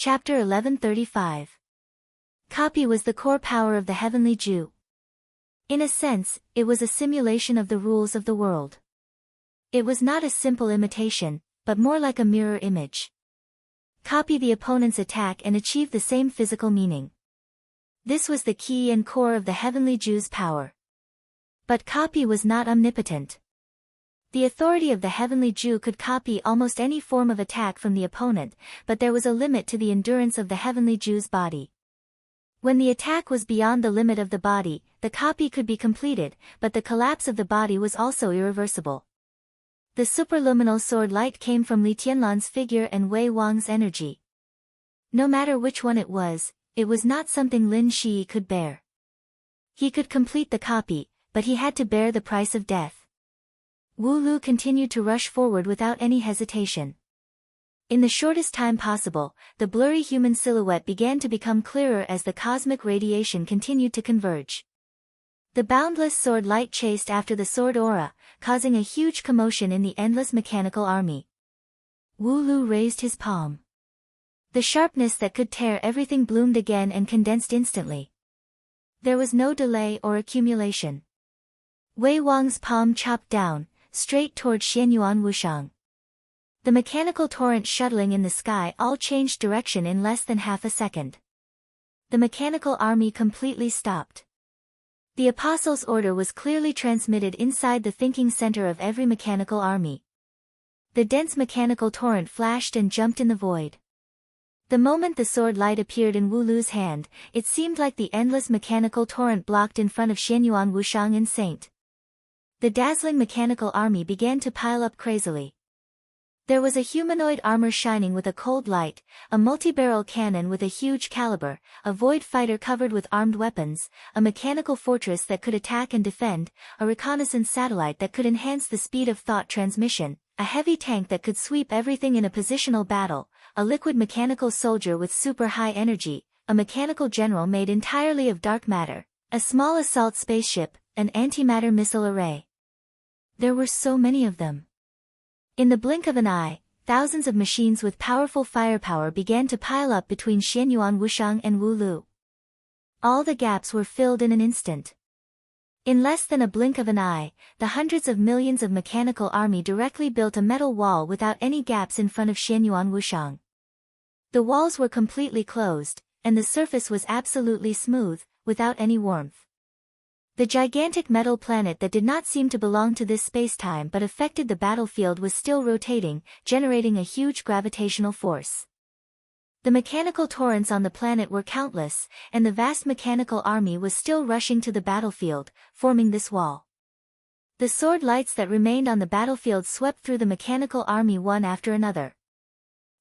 Chapter 1135. Copy was the core power of the heavenly Jew. In a sense, it was a simulation of the rules of the world. It was not a simple imitation, but more like a mirror image. Copy the opponent's attack and achieve the same physical meaning. This was the key and core of the heavenly Jew's power. But copy was not omnipotent. The authority of the heavenly Jew could copy almost any form of attack from the opponent, but there was a limit to the endurance of the heavenly Jew's body. When the attack was beyond the limit of the body, the copy could be completed, but the collapse of the body was also irreversible. The superluminal sword light came from Li Tianlan's figure and Wei Wang's energy. No matter which one it was not something Lin Shi could bear. He could complete the copy, but he had to bear the price of death. Wu Lu continued to rush forward without any hesitation. In the shortest time possible, the blurry human silhouette began to become clearer as the cosmic radiation continued to converge. The boundless sword light chased after the sword aura, causing a huge commotion in the endless mechanical army. Wu Lu raised his palm. The sharpness that could tear everything bloomed again and condensed instantly. There was no delay or accumulation. Wei Wang's palm chopped down, straight toward Xianyuan Wushang. The mechanical torrent shuttling in the sky all changed direction in less than half a second. The mechanical army completely stopped. The Apostles' order was clearly transmitted inside the thinking center of every mechanical army. The dense mechanical torrent flashed and jumped in the void. The moment the sword light appeared in Wu Lu's hand, it seemed like the endless mechanical torrent blocked in front of Xianyuan Wushang and Saint. The dazzling mechanical army began to pile up crazily. There was a humanoid armor shining with a cold light, a multi-barrel cannon with a huge caliber, a void fighter covered with armed weapons, a mechanical fortress that could attack and defend, a reconnaissance satellite that could enhance the speed of thought transmission, a heavy tank that could sweep everything in a positional battle, a liquid mechanical soldier with super high energy, a mechanical general made entirely of dark matter, a small assault spaceship, an antimatter missile array. There were so many of them. In the blink of an eye, thousands of machines with powerful firepower began to pile up between Xianyuan Wushang and Wu Lu. All the gaps were filled in an instant. In less than a blink of an eye, the hundreds of millions of mechanical army directly built a metal wall without any gaps in front of Xianyuan Wushang. The walls were completely closed, and the surface was absolutely smooth, without any warmth. The gigantic metal planet that did not seem to belong to this spacetime but affected the battlefield was still rotating, generating a huge gravitational force. The mechanical torrents on the planet were countless, and the vast mechanical army was still rushing to the battlefield, forming this wall. The sword lights that remained on the battlefield swept through the mechanical army one after another.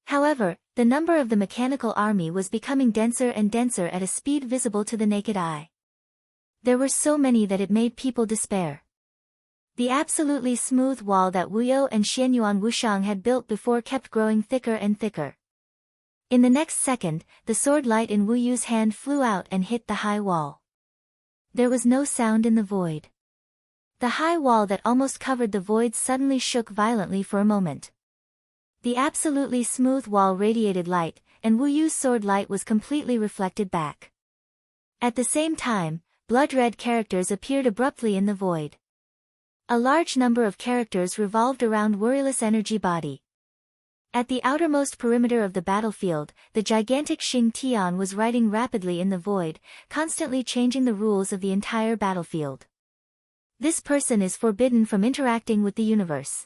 However, the number of the mechanical army was becoming denser and denser at a speed visible to the naked eye. There were so many that it made people despair. The absolutely smooth wall that Wu You and Xianyuan Wushang had built before kept growing thicker and thicker. In the next second, the sword light in Wu Yu's hand flew out and hit the high wall. There was no sound in the void. The high wall that almost covered the void suddenly shook violently for a moment. The absolutely smooth wall radiated light, and Wu Yu's sword light was completely reflected back. At the same time, blood-red characters appeared abruptly in the void. A large number of characters revolved around Worryless energy body. At the outermost perimeter of the battlefield, the gigantic Xing Tian was writing rapidly in the void, constantly changing the rules of the entire battlefield. This person is forbidden from interacting with the universe.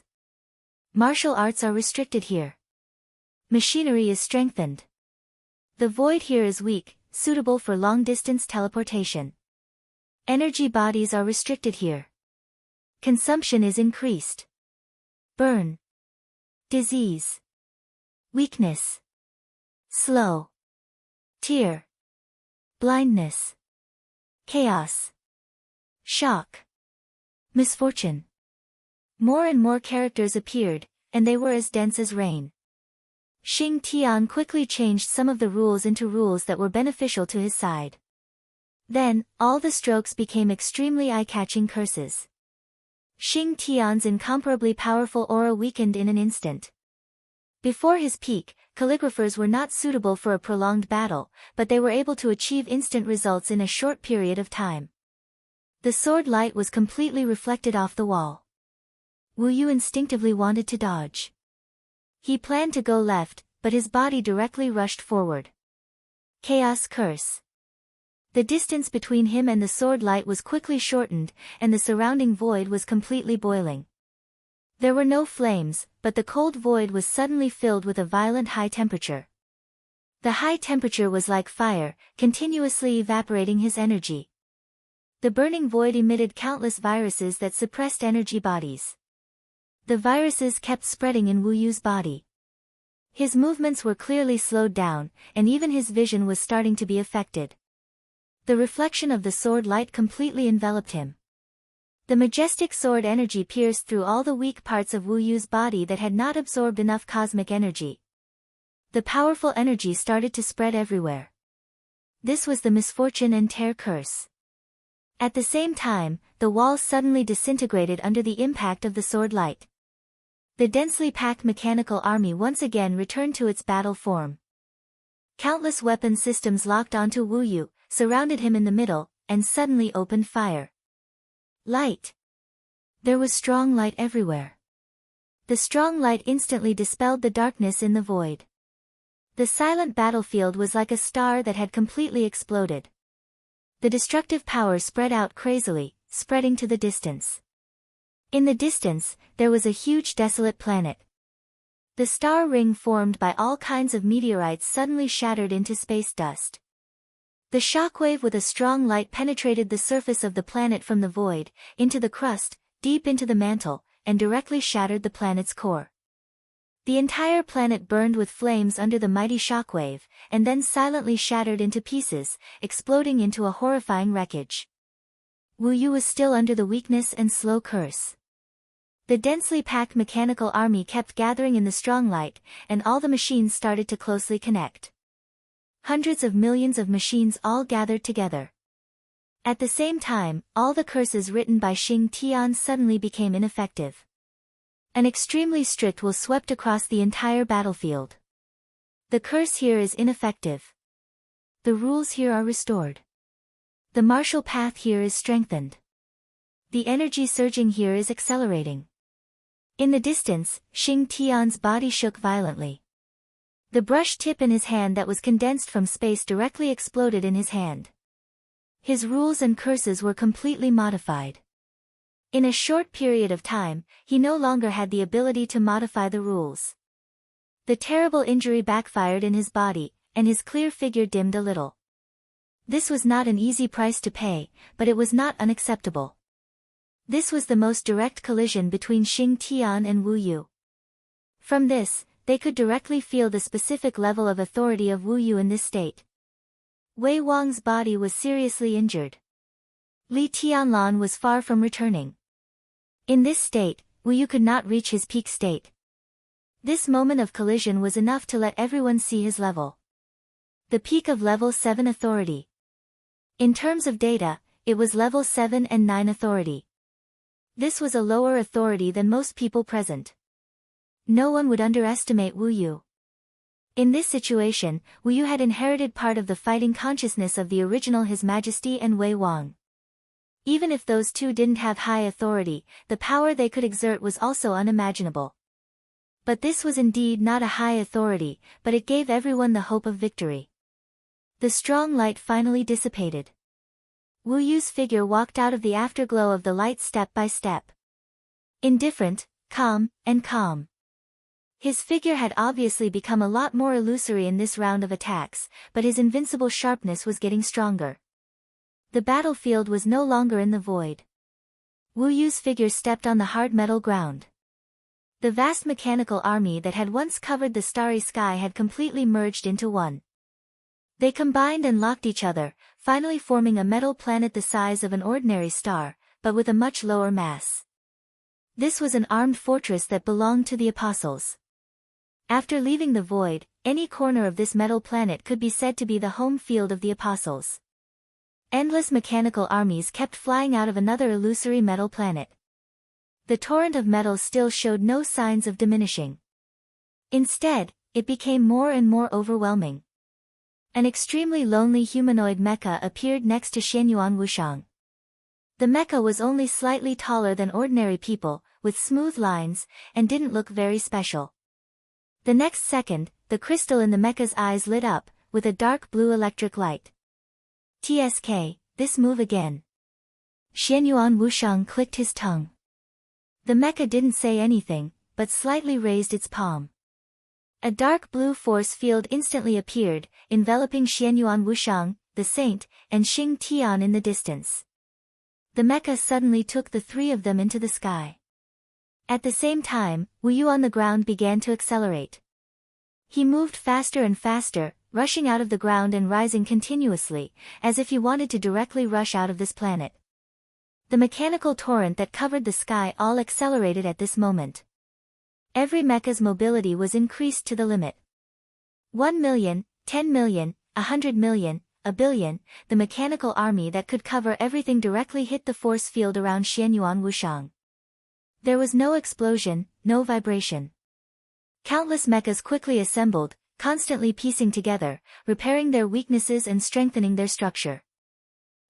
Martial arts are restricted here. Machinery is strengthened. The void here is weak, suitable for long-distance teleportation. Energy bodies are restricted here. Consumption is increased. Burn. Disease. Weakness. Slow. Tear. Blindness. Chaos. Shock. Misfortune. More and more characters appeared, and they were as dense as rain. Xing Tian quickly changed some of the rules into rules that were beneficial to his side. Then, all the strokes became extremely eye-catching curses. Xing Tian's incomparably powerful aura weakened in an instant. Before his peak, calligraphers were not suitable for a prolonged battle, but they were able to achieve instant results in a short period of time. The sword light was completely reflected off the wall. Wu Yu instinctively wanted to dodge. He planned to go left, but his body directly rushed forward. Chaos curse. The distance between him and the sword light was quickly shortened, and the surrounding void was completely boiling. There were no flames, but the cold void was suddenly filled with a violent high temperature. The high temperature was like fire, continuously evaporating his energy. The burning void emitted countless viruses that suppressed energy bodies. The viruses kept spreading in Wu Yu's body. His movements were clearly slowed down, and even his vision was starting to be affected. The reflection of the sword light completely enveloped him. The majestic sword energy pierced through all the weak parts of Wu Yu's body that had not absorbed enough cosmic energy. The powerful energy started to spread everywhere. This was the misfortune and tear curse. At the same time, the wall suddenly disintegrated under the impact of the sword light. The densely packed mechanical army once again returned to its battle form. Countless weapon systems locked onto Wu Yu, surrounded him in the middle, and suddenly opened fire. Light. There was strong light everywhere. The strong light instantly dispelled the darkness in the void. The silent battlefield was like a star that had completely exploded. The destructive power spread out crazily, spreading to the distance. In the distance, there was a huge desolate planet. The star ring formed by all kinds of meteorites suddenly shattered into space dust. The shockwave with a strong light penetrated the surface of the planet from the void, into the crust, deep into the mantle, and directly shattered the planet's core. The entire planet burned with flames under the mighty shockwave, and then silently shattered into pieces, exploding into a horrifying wreckage. Wu Yu was still under the weakness and slow curse. The densely packed mechanical army kept gathering in the strong light, and all the machines started to closely connect. Hundreds of millions of machines all gathered together. At the same time, all the curses written by Xing Tian suddenly became ineffective. An extremely strict will swept across the entire battlefield. The curse here is ineffective. The rules here are restored. The martial path here is strengthened. The energy surging here is accelerating. In the distance, Xing Tian's body shook violently. The brush tip in his hand that was condensed from space directly exploded in his hand. His rules and curses were completely modified. In a short period of time, he no longer had the ability to modify the rules. The terrible injury backfired in his body, and his clear figure dimmed a little. This was not an easy price to pay, but it was not unacceptable. This was the most direct collision between Xing Tian and Wu Yu. From this, they could directly feel the specific level of authority of Wu Yu in this state. Wei Wang's body was seriously injured. Li Tianlan was far from returning. In this state, Wu Yu could not reach his peak state. This moment of collision was enough to let everyone see his level. The peak of level 7 authority. In terms of data, it was level 7 and 9 authority. This was a lower authority than most people present. No one would underestimate Wu Yu. In this situation, Wu Yu had inherited part of the fighting consciousness of the original His Majesty and Wei Wang. Even if those two didn't have high authority, the power they could exert was also unimaginable. But this was indeed not a high authority, but it gave everyone the hope of victory. The strong light finally dissipated. Wu Yu's figure walked out of the afterglow of the light step by step. Indifferent, calm, and calm. His figure had obviously become a lot more illusory in this round of attacks, but his invincible sharpness was getting stronger. The battlefield was no longer in the void. Wu Yu's figure stepped on the hard metal ground. The vast mechanical army that had once covered the starry sky had completely merged into one. They combined and locked each other, finally forming a metal planet the size of an ordinary star, but with a much lower mass. This was an armed fortress that belonged to the apostles. After leaving the void, any corner of this metal planet could be said to be the home field of the apostles. Endless mechanical armies kept flying out of another illusory metal planet. The torrent of metal still showed no signs of diminishing. Instead, it became more and more overwhelming. An extremely lonely humanoid mecha appeared next to Xianyuan Wushang. The mecha was only slightly taller than ordinary people, with smooth lines, and didn't look very special. The next second, the crystal in the mecha's eyes lit up, with a dark blue electric light. "TSK, this move again." Xianyuan Wushang clicked his tongue. The mecha didn't say anything, but slightly raised its palm. A dark blue force field instantly appeared, enveloping Xianyuan Wushang, the saint, and Xing Tian in the distance. The mecha suddenly took the three of them into the sky. At the same time, Wu Yu on the ground began to accelerate. He moved faster and faster, rushing out of the ground and rising continuously, as if he wanted to directly rush out of this planet. The mechanical torrent that covered the sky all accelerated at this moment. Every mecha's mobility was increased to the limit. 1 million, 10 million, 100 million, a billion, the mechanical army that could cover everything directly hit the force field around Xianyuan Wushang. There was no explosion, no vibration. Countless mechas quickly assembled, constantly piecing together, repairing their weaknesses and strengthening their structure.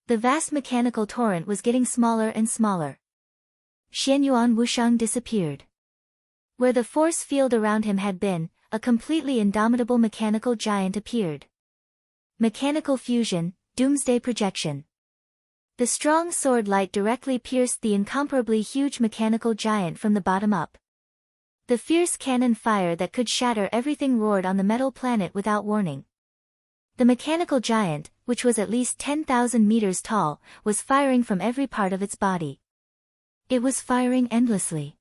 The vast mechanical torrent was getting smaller and smaller. Xianyuan Wushang disappeared. Where the force field around him had been, a completely indomitable mechanical giant appeared. Mechanical fusion, doomsday projection. The strong sword light directly pierced the incomparably huge mechanical giant from the bottom up. The fierce cannon fire that could shatter everything roared on the metal planet without warning. The mechanical giant, which was at least 10,000 meters tall, was firing from every part of its body. It was firing endlessly.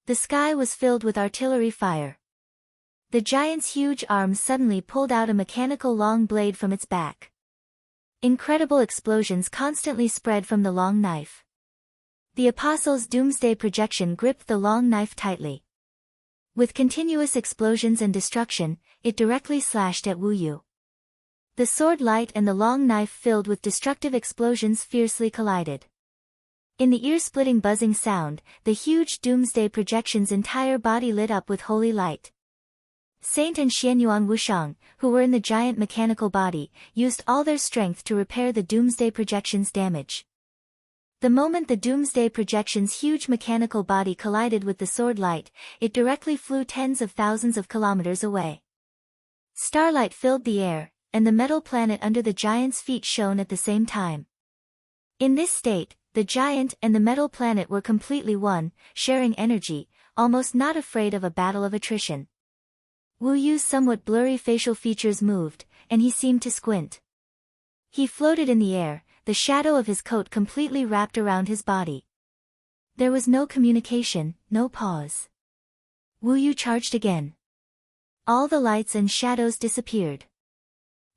The sky was filled with artillery fire. The giant's huge arms suddenly pulled out a mechanical long blade from its back. Incredible explosions constantly spread from the long knife. The Apostle's doomsday projection gripped the long knife tightly. With continuous explosions and destruction, it directly slashed at Wu Yu. The sword light and the long knife filled with destructive explosions fiercely collided. In the ear-splitting buzzing sound, the huge doomsday projection's entire body lit up with holy light. Saint and Xianyuan Wushang, who were in the giant mechanical body, used all their strength to repair the doomsday projection's damage. The moment the doomsday projection's huge mechanical body collided with the sword light, it directly flew tens of thousands of kilometers away. Starlight filled the air, and the metal planet under the giant's feet shone at the same time. In this state, the giant and the metal planet were completely one, sharing energy, almost not afraid of a battle of attrition. Wu Yu's somewhat blurry facial features moved, and he seemed to squint. He floated in the air, the shadow of his coat completely wrapped around his body. There was no communication, no pause. Wu Yu charged again. All the lights and shadows disappeared.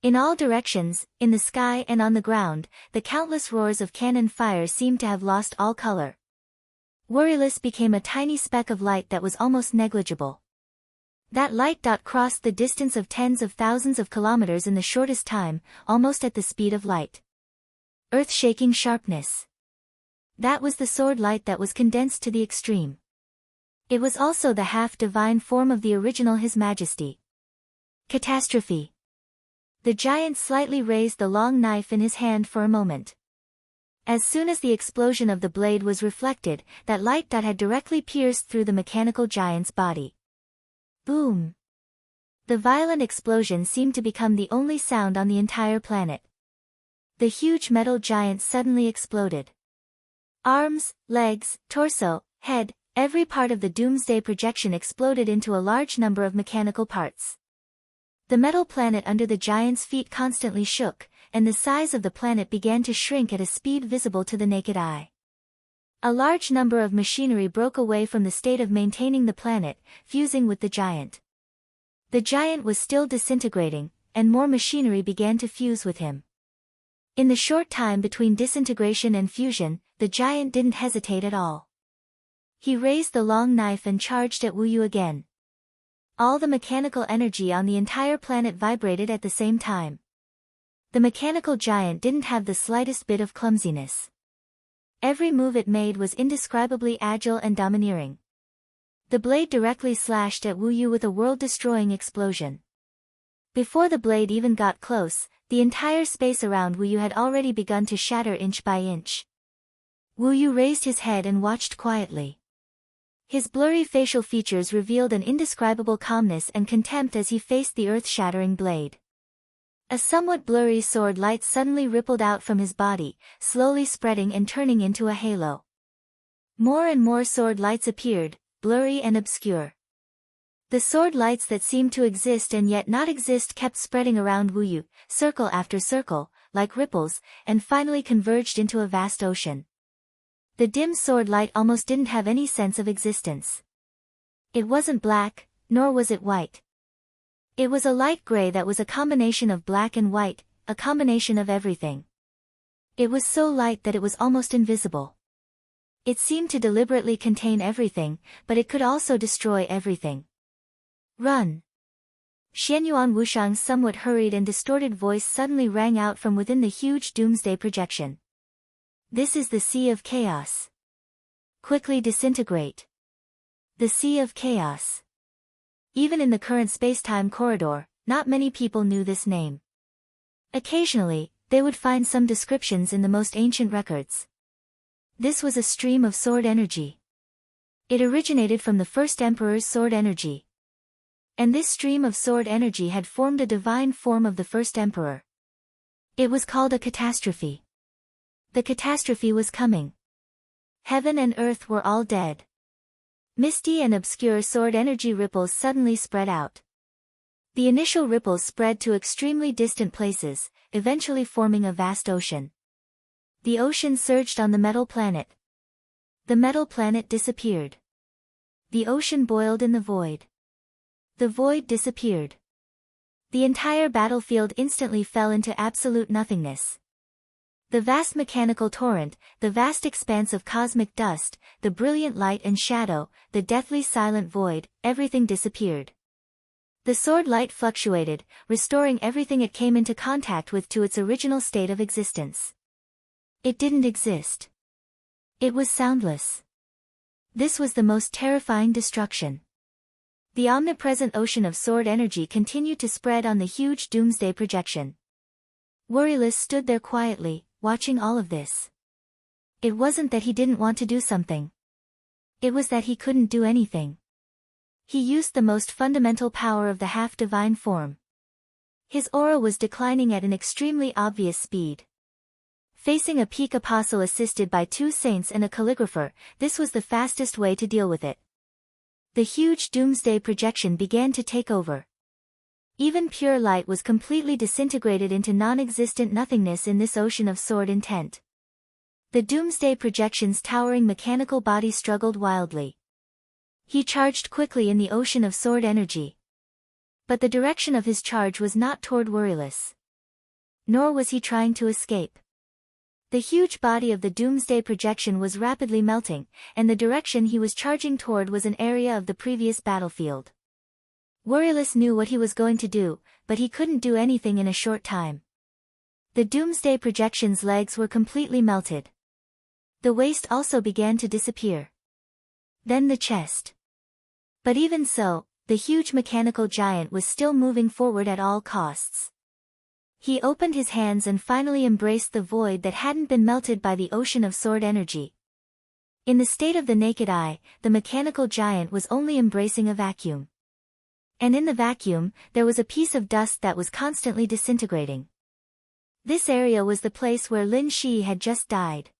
In all directions, in the sky and on the ground, the countless roars of cannon fire seemed to have lost all color. Worryless became a tiny speck of light that was almost negligible. That light dot crossed the distance of tens of thousands of kilometers in the shortest time, almost at the speed of light. Earth-shaking sharpness. That was the sword light that was condensed to the extreme. It was also the half-divine form of the original His Majesty. Catastrophe. The giant slightly raised the long knife in his hand for a moment. As soon as the explosion of the blade was reflected, that light dot had directly pierced through the mechanical giant's body. Boom! The violent explosion seemed to become the only sound on the entire planet. The huge metal giant suddenly exploded. Arms, legs, torso, head, every part of the doomsday projection exploded into a large number of mechanical parts. The metal planet under the giant's feet constantly shook, and the size of the planet began to shrink at a speed visible to the naked eye. A large number of machinery broke away from the state of maintaining the planet, fusing with the giant. The giant was still disintegrating, and more machinery began to fuse with him. In the short time between disintegration and fusion, the giant didn't hesitate at all. He raised the long knife and charged at Wu Yu again. All the mechanical energy on the entire planet vibrated at the same time. The mechanical giant didn't have the slightest bit of clumsiness. Every move it made was indescribably agile and domineering. The blade directly slashed at Wu Yu with a world-destroying explosion. Before the blade even got close, the entire space around Wu Yu had already begun to shatter inch by inch. Wu Yu raised his head and watched quietly. His blurry facial features revealed an indescribable calmness and contempt as he faced the earth-shattering blade. A somewhat blurry sword light suddenly rippled out from his body, slowly spreading and turning into a halo. More and more sword lights appeared, blurry and obscure. The sword lights that seemed to exist and yet not exist kept spreading around Wu Yu, circle after circle, like ripples, and finally converged into a vast ocean. The dim sword light almost didn't have any sense of existence. It wasn't black, nor was it white. It was a light gray that was a combination of black and white, a combination of everything. It was so light that it was almost invisible. It seemed to deliberately contain everything, but it could also destroy everything. Run! Xianyuan Wushang's somewhat hurried and distorted voice suddenly rang out from within the huge doomsday projection. This is the Sea of Chaos. Quickly disintegrate. The Sea of Chaos. Even in the current space-time corridor, not many people knew this name. Occasionally, they would find some descriptions in the most ancient records. This was a stream of sword energy. It originated from the first emperor's sword energy. And this stream of sword energy had formed a divine form of the first emperor. It was called a catastrophe. The catastrophe was coming. Heaven and earth were all dead. Misty and obscure sword energy ripples suddenly spread out. The initial ripples spread to extremely distant places, eventually forming a vast ocean. The ocean surged on the metal planet. The metal planet disappeared. The ocean boiled in the void. The void disappeared. The entire battlefield instantly fell into absolute nothingness. The vast mechanical torrent, the vast expanse of cosmic dust, the brilliant light and shadow, the deathly silent void, everything disappeared. The sword light fluctuated, restoring everything it came into contact with to its original state of existence. It didn't exist. It was soundless. This was the most terrifying destruction. The omnipresent ocean of sword energy continued to spread on the huge doomsday projection. Worryless stood there quietly, watching all of this. It wasn't that he didn't want to do something. It was that he couldn't do anything. He used the most fundamental power of the half-divine form. His aura was declining at an extremely obvious speed. Facing a peak apostle assisted by 2 saints and a calligrapher, this was the fastest way to deal with it. The huge doomsday projection began to take over. Even pure light was completely disintegrated into non-existent nothingness in this ocean of sword intent. The doomsday projection's towering mechanical body struggled wildly. He charged quickly in the ocean of sword energy. But the direction of his charge was not toward Worryless. Nor was he trying to escape. The huge body of the doomsday projection was rapidly melting, and the direction he was charging toward was an area of the previous battlefield. Worryless knew what he was going to do, but he couldn't do anything in a short time. The doomsday projection's legs were completely melted. The waist also began to disappear. Then the chest. But even so, the huge mechanical giant was still moving forward at all costs. He opened his hands and finally embraced the void that hadn't been melted by the ocean of sword energy. In the state of the naked eye, the mechanical giant was only embracing a vacuum. And in the vacuum, there was a piece of dust that was constantly disintegrating. This area was the place where Lin Shi had just died.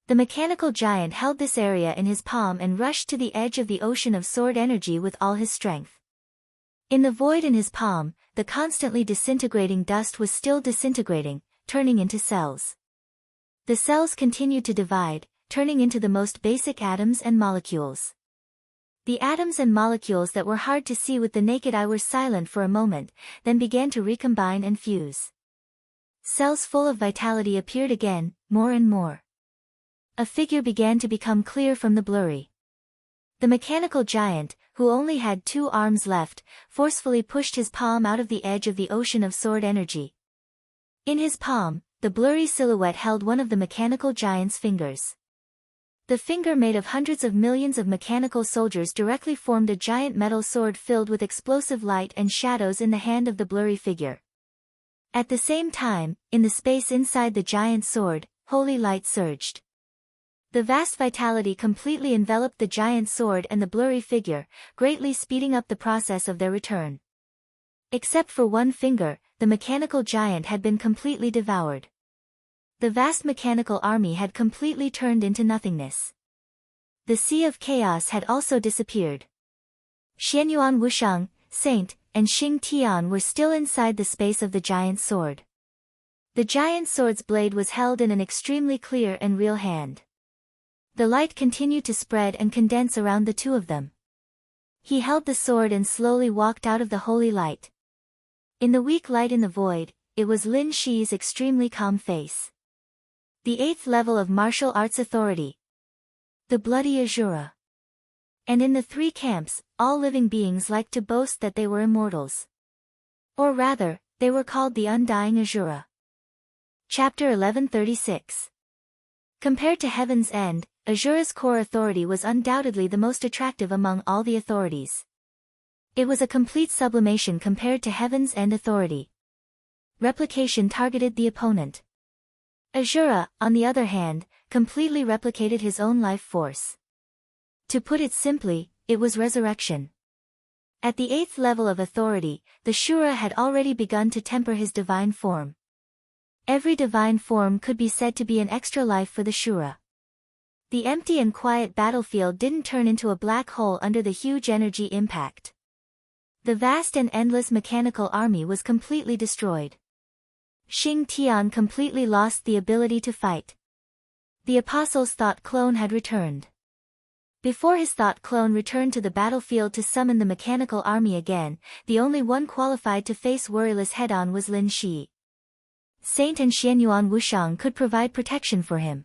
The mechanical giant held this area in his palm and rushed to the edge of the ocean of sword energy with all his strength. In the void in his palm, the constantly disintegrating dust was still disintegrating, turning into cells. The cells continued to divide, turning into the most basic atoms and molecules. The atoms and molecules that were hard to see with the naked eye were silent for a moment, then began to recombine and fuse. Cells full of vitality appeared again, more and more. A figure began to become clear from the blurry. The mechanical giant, who only had 2 arms left, forcefully pushed his palm out of the edge of the ocean of sword energy. In his palm, the blurry silhouette held one of the mechanical giant's fingers. The finger made of hundreds of millions of mechanical soldiers directly formed a giant metal sword filled with explosive light and shadows in the hand of the blurry figure. At the same time, in the space inside the giant sword, holy light surged. The vast vitality completely enveloped the giant sword and the blurry figure, greatly speeding up the process of their return. Except for one finger, the mechanical giant had been completely devoured. The vast mechanical army had completely turned into nothingness. The Sea of Chaos had also disappeared. Xianyuan Wushang, Saint, and Xing Tian were still inside the space of the giant sword. The giant sword's blade was held in an extremely clear and real hand. The light continued to spread and condense around the two of them. He held the sword and slowly walked out of the holy light. In the weak light in the void, it was Lin Shi's extremely calm face. The 8th level of martial arts authority. The bloody Azura. And in the three camps, all living beings liked to boast that they were immortals. Or rather, they were called the Undying Azura. Chapter 1136. Compared to Heaven's End, Azura's core authority was undoubtedly the most attractive among all the authorities. It was a complete sublimation compared to Heaven's End authority. Replication targeted the opponent. Azura, on the other hand, completely replicated his own life force. To put it simply, it was resurrection. At the 8th level of authority, the Shura had already begun to temper his divine form. Every divine form could be said to be an extra life for the Shura. The empty and quiet battlefield didn't turn into a black hole under the huge energy impact. The vast and endless mechanical army was completely destroyed. Xing Tian completely lost the ability to fight. The apostle's thought clone had returned. Before his thought clone returned to the battlefield to summon the mechanical army again, the only one qualified to face Worryless head-on was Lin Shi. Saint and Xianyuan Wushang could provide protection for him.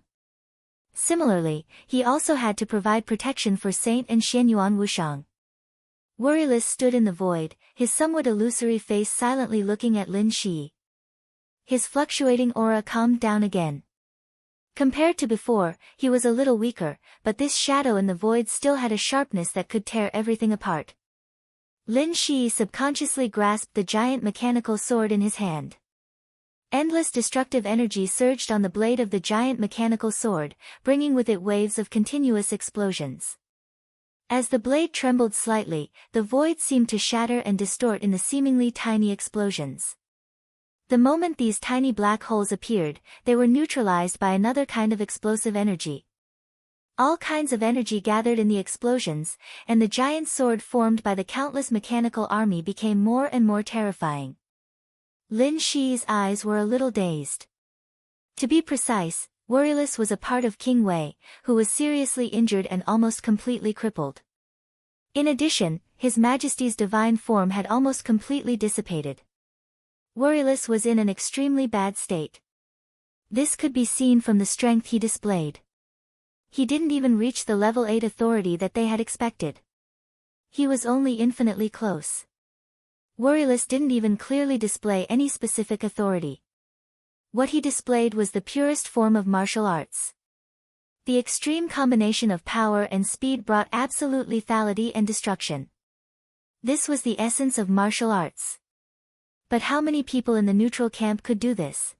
Similarly, he also had to provide protection for Saint and Xianyuan Wushang. Worryless stood in the void, his somewhat illusory face silently looking at Lin Shi. His fluctuating aura calmed down again. Compared to before, he was a little weaker, but this shadow in the void still had a sharpness that could tear everything apart. Lin Shi subconsciously grasped the giant mechanical sword in his hand. Endless destructive energy surged on the blade of the giant mechanical sword, bringing with it waves of continuous explosions. As the blade trembled slightly, the void seemed to shatter and distort in the seemingly tiny explosions. The moment these tiny black holes appeared, they were neutralized by another kind of explosive energy. All kinds of energy gathered in the explosions, and the giant sword formed by the countless mechanical army became more and more terrifying. Lin Shi's eyes were a little dazed. To be precise, Worryless was a part of King Wei, who was seriously injured and almost completely crippled. In addition, His Majesty's divine form had almost completely dissipated. Worryless was in an extremely bad state. This could be seen from the strength he displayed. He didn't even reach the level 8 authority that they had expected. He was only infinitely close. Worryless didn't even clearly display any specific authority. What he displayed was the purest form of martial arts. The extreme combination of power and speed brought absolute lethality and destruction. This was the essence of martial arts. But how many people in the neutral camp could do this?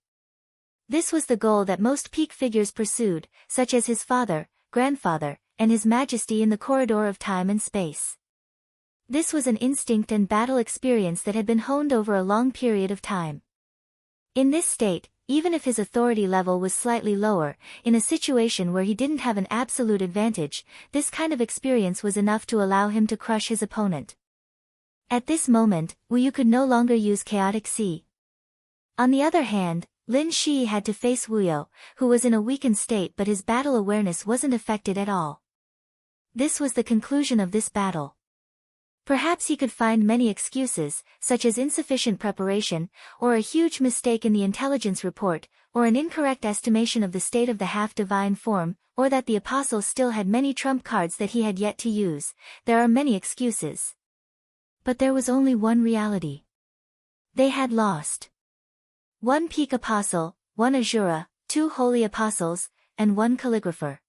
This was the goal that most peak figures pursued, such as his father, grandfather, and His Majesty in the corridor of time and space. This was an instinct and battle experience that had been honed over a long period of time. In this state, even if his authority level was slightly lower, in a situation where he didn't have an absolute advantage, this kind of experience was enough to allow him to crush his opponent. At this moment, Wu Yu could no longer use Chaotic Sea. On the other hand, Lin Shi had to face Wu Yu, who was in a weakened state but his battle awareness wasn't affected at all. This was the conclusion of this battle. Perhaps he could find many excuses, such as insufficient preparation, or a huge mistake in the intelligence report, or an incorrect estimation of the state of the half-divine form, or that the apostle still had many trump cards that he had yet to use. There are many excuses. But there was only one reality. They had lost. One peak apostle, one Azura, two holy apostles, and one calligrapher.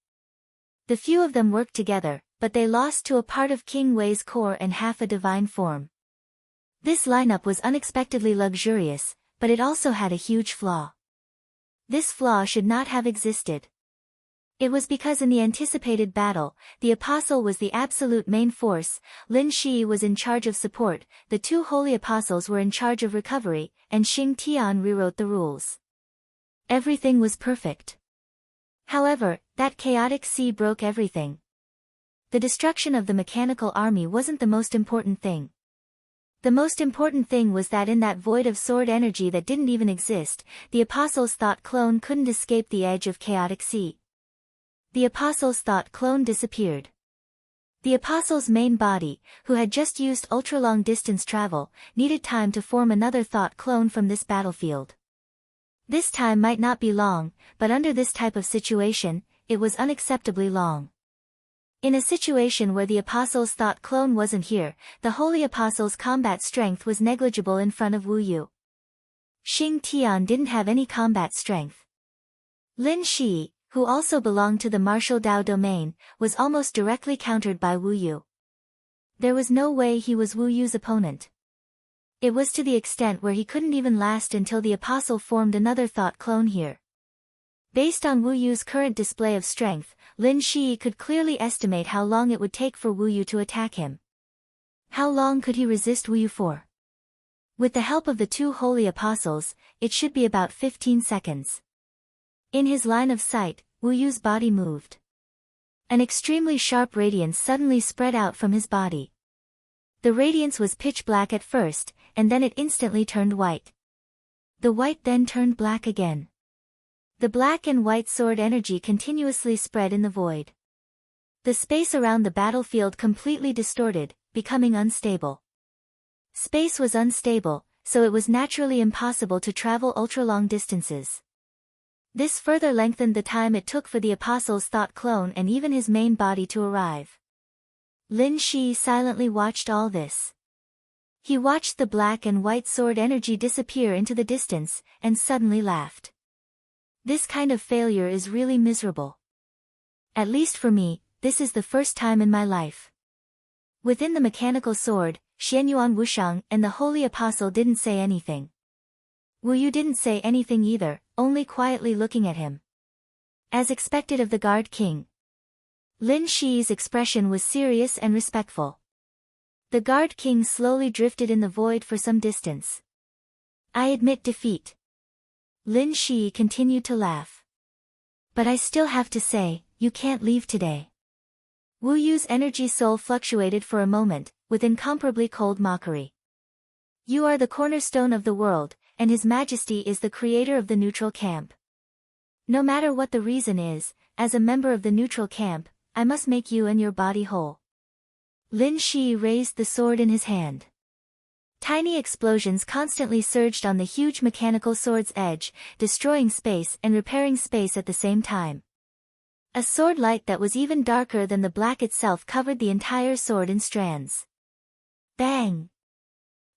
The few of them worked together, but they lost to a part of King Wei's core and half a divine form. This lineup was unexpectedly luxurious, but it also had a huge flaw. This flaw should not have existed. It was because in the anticipated battle, the apostle was the absolute main force, Lin Shi was in charge of support, the two holy apostles were in charge of recovery, and Xing Tian rewrote the rules. Everything was perfect. However, that chaotic sea broke everything. The destruction of the mechanical army wasn't the most important thing. The most important thing was that in that void of sword energy that didn't even exist, the apostles' thought clone couldn't escape the edge of chaotic sea. The apostles' thought clone disappeared. The apostles' main body, who had just used ultra-long distance travel, needed time to form another thought clone from this battlefield. This time might not be long, but under this type of situation, it was unacceptably long. In a situation where the apostles' thought clone wasn't here, the holy apostles' combat strength was negligible in front of Wu Yu. Xing Tian didn't have any combat strength. Lin Shi, who also belonged to the martial Dao domain, was almost directly countered by Wu Yu. There was no way he was Wu Yu's opponent. It was to the extent where he couldn't even last until the apostle formed another thought clone here. Based on Wu Yu's current display of strength, Lin Shi could clearly estimate how long it would take for Wu Yu to attack him. How long could he resist Wu Yu for? With the help of the two holy apostles, it should be about 15 seconds. In his line of sight, Wu Yu's body moved. An extremely sharp radiance suddenly spread out from his body. The radiance was pitch black at first, and then it instantly turned white. The white then turned black again. The black and white sword energy continuously spread in the void. The space around the battlefield completely distorted, becoming unstable. Space was unstable, so it was naturally impossible to travel ultra-long distances. This further lengthened the time it took for the apostle's thought clone and even his main body to arrive. Lin Shi silently watched all this. He watched the black and white sword energy disappear into the distance, and suddenly laughed. This kind of failure is really miserable. At least for me, this is the first time in my life. Within the mechanical sword, Xianyuan Wushang and the Holy Apostle didn't say anything. Wu Yu didn't say anything either, only quietly looking at him. As expected of the Guard King, Lin Shi's expression was serious and respectful. The Guard King slowly drifted in the void for some distance. I admit defeat. Lin Shi continued to laugh. But I still have to say, you can't leave today. Wu Yu's energy soul fluctuated for a moment, with incomparably cold mockery. You are the cornerstone of the world, and His Majesty is the creator of the neutral camp. No matter what the reason is, as a member of the neutral camp, I must make you and your body whole. Lin Shi raised the sword in his hand. Tiny explosions constantly surged on the huge mechanical sword's edge, destroying space and repairing space at the same time. A sword light that was even darker than the black itself covered the entire sword in strands. Bang!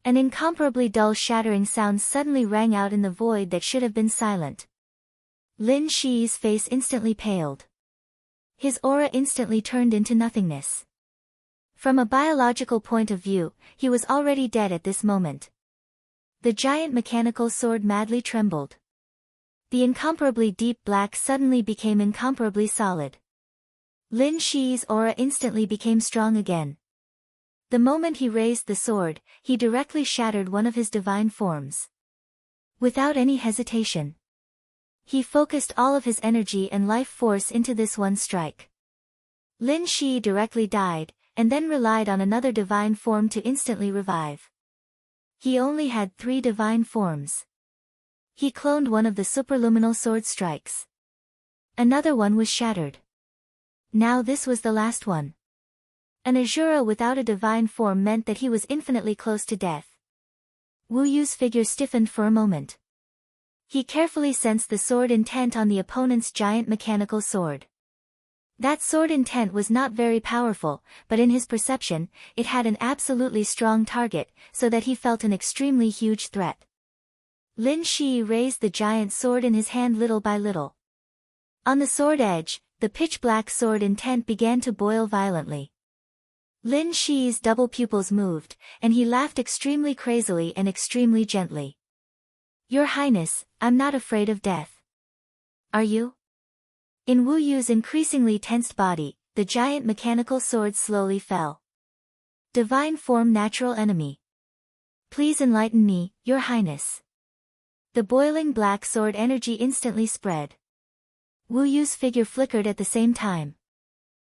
An incomparably dull shattering sound suddenly rang out in the void that should have been silent. Lin Shi's face instantly paled. His aura instantly turned into nothingness. From a biological point of view, he was already dead at this moment. The giant mechanical sword madly trembled. The incomparably deep black suddenly became incomparably solid. Lin Shi's aura instantly became strong again. The moment he raised the sword, he directly shattered one of his divine forms. Without any hesitation, he focused all of his energy and life force into this one strike. Lin Shi directly died, and then relied on another divine form to instantly revive. He only had 3 divine forms. He cloned one of the superluminal sword strikes. Another one was shattered. Now this was the last one. An Azura without a divine form meant that he was infinitely close to death. Wu Yu's figure stiffened for a moment. He carefully sensed the sword intent on the opponent's giant mechanical sword. That sword intent was not very powerful, but in his perception, it had an absolutely strong target, so that he felt an extremely huge threat. Lin Shi raised the giant sword in his hand little by little. On the sword edge, the pitch-black sword intent began to boil violently. Lin Shi's double pupils moved, and he laughed extremely crazily and extremely gently. Your Highness, I'm not afraid of death. Are you? In Wu Yu's increasingly tensed body, the giant mechanical sword slowly fell. Divine form natural enemy. Please enlighten me, Your Highness. The boiling black sword energy instantly spread. Wu Yu's figure flickered at the same time.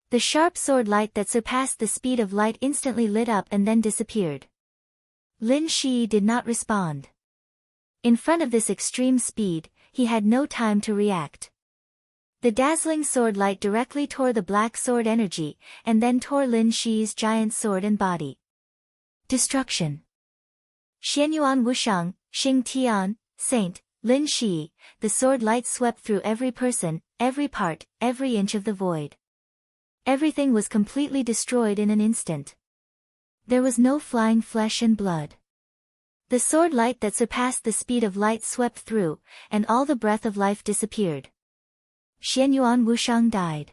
The sharp sword light that surpassed the speed of light instantly lit up and then disappeared. Lin Shi did not respond. In front of this extreme speed, he had no time to react. The dazzling sword light directly tore the black sword energy, and then tore Lin Shi's giant sword and body. Destruction. Xianyuan Wushang, Xing Tian, Saint, Lin Shi, the sword light swept through every person, every part, every inch of the void. Everything was completely destroyed in an instant. There was no flying flesh and blood. The sword light that surpassed the speed of light swept through, and all the breath of life disappeared. Xianyuan Wushang died.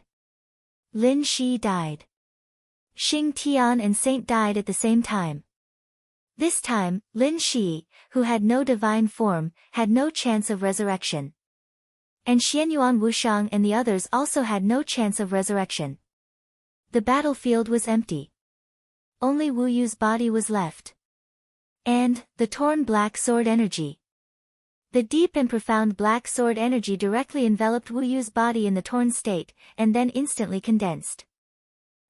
Lin Shi died. Xing Tian and Saint died at the same time. This time, Lin Shi, who had no divine form, had no chance of resurrection. And Xianyuan Wushang and the others also had no chance of resurrection. The battlefield was empty. Only Wu Yu's body was left. And, the torn black sword energy. The deep and profound black sword energy directly enveloped Wu Yu's body in the torn state, and then instantly condensed.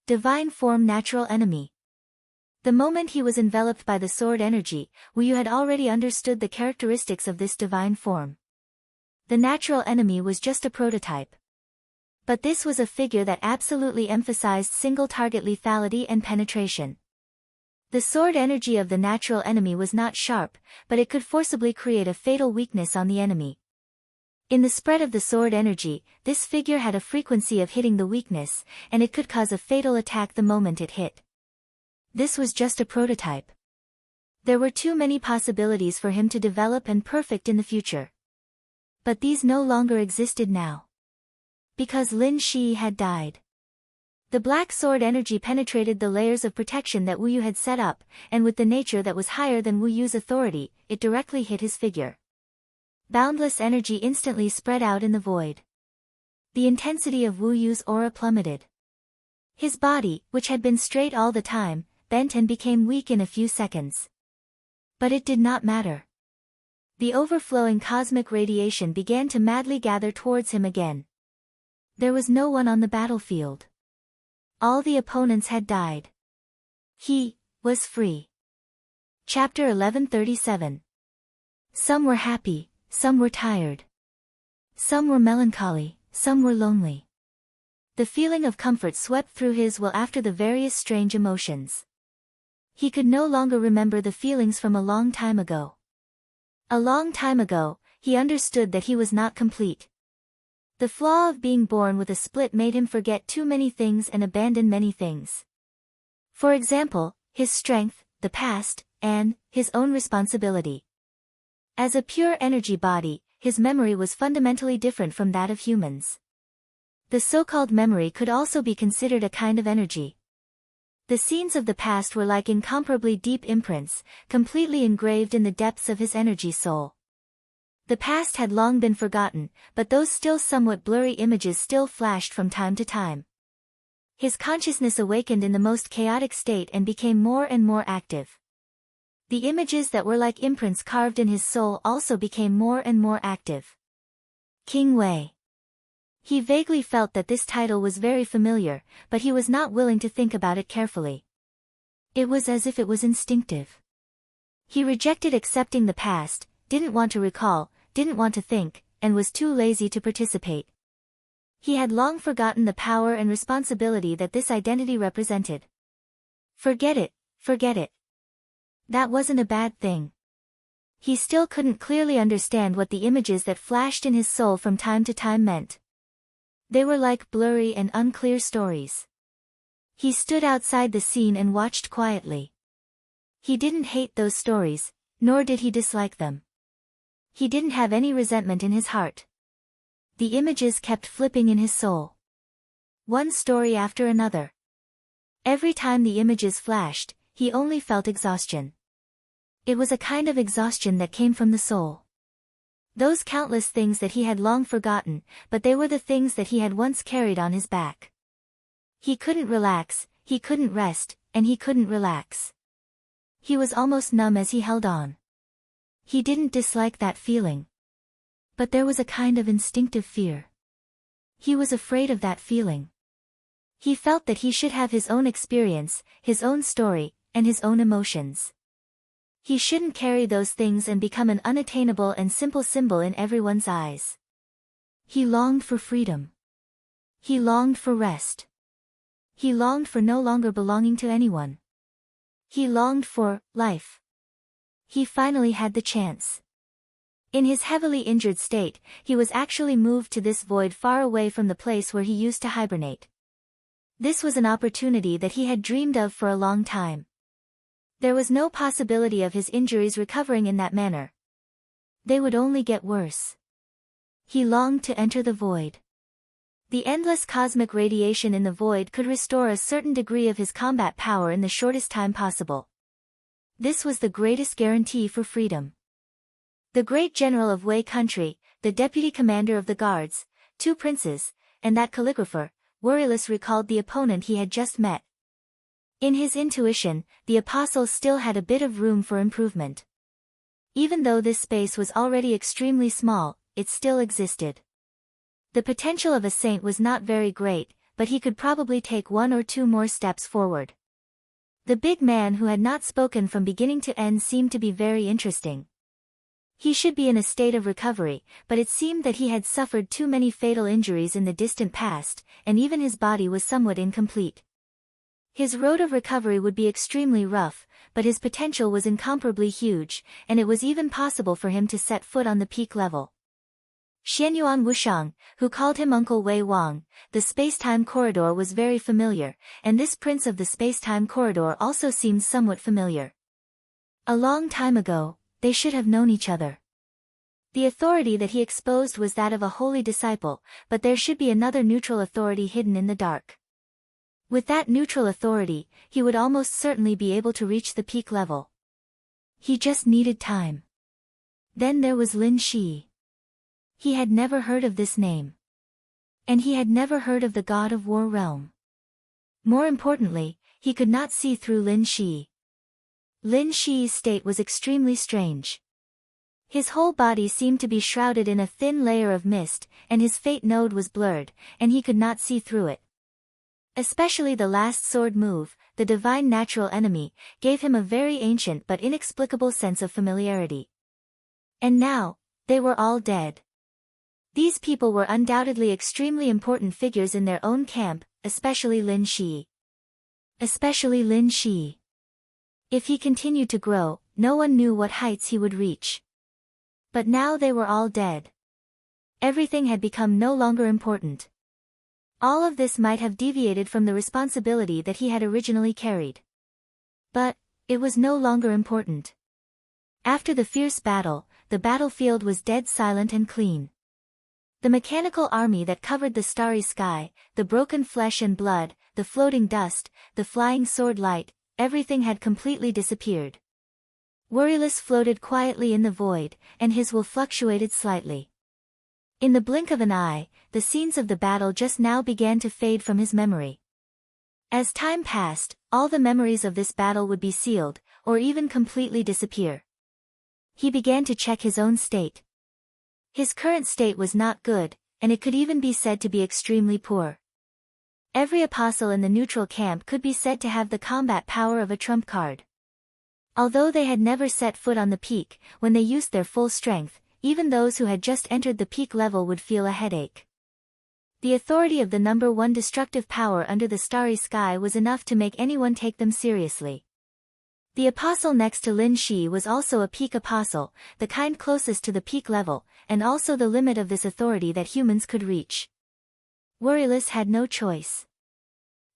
Divine form natural enemy. The moment he was enveloped by the sword energy, Wu Yu had already understood the characteristics of this divine form. The natural enemy was just a prototype. But this was a figure that absolutely emphasized single-target lethality and penetration. The sword energy of the natural enemy was not sharp, but it could forcibly create a fatal weakness on the enemy. In the spread of the sword energy, this figure had a frequency of hitting the weakness, and it could cause a fatal attack the moment it hit. This was just a prototype. There were too many possibilities for him to develop and perfect in the future. But these no longer existed now. Because Lin Shi had died. The black sword energy penetrated the layers of protection that Wu Yu had set up, and with the nature that was higher than Wu Yu's authority, it directly hit his figure. Boundless energy instantly spread out in the void. The intensity of Wu Yu's aura plummeted. His body, which had been straight all the time, bent and became weak in a few seconds. But it did not matter. The overflowing cosmic radiation began to madly gather towards him again. There was no one on the battlefield. All the opponents had died. He was free. Chapter 1137. Some were happy, some were tired. Some were melancholy, some were lonely. The feeling of comfort swept through his will after the various strange emotions. He could no longer remember the feelings from a long time ago. A long time ago, he understood that he was not complete. The flaw of being born with a split made him forget too many things and abandon many things. For example, his strength, the past, and his own responsibility. As a pure energy body, his memory was fundamentally different from that of humans. The so-called memory could also be considered a kind of energy. The scenes of the past were like incomparably deep imprints, completely engraved in the depths of his energy soul. The past had long been forgotten, but those still somewhat blurry images still flashed from time to time. His consciousness awakened in the most chaotic state and became more and more active. The images that were like imprints carved in his soul also became more and more active. King Wei. He vaguely felt that this title was very familiar, but he was not willing to think about it carefully. It was as if it was instinctive. He rejected accepting the past, didn't want to recall, didn't want to think, and was too lazy to participate. He had long forgotten the power and responsibility that this identity represented. Forget it, forget it. That wasn't a bad thing. He still couldn't clearly understand what the images that flashed in his soul from time to time meant. They were like blurry and unclear stories. He stood outside the scene and watched quietly. He didn't hate those stories, nor did he dislike them. He didn't have any resentment in his heart. The images kept flipping in his soul. One story after another. Every time the images flashed, he only felt exhaustion. It was a kind of exhaustion that came from the soul. Those countless things that he had long forgotten, but they were the things that he had once carried on his back. He couldn't relax, he couldn't rest, and he couldn't relax. He was almost numb as he held on. He didn't dislike that feeling. But there was a kind of instinctive fear. He was afraid of that feeling. He felt that he should have his own experience, his own story, and his own emotions. He shouldn't carry those things and become an unattainable and simple symbol in everyone's eyes. He longed for freedom. He longed for rest. He longed for no longer belonging to anyone. He longed for life. He finally had the chance. In his heavily injured state, he was actually moved to this void far away from the place where he used to hibernate. This was an opportunity that he had dreamed of for a long time. There was no possibility of his injuries recovering in that manner. They would only get worse. He longed to enter the void. The endless cosmic radiation in the void could restore a certain degree of his combat power in the shortest time possible. This was the greatest guarantee for freedom. The great general of Wei country, the deputy commander of the guards, 2 princes, and that calligrapher, worryless recalled the opponent he had just met. In his intuition, the apostle still had a bit of room for improvement. Even though this space was already extremely small, it still existed. The potential of a saint was not very great, but he could probably take 1 or 2 more steps forward. The big man who had not spoken from beginning to end seemed to be very interesting. He should be in a state of recovery, but it seemed that he had suffered too many fatal injuries in the distant past, and even his body was somewhat incomplete. His road of recovery would be extremely rough, but his potential was incomparably huge, and it was even possible for him to set foot on the peak level. Xianyuan Wushang, who called him Uncle Wei Wang, the space-time corridor was very familiar, and this prince of the space-time corridor also seemed somewhat familiar. A long time ago, they should have known each other. The authority that he exposed was that of a holy disciple, but there should be another neutral authority hidden in the dark. With that neutral authority, he would almost certainly be able to reach the peak level. He just needed time. Then there was Lin Shi. He had never heard of this name. And he had never heard of the god of war realm. More importantly, he could not see through Lin Shi. Lin Shi's state was extremely strange. His whole body seemed to be shrouded in a thin layer of mist, and his fate node was blurred, and he could not see through it. Especially the last sword move, the divine natural enemy, gave him a very ancient but inexplicable sense of familiarity. And now, they were all dead. These people were undoubtedly extremely important figures in their own camp, especially Lin Shi. Especially Lin Shi. If he continued to grow, no one knew what heights he would reach. But now they were all dead. Everything had become no longer important. All of this might have deviated from the responsibility that he had originally carried. But it was no longer important. After the fierce battle, the battlefield was dead silent and clean. The mechanical army that covered the starry sky, the broken flesh and blood, the floating dust, the flying sword light, everything had completely disappeared. Worryless floated quietly in the void, and his will fluctuated slightly. In the blink of an eye, the scenes of the battle just now began to fade from his memory. As time passed, all the memories of this battle would be sealed, or even completely disappear. He began to check his own state. His current state was not good, and it could even be said to be extremely poor. Every apostle in the neutral camp could be said to have the combat power of a trump card. Although they had never set foot on the peak, when they used their full strength, even those who had just entered the peak level would feel a headache. The authority of the number 1 destructive power under the starry sky was enough to make anyone take them seriously. The apostle next to Lin Shi was also a peak apostle, the kind closest to the peak level, and also the limit of this authority that humans could reach. Worryless had no choice.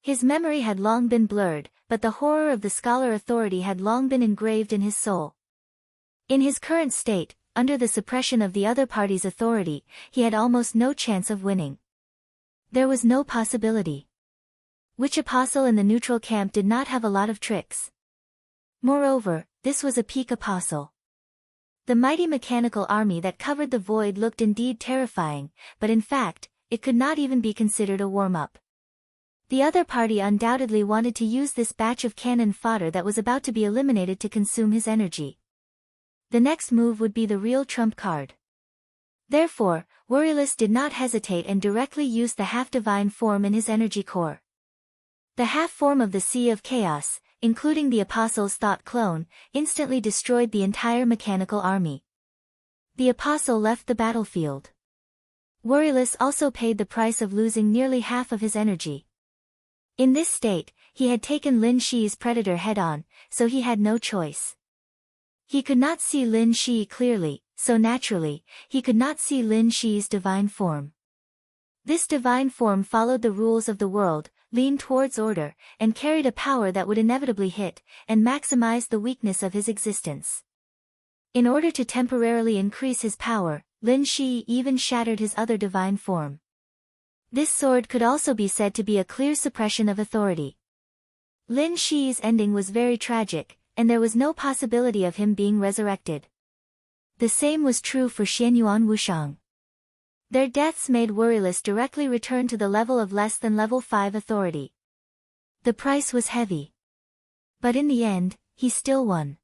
His memory had long been blurred, but the horror of the scholar authority had long been engraved in his soul. In his current state, under the suppression of the other party's authority, he had almost no chance of winning. There was no possibility. Which apostle in the neutral camp did not have a lot of tricks? Moreover, this was a peak apostle. The mighty mechanical army that covered the void looked indeed terrifying, but in fact, it could not even be considered a warm-up. The other party undoubtedly wanted to use this batch of cannon fodder that was about to be eliminated to consume his energy. The next move would be the real trump card. Therefore, Warylus did not hesitate and directly used the half-divine form in his energy core. The half-form of the Sea of Chaos, including the Apostle's thought clone, instantly destroyed the entire mechanical army. The Apostle left the battlefield. Warylus also paid the price of losing nearly half of his energy. In this state, he had taken Lin Shi's predator head-on, so he had no choice. He could not see Lin Shi clearly, so naturally, he could not see Lin Shi's divine form. This divine form followed the rules of the world, leaned towards order, and carried a power that would inevitably hit and maximize the weakness of his existence. In order to temporarily increase his power, Lin Shi even shattered his other divine form. This sword could also be said to be a clear suppression of authority. Lin Shi's ending was very tragic, and there was no possibility of him being resurrected. The same was true for Xianyuan Wushang. Their deaths made Warylus directly return to the level of less than level 5 authority. The price was heavy. But in the end, he still won.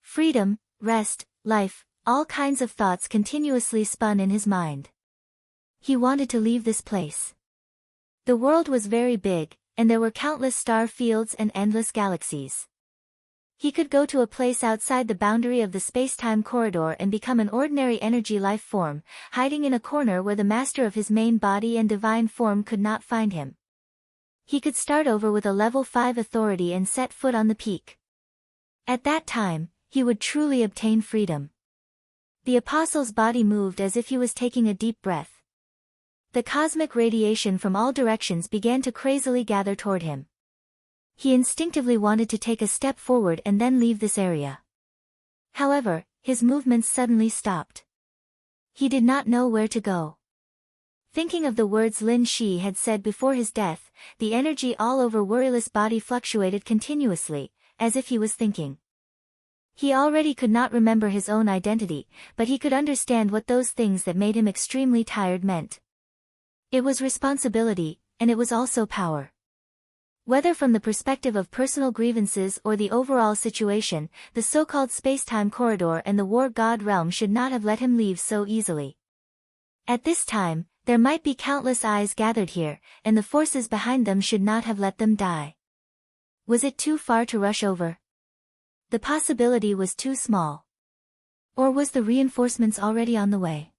Freedom, rest, life, all kinds of thoughts continuously spun in his mind. He wanted to leave this place. The world was very big, and there were countless star fields and endless galaxies. He could go to a place outside the boundary of the space-time corridor and become an ordinary energy life form, hiding in a corner where the master of his main body and divine form could not find him. He could start over with a level 5 authority and set foot on the peak. At that time, he would truly obtain freedom. The apostle's body moved as if he was taking a deep breath. The cosmic radiation from all directions began to crazily gather toward him. He instinctively wanted to take a step forward and then leave this area. However, his movements suddenly stopped. He did not know where to go. Thinking of the words Lin Shi had said before his death, the energy all over Warylus' body fluctuated continuously, as if he was thinking. He already could not remember his own identity, but he could understand what those things that made him extremely tired meant. It was responsibility, and it was also power. Whether from the perspective of personal grievances or the overall situation, the so-called space-time corridor and the war god realm should not have let him leave so easily. At this time, there might be countless eyes gathered here, and the forces behind them should not have let them die. Was it too far to rush over? The possibility was too small. Or was the reinforcements already on the way?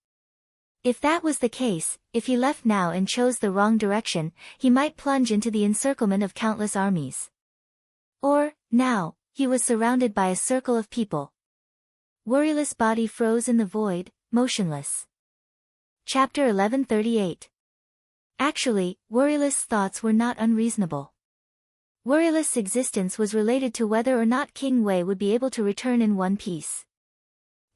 If that was the case, if he left now and chose the wrong direction, he might plunge into the encirclement of countless armies. Or, now, he was surrounded by a circle of people. Warylus' body froze in the void, motionless. Chapter 1138. Actually, Warylus' thoughts were not unreasonable. Warylus' existence was related to whether or not King Wei would be able to return in one piece.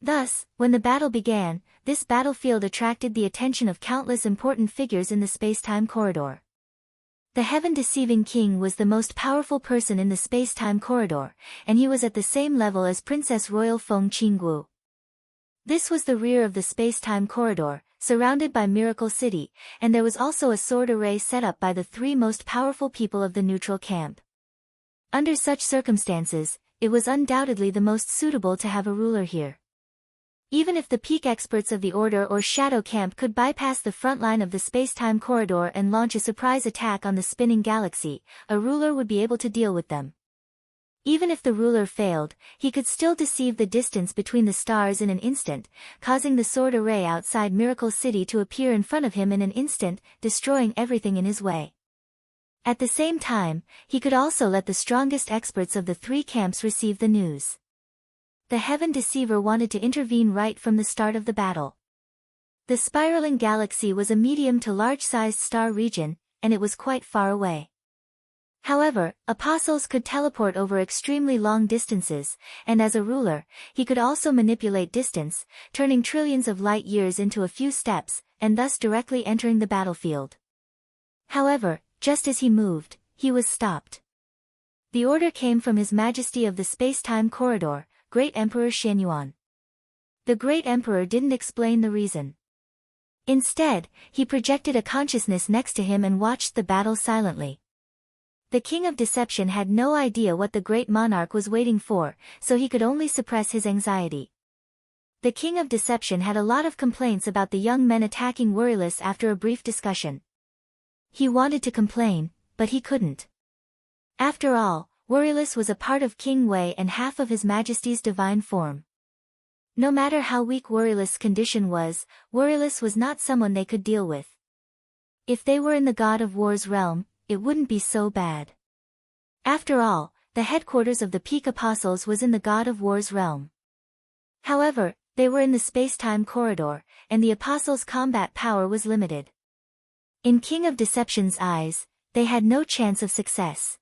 Thus, when the battle began, this battlefield attracted the attention of countless important figures in the space-time corridor. The heaven-deceiving king was the most powerful person in the space-time corridor, and he was at the same level as Princess Royal Feng Qinggu. This was the rear of the space-time corridor, surrounded by Miracle City, and there was also a sword array set up by the 3 most powerful people of the neutral camp. Under such circumstances, it was undoubtedly the most suitable to have a ruler here. Even if the peak experts of the Order or Shadow Camp could bypass the front line of the space-time corridor and launch a surprise attack on the spinning galaxy, a ruler would be able to deal with them. Even if the ruler failed, he could still deceive the distance between the stars in an instant, causing the sword array outside Miracle City to appear in front of him in an instant, destroying everything in his way. At the same time, he could also let the strongest experts of the 3 camps receive the news. The Heaven Deceiver wanted to intervene right from the start of the battle. The spiraling galaxy was a medium to large-sized star region, and it was quite far away. However, apostles could teleport over extremely long distances, and as a ruler, he could also manipulate distance, turning trillions of light years into a few steps, and thus directly entering the battlefield. However, just as he moved, he was stopped. The order came from His Majesty of the Space-Time Corridor, Great Emperor Xianyuan. The Great Emperor didn't explain the reason. Instead, he projected a consciousness next to him and watched the battle silently. The King of Deception had no idea what the Great Monarch was waiting for, so he could only suppress his anxiety. The King of Deception had a lot of complaints about the young men attacking Worryless after a brief discussion. He wanted to complain, but he couldn't. After all, Worryless was a part of King Wei and half of His Majesty's divine form. No matter how weak Worryless' condition was, Worryless was not someone they could deal with. If they were in the God of War's realm, it wouldn't be so bad. After all, the headquarters of the Peak Apostles was in the God of War's realm. However, they were in the space-time corridor, and the Apostles' combat power was limited. In King of Deception's eyes, they had no chance of success.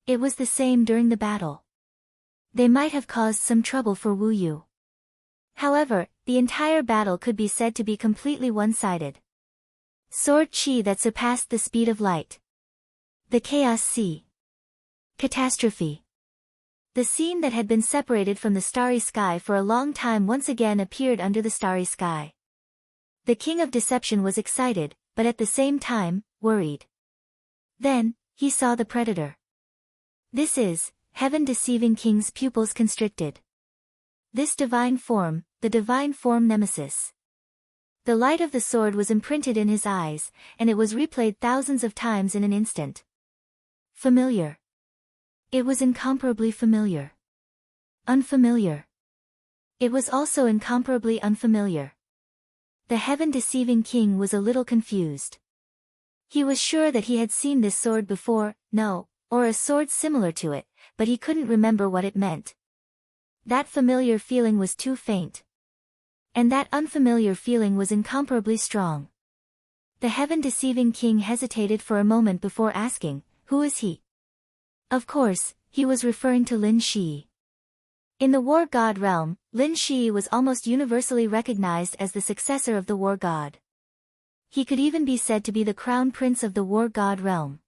It was the same during the battle. They might have caused some trouble for Wu Yu. However, the entire battle could be said to be completely one-sided. Sword chi that surpassed the speed of light. The Chaos Sea. Catastrophe. The scene that had been separated from the starry sky for a long time once again appeared under the starry sky. The King of Deception was excited, but at the same time, worried. Then, he saw the predator. This is, heaven-deceiving King's pupils constricted. This divine form, the divine form Nemesis. The light of the sword was imprinted in his eyes, and it was replayed thousands of times in an instant. Familiar. It was incomparably familiar. Unfamiliar. It was also incomparably unfamiliar. The heaven-deceiving king was a little confused. He was sure that he had seen this sword before, or a sword similar to it, but he couldn't remember what it meant. That familiar feeling was too faint. And that unfamiliar feeling was incomparably strong. The heaven-deceiving king hesitated for a moment before asking, "Who is he?" Of course, he was referring to Lin Shi. In the war god realm, Lin Shi was almost universally recognized as the successor of the war god. He could even be said to be the crown prince of the war god realm.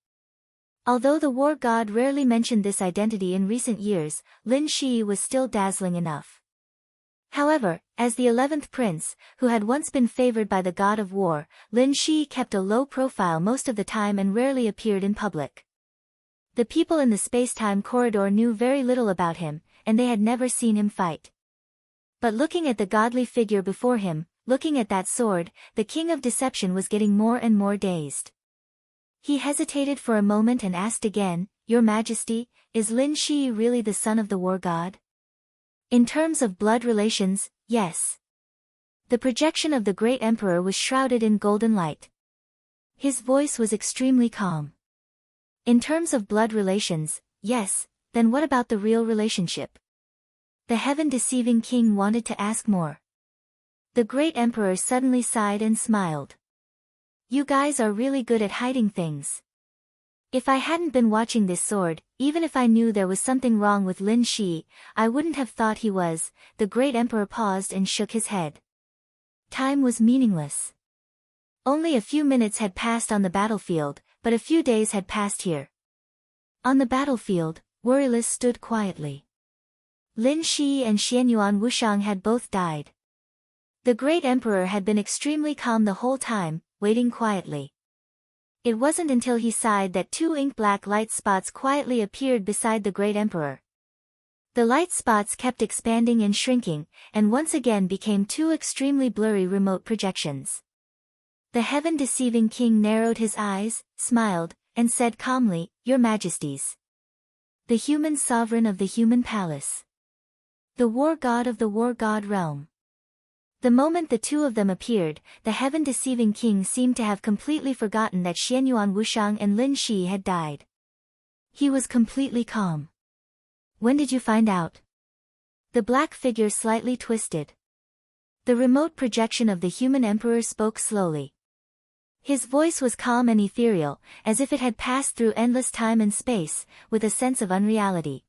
Although the war god rarely mentioned this identity in recent years, Lin Shi was still dazzling enough. However, as the 11th prince, who had once been favored by the god of war, Lin Shi kept a low profile most of the time and rarely appeared in public. The people in the space-time corridor knew very little about him, and they had never seen him fight. But looking at the godly figure before him, looking at that sword, the King of Deception was getting more and more dazed. He hesitated for a moment and asked again, "Your Majesty, is Lin Shi really the son of the war god?" In terms of blood relations, yes. The projection of the great emperor was shrouded in golden light. His voice was extremely calm. In terms of blood relations, yes, then what about the real relationship? The heaven-deceiving king wanted to ask more. The great emperor suddenly sighed and smiled. "You guys are really good at hiding things. If I hadn't been watching this sword, even if I knew there was something wrong with Lin Shi, I wouldn't have thought he was." The great emperor paused and shook his head. Time was meaningless. Only a few minutes had passed on the battlefield, but a few days had passed here. On the battlefield, Worryless stood quietly. Lin Shi and Xianyuan Wushang had both died. The great emperor had been extremely calm the whole time, waiting quietly. It wasn't until he sighed that two ink-black light spots quietly appeared beside the great emperor. The light spots kept expanding and shrinking, and once again became two extremely blurry remote projections. The heaven-deceiving king narrowed his eyes, smiled, and said calmly, "Your Majesties. The human sovereign of the human palace. The war god of the war god realm." The moment the two of them appeared, the heaven-deceiving king seemed to have completely forgotten that Xianyuan Wushang and Lin Shi had died. He was completely calm. "When did you find out?" The black figure slightly twisted. The remote projection of the human emperor spoke slowly. His voice was calm and ethereal, as if it had passed through endless time and space, with a sense of unreality.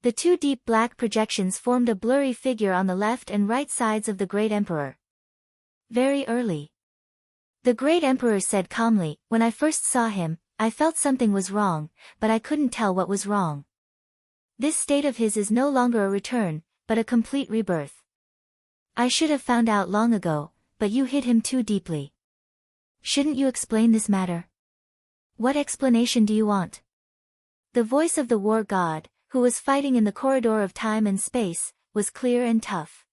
The two deep black projections formed a blurry figure on the left and right sides of the great emperor. Very early. The great emperor said calmly, "When I first saw him, I felt something was wrong, but I couldn't tell what was wrong. This state of his is no longer a return, but a complete rebirth. I should have found out long ago, but you hid him too deeply. Shouldn't you explain this matter? What explanation do you want?" The voice of the war god, who was fighting in the corridor of time and space, was clear and tough.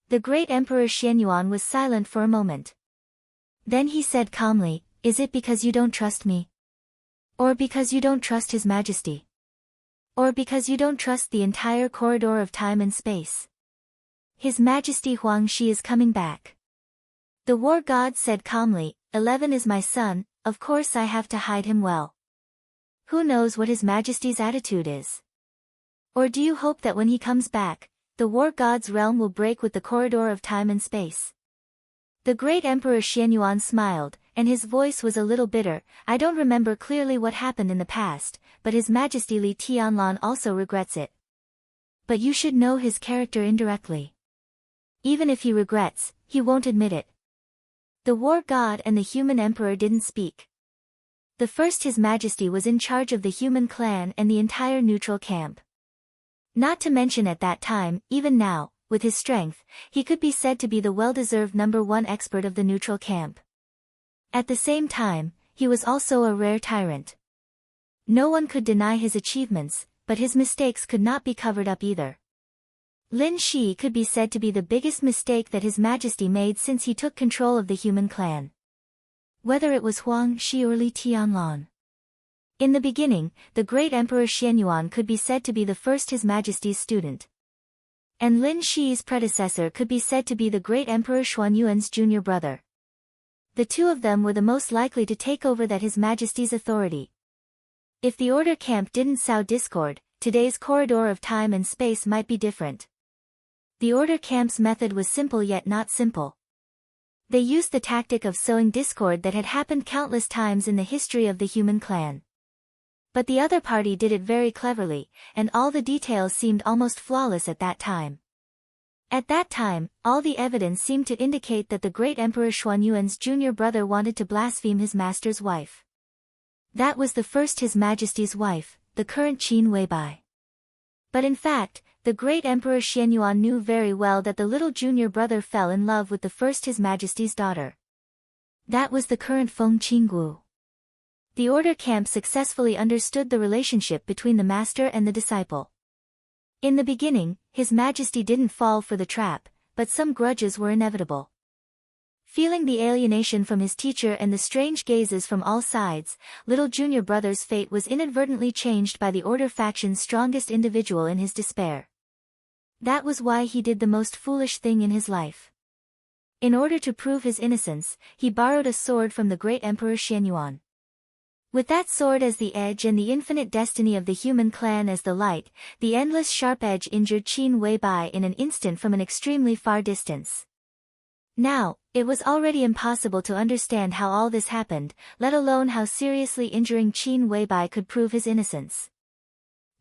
The great emperor Xianyuan was silent for a moment. Then he said calmly, "Is it because you don't trust me? Or because you don't trust His Majesty? Or because you don't trust the entire corridor of time and space? His Majesty Huang Shi is coming back." The war god said calmly, 11 is my son, of course I have to hide him well. Who knows what His Majesty's attitude is? Or do you hope that when he comes back, the war god's realm will break with the corridor of time and space?" The great emperor Xianyuan smiled, and his voice was a little bitter. "I don't remember clearly what happened in the past, but His Majesty Li Tianlan also regrets it. But you should know his character indirectly. Even if he regrets, he won't admit it." The war god and the human emperor didn't speak. The first His Majesty was in charge of the human clan and the entire neutral camp. Not to mention at that time, even now, with his strength, he could be said to be the well-deserved #1 expert of the neutral camp. At the same time, he was also a rare tyrant. No one could deny his achievements, but his mistakes could not be covered up either. Lin Shi could be said to be the biggest mistake that His Majesty made since he took control of the human clan. Whether it was Huang Shi or Li Tianlan. In the beginning, the great emperor Xianyuan could be said to be the first His Majesty's student. And Lin Shi's predecessor could be said to be the great emperor Xuanyuan's junior brother. The two of them were the most likely to take over that His Majesty's authority. If the order camp didn't sow discord, today's corridor of time and space might be different. The order camp's method was simple yet not simple. They used the tactic of sowing discord that had happened countless times in the history of the human clan. But the other party did it very cleverly, and all the details seemed almost flawless at that time. At that time, all the evidence seemed to indicate that the great emperor Xuanyuan's junior brother wanted to blaspheme his master's wife. That was the first His Majesty's wife, the current Qin Weibai. But in fact, the great emperor Xianyuan knew very well that the little junior brother fell in love with the first His Majesty's daughter. That was the current Feng Qinggu. The order camp successfully understood the relationship between the master and the disciple. In the beginning, His Majesty didn't fall for the trap, but some grudges were inevitable. Feeling the alienation from his teacher and the strange gazes from all sides, little junior brother's fate was inadvertently changed by the order faction's strongest individual in his despair. That was why he did the most foolish thing in his life. In order to prove his innocence, he borrowed a sword from the great emperor Xianyuan. With that sword as the edge and the infinite destiny of the human clan as the light, the endless sharp edge injured Qin Weibai in an instant from an extremely far distance. Now, it was already impossible to understand how all this happened, let alone how seriously injuring Qin Weibai could prove his innocence.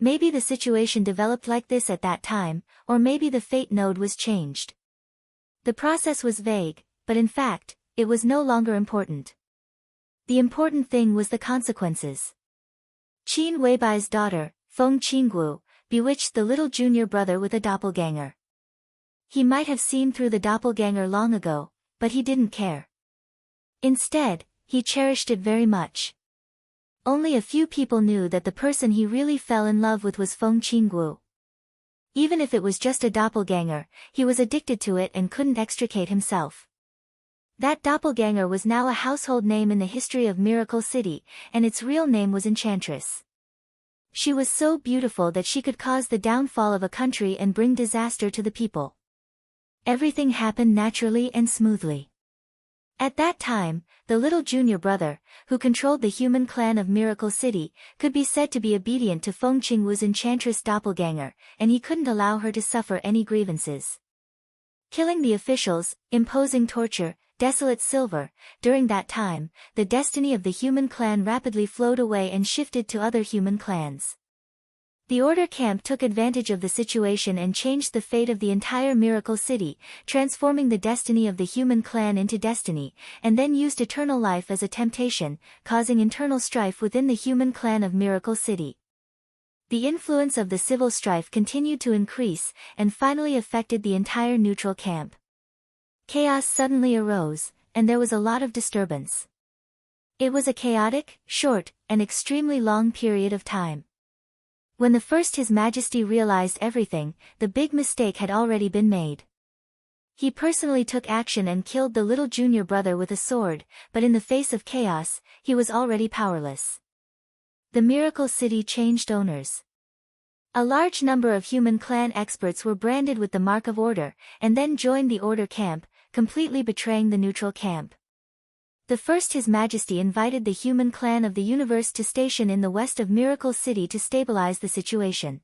Maybe the situation developed like this at that time, or maybe the fate node was changed. The process was vague, but in fact, it was no longer important. The important thing was the consequences. Qin Weibai's daughter, Feng Qinggu, bewitched the little junior brother with a doppelganger. He might have seen through the doppelganger long ago, but he didn't care. Instead, he cherished it very much. Only a few people knew that the person he really fell in love with was Feng Qinggu. Even if it was just a doppelganger, he was addicted to it and couldn't extricate himself. That doppelganger was now a household name in the history of Miracle City, and its real name was Enchantress. She was so beautiful that she could cause the downfall of a country and bring disaster to the people. Everything happened naturally and smoothly. At that time, the little junior brother, who controlled the human clan of Miracle City, could be said to be obedient to Feng Qingwu's enchantress doppelganger, and he couldn't allow her to suffer any grievances. Killing the officials, imposing torture, desolate silver, during that time, the destiny of the human clan rapidly flowed away and shifted to other human clans. The Order camp took advantage of the situation and changed the fate of the entire Miracle City, transforming the destiny of the human clan into destiny, and then used eternal life as a temptation, causing internal strife within the human clan of Miracle City. The influence of the civil strife continued to increase, and finally affected the entire neutral camp. Chaos suddenly arose, and there was a lot of disturbance. It was a chaotic, short, and extremely long period of time. When His Majesty realized everything, the big mistake had already been made. He personally took action and killed the little junior brother with a sword, but in the face of chaos, he was already powerless. The Miracle City changed owners. A large number of human clan experts were branded with the mark of Order, and then joined the Order camp, completely betraying the neutral camp. His Majesty invited the human clan of the universe to station in the west of Miracle City to stabilize the situation.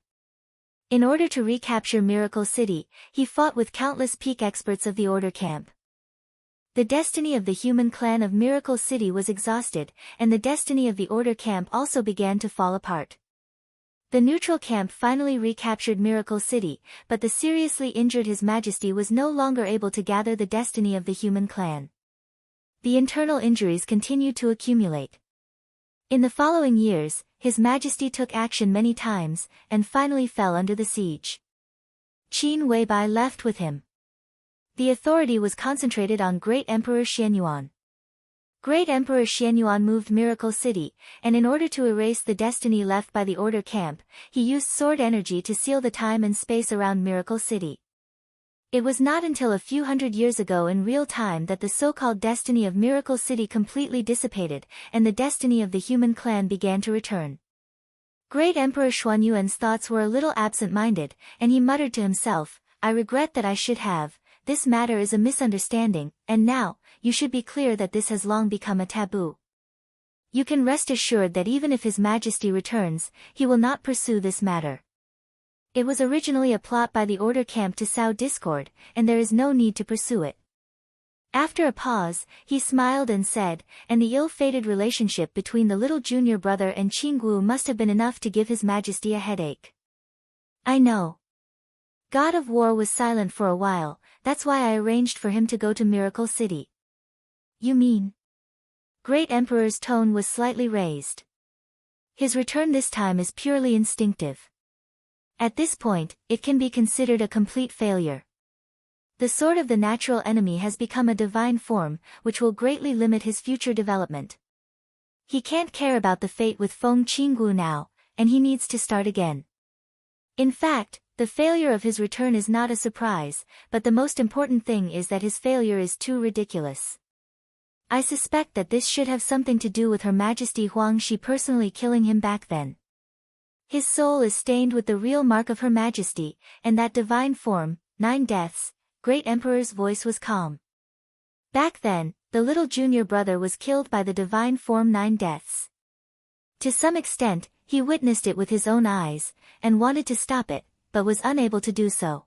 In order to recapture Miracle City, he fought with countless peak experts of the Order camp. The destiny of the human clan of Miracle City was exhausted, and the destiny of the Order camp also began to fall apart. The neutral camp finally recaptured Miracle City, but the seriously injured His Majesty was no longer able to gather the destiny of the human clan. The internal injuries continued to accumulate. In the following years, His Majesty took action many times, and finally fell under the siege. Qin Weibai left with him. The authority was concentrated on Great Emperor Xianyuan. Great Emperor Xianyuan moved Miracle City, and in order to erase the destiny left by the Order camp, he used sword energy to seal the time and space around Miracle City. It was not until a few hundred years ago in real time that the so-called destiny of Miracle City completely dissipated, and the destiny of the human clan began to return. Great Emperor Xuanyuan's thoughts were a little absent-minded, and he muttered to himself, "I regret that I should have. This matter is a misunderstanding, and now, you should be clear that this has long become a taboo. You can rest assured that even if His Majesty returns, he will not pursue this matter. It was originally a plot by the Order camp to sow discord, and there is no need to pursue it." After a pause, he smiled and said, "And the ill-fated relationship between the little junior brother and Qinggu must have been enough to give His Majesty a headache." "I know." God of War was silent for a while, "That's why I arranged for him to go to Miracle City." "You mean?" Great Emperor's tone was slightly raised. "His return this time is purely instinctive. At this point, it can be considered a complete failure. The sword of the natural enemy has become a divine form, which will greatly limit his future development. He can't care about the fate with Feng Qinggu now, and he needs to start again. In fact, the failure of his return is not a surprise, but the most important thing is that his failure is too ridiculous. I suspect that this should have something to do with Her Majesty Huang Shi personally killing him back then. His soul is stained with the real mark of Her Majesty, and that divine form, 9 deaths." Great Emperor's voice was calm. "Back then, the little junior brother was killed by the divine form 9 deaths. To some extent, he witnessed it with his own eyes, and wanted to stop it, but was unable to do so.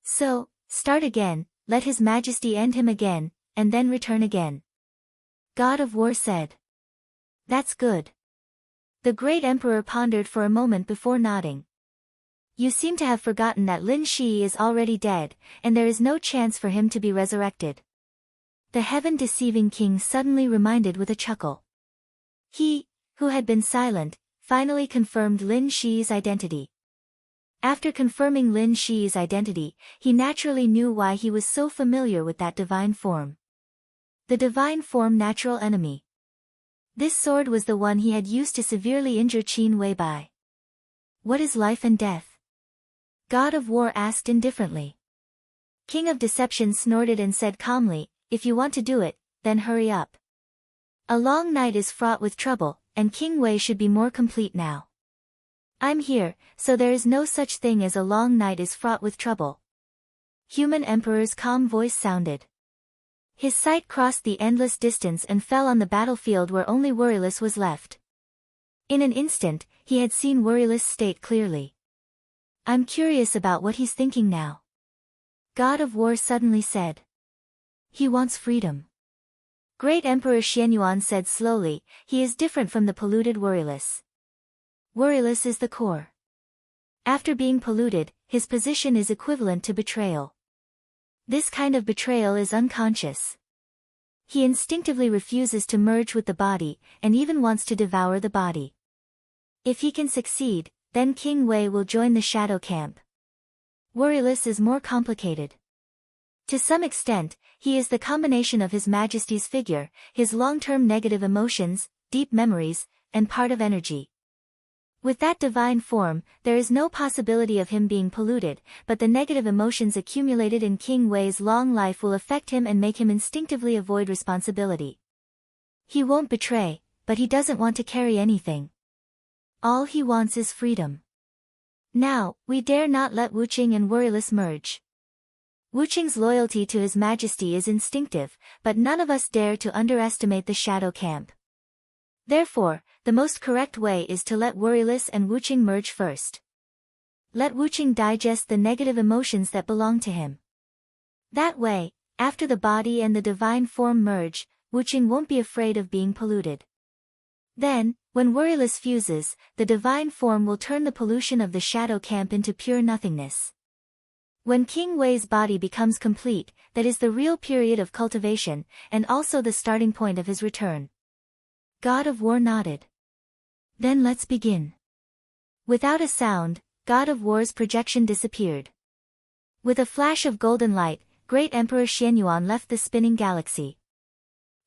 So, start again, let His Majesty end him again, and then return again." God of War said. "That's good." The Great Emperor pondered for a moment before nodding. "You seem to have forgotten that Lin Shi is already dead, and there is no chance for him to be resurrected." The heaven-deceiving king suddenly reminded with a chuckle. He, who had been silent, finally confirmed Lin Shi's identity. After confirming Lin Shi's identity, he naturally knew why he was so familiar with that divine form. The divine form natural enemy. This sword was the one he had used to severely injure Qin Weibai. "What is life and death?" God of War asked indifferently. King of Deception snorted and said calmly, "If you want to do it, then hurry up. A long night is fraught with trouble, and King Wei should be more complete now. I'm here, so there is no such thing as a long night is fraught with trouble." Human Emperor's calm voice sounded. His sight crossed the endless distance and fell on the battlefield where only Worryless was left. In an instant, he had seen Worryless' state clearly. "I'm curious about what he's thinking now." God of War suddenly said. "He wants freedom." Great Emperor Xianyuan said slowly, "He is different from the polluted Worryless. Worryless is the core. After being polluted, his position is equivalent to betrayal. This kind of betrayal is unconscious. He instinctively refuses to merge with the body, and even wants to devour the body. If he can succeed, then King Wei will join the shadow camp. Worryless is more complicated. To some extent, he is the combination of His Majesty's figure, his long-term negative emotions, deep memories, and part of energy. With that divine form, there is no possibility of him being polluted, but the negative emotions accumulated in King Wei's long life will affect him and make him instinctively avoid responsibility. He won't betray, but he doesn't want to carry anything. All he wants is freedom. Now, we dare not let Wuqing and Worryless merge. Wuqing's loyalty to His Majesty is instinctive, but none of us dare to underestimate the shadow camp. Therefore, the most correct way is to let Worryless and Wuqing merge first. Let Wuqing digest the negative emotions that belong to him. That way, after the body and the divine form merge, Wuqing won't be afraid of being polluted. Then, when Worryless fuses, the divine form will turn the pollution of the shadow camp into pure nothingness. When King Wei's body becomes complete, that is the real period of cultivation, and also the starting point of his return. God of War nodded. Then let's begin. Without a sound, God of War's projection disappeared. With a flash of golden light, Great Emperor Xianyuan left the spinning galaxy.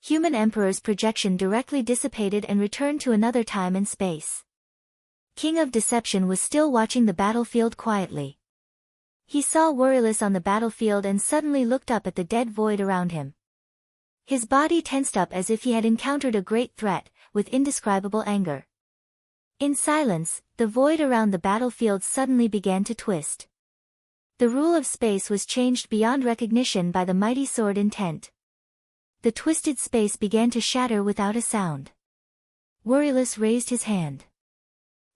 Human Emperor's projection directly dissipated and returned to another time and space. King of Deception was still watching the battlefield quietly. He saw Worryless on the battlefield and suddenly looked up at the dead void around him. His body tensed up as if he had encountered a great threat, with indescribable anger. In silence, the void around the battlefield suddenly began to twist. The rule of space was changed beyond recognition by the mighty sword intent. The twisted space began to shatter without a sound. Worryless raised his hand.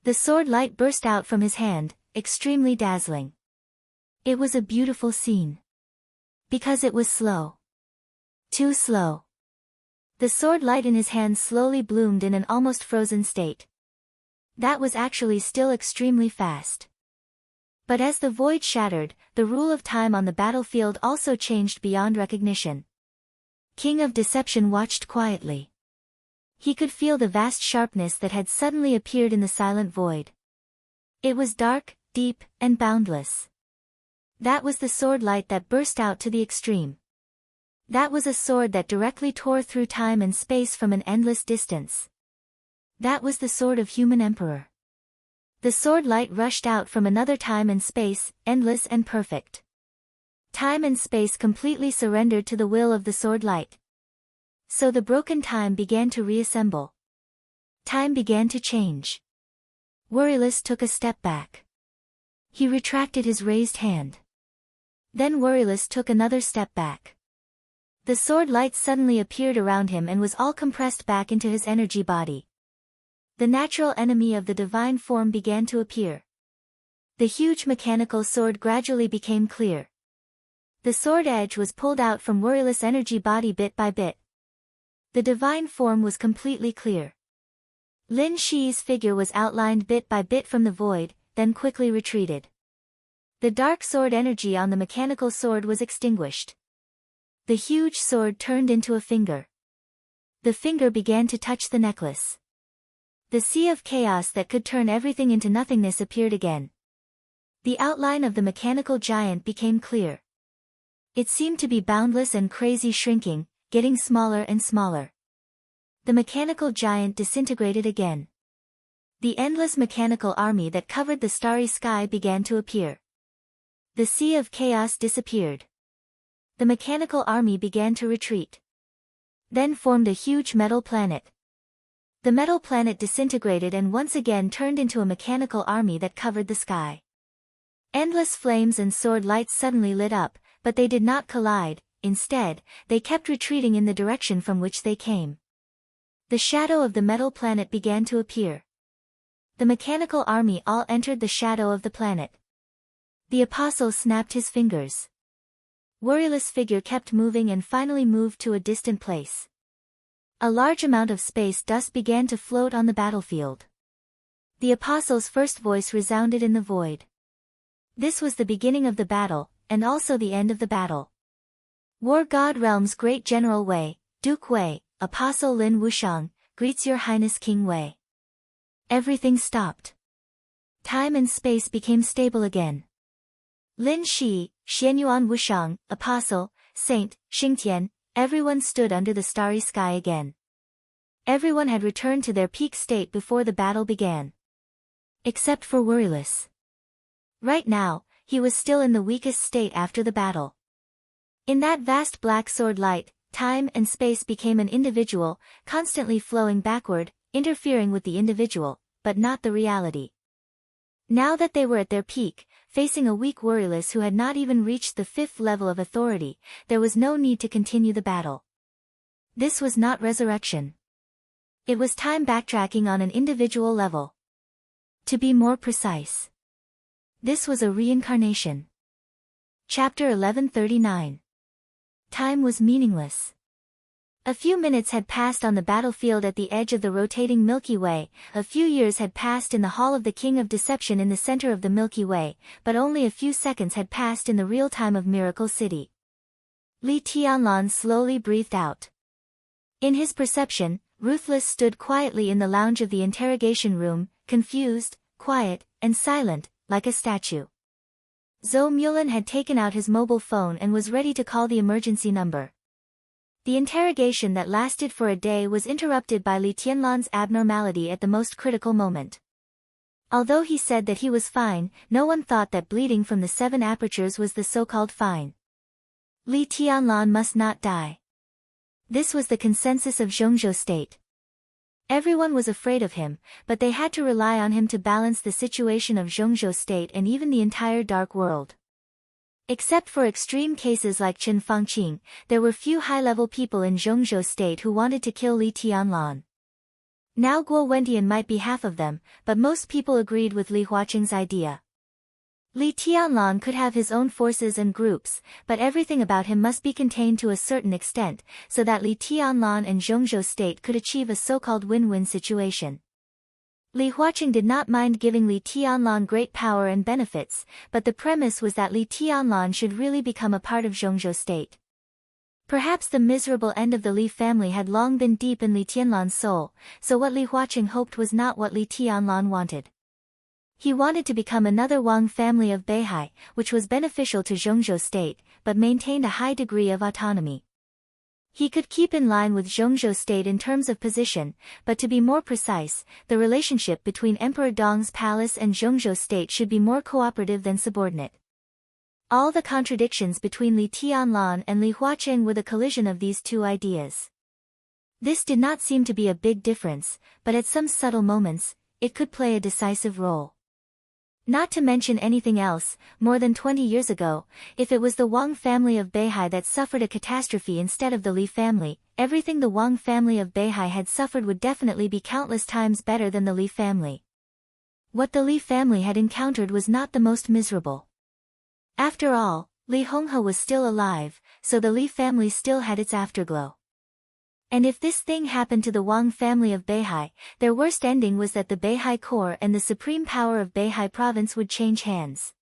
The sword light burst out from his hand, extremely dazzling. It was a beautiful scene. Because it was slow. Too slow. The sword light in his hand slowly bloomed in an almost frozen state. That was actually still extremely fast. But as the void shattered, the rule of time on the battlefield also changed beyond recognition. King of Deception watched quietly. He could feel the vast sharpness that had suddenly appeared in the silent void. It was dark, deep, and boundless. That was the sword light that burst out to the extreme. That was a sword that directly tore through time and space from an endless distance. That was the sword of Human Emperor. The sword light rushed out from another time and space, endless and perfect. Time and space completely surrendered to the will of the sword light. So the broken time began to reassemble. Time began to change. Worryless took a step back. He retracted his raised hand. Then Worryless took another step back. The sword light suddenly appeared around him and was all compressed back into his energy body. The natural enemy of the divine form began to appear. The huge mechanical sword gradually became clear. The sword edge was pulled out from Worryless' energy body bit by bit. The divine form was completely clear. Lin Shi's figure was outlined bit by bit from the void, then quickly retreated. The dark sword energy on the mechanical sword was extinguished. The huge sword turned into a finger. The finger began to touch the necklace. The sea of chaos that could turn everything into nothingness appeared again. The outline of the mechanical giant became clear. It seemed to be boundless and crazy, shrinking, getting smaller and smaller. The mechanical giant disintegrated again. The endless mechanical army that covered the starry sky began to appear. The sea of chaos disappeared. The mechanical army began to retreat. Then formed a huge metal planet. The metal planet disintegrated and once again turned into a mechanical army that covered the sky. Endless flames and sword lights suddenly lit up, but they did not collide. Instead, they kept retreating in the direction from which they came. The shadow of the metal planet began to appear. The mechanical army all entered the shadow of the planet. The apostle snapped his fingers. Worryless' figure kept moving and finally moved to a distant place. A large amount of space dust began to float on the battlefield. The apostle's first voice resounded in the void. This was the beginning of the battle, and also the end of the battle. War God Realm's great General Wei, Duke Wei, Apostle Lin Wushang, greets your Highness King Wei. Everything stopped. Time and space became stable again. Lin Shi, Xianyuan Wushang, Apostle, Saint, Xingtian, everyone stood under the starry sky again. Everyone had returned to their peak state before the battle began. Except for Worryless. Right now, he was still in the weakest state after the battle. In that vast black sword light, time and space became an individual, constantly flowing backward, interfering with the individual, but not the reality. Now that they were at their peak, facing a weak Worryless who had not even reached the 5th level of authority, there was no need to continue the battle. This was not resurrection. It was time backtracking on an individual level. To be more precise, this was a reincarnation. Chapter 1139. Time was meaningless. A few minutes had passed on the battlefield at the edge of the rotating Milky Way, a few years had passed in the Hall of the King of Deception in the center of the Milky Way, but only a few seconds had passed in the real time of Miracle City. Li Tianlan slowly breathed out. In his perception, Ruthless stood quietly in the lounge of the interrogation room, confused, quiet, and silent, like a statue. Zhou Mulan had taken out his mobile phone and was ready to call the emergency number. The interrogation that lasted for a day was interrupted by Li Tianlan's abnormality at the most critical moment. Although he said that he was fine, no one thought that bleeding from the 7 apertures was the so-called fine. Li Tianlan must not die. This was the consensus of Zhongzhou State. Everyone was afraid of him, but they had to rely on him to balance the situation of Zhongzhou State and even the entire dark world. Except for extreme cases like Chen Fangqing, there were few high-level people in Zhongzhou State who wanted to kill Li Tianlan. Now Guo Wentian might be half of them, but most people agreed with Li Huaqing's idea. Li Tianlan could have his own forces and groups, but everything about him must be contained to a certain extent, so that Li Tianlan and Zhongzhou State could achieve a so-called win-win situation. Li Huaqing did not mind giving Li Tianlan great power and benefits, but the premise was that Li Tianlan should really become a part of Zhongzhou State. Perhaps the miserable end of the Li family had long been deep in Li Tianlan's soul, so what Li Huaqing hoped was not what Li Tianlan wanted. He wanted to become another Wang family of Beihai, which was beneficial to Zhongzhou State, but maintained a high degree of autonomy. He could keep in line with Zhongzhou State in terms of position, but to be more precise, the relationship between Emperor Dong's palace and Zhongzhou State should be more cooperative than subordinate. All the contradictions between Li Tianlan and Li Huaqing were the collision of these two ideas. This did not seem to be a big difference, but at some subtle moments, it could play a decisive role. Not to mention anything else, more than 20 years ago, if it was the Wang family of Beihai that suffered a catastrophe instead of the Li family, everything the Wang family of Beihai had suffered would definitely be countless times better than the Li family. What the Li family had encountered was not the most miserable. After all, Li Honghe was still alive, so the Li family still had its afterglow. And if this thing happened to the Wang family of Beihai, their worst ending was that the Beihai core and the supreme power of Beihai province would change hands.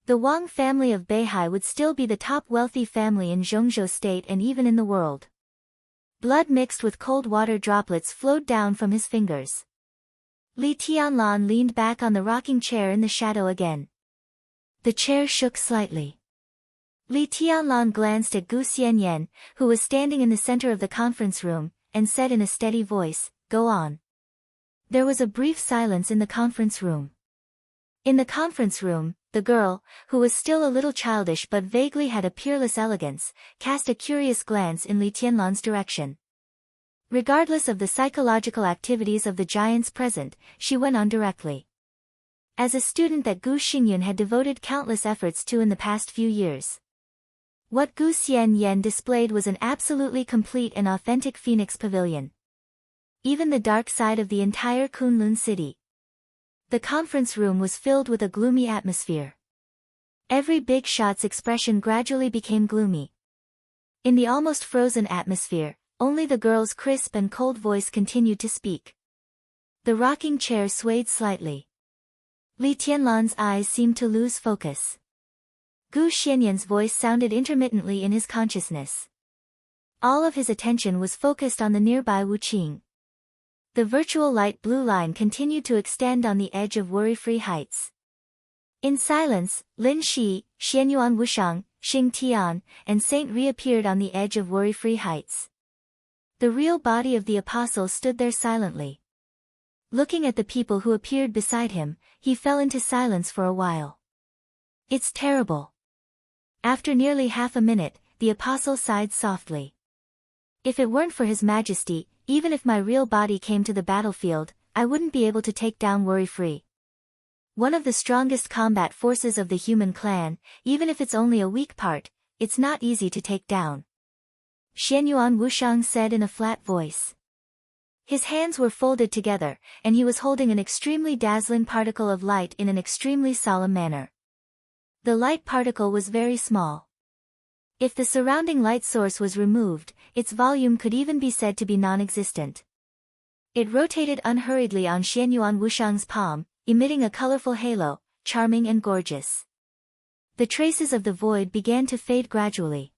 The Wang family of Beihai would still be the top wealthy family in Zhongzhou State and even in the world. Blood mixed with cold water droplets flowed down from his fingers. Li Tianlan leaned back on the rocking chair in the shadow again. The chair shook slightly. Li Tianlan glanced at Gu Xianyan, who was standing in the center of the conference room, and said in a steady voice, "Go on." There was a brief silence in the conference room. In the conference room, the girl, who was still a little childish but vaguely had a peerless elegance, cast a curious glance in Li Tianlan's direction. Regardless of the psychological activities of the giants present, she went on directly. As a student that Gu Xingyun had devoted countless efforts to in the past few years. What Gu Xianyan displayed was an absolutely complete and authentic Phoenix Pavilion. Even the dark side of the entire Kunlun city. The conference room was filled with a gloomy atmosphere. Every big shot's expression gradually became gloomy. In the almost frozen atmosphere, only the girl's crisp and cold voice continued to speak. The rocking chair swayed slightly. Li Tianlan's eyes seemed to lose focus. Gu Xianyan's voice sounded intermittently in his consciousness. All of his attention was focused on the nearby Wuqing. The virtual light blue line continued to extend on the edge of worry-free heights. In silence, Lin Shi, Xianyuan Wushang, Xing Tian, and Saint reappeared on the edge of worry-free heights. The real body of the apostle stood there silently. Looking at the people who appeared beside him, he fell into silence for a while. It's terrible. After nearly half a minute, the apostle sighed softly. If it weren't for His Majesty, even if my real body came to the battlefield, I wouldn't be able to take down worry-free. One of the strongest combat forces of the human clan, even if it's only a weak part, it's not easy to take down. Xianyuan Wushang said in a flat voice. His hands were folded together, and he was holding an extremely dazzling particle of light in an extremely solemn manner. The light particle was very small. If the surrounding light source was removed, its volume could even be said to be non-existent. It rotated unhurriedly on Xianyuan Wushang's palm, emitting a colorful halo, charming and gorgeous. The traces of the void began to fade gradually.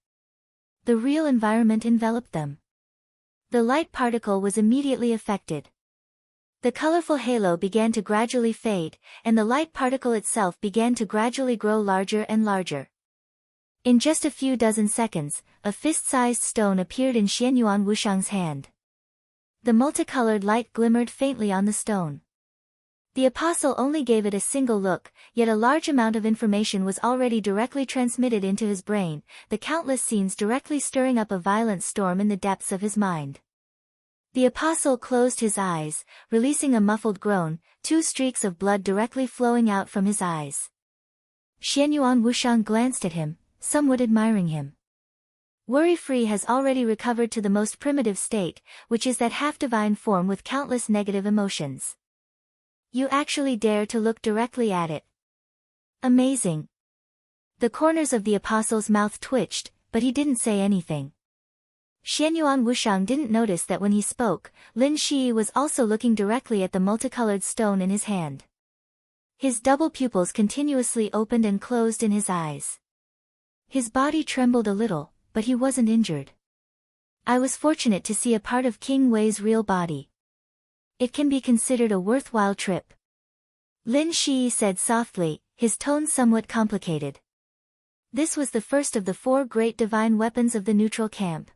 The real environment enveloped them. The light particle was immediately affected. The colorful halo began to gradually fade, and the light particle itself began to gradually grow larger and larger. In just a few dozen seconds, a fist-sized stone appeared in Xianyuan Wushang's hand. The multicolored light glimmered faintly on the stone. The apostle only gave it a single look, yet a large amount of information was already directly transmitted into his brain, the countless scenes directly stirring up a violent storm in the depths of his mind. The apostle closed his eyes, releasing a muffled groan, 2 streaks of blood directly flowing out from his eyes. Xianyuan Wushang glanced at him, somewhat admiring him. Worry-free has already recovered to the most primitive state, which is that half-divine form with countless negative emotions. You actually dare to look directly at it. Amazing. The corners of the apostle's mouth twitched, but he didn't say anything. Xianyuan Wushang didn't notice that when he spoke, Lin Shi was also looking directly at the multicolored stone in his hand. His double pupils continuously opened and closed in his eyes. His body trembled a little, but he wasn't injured. I was fortunate to see a part of King Wei's real body. It can be considered a worthwhile trip. Lin Shi said softly, his tone somewhat complicated. This was the first of the 4 great divine weapons of the neutral camp.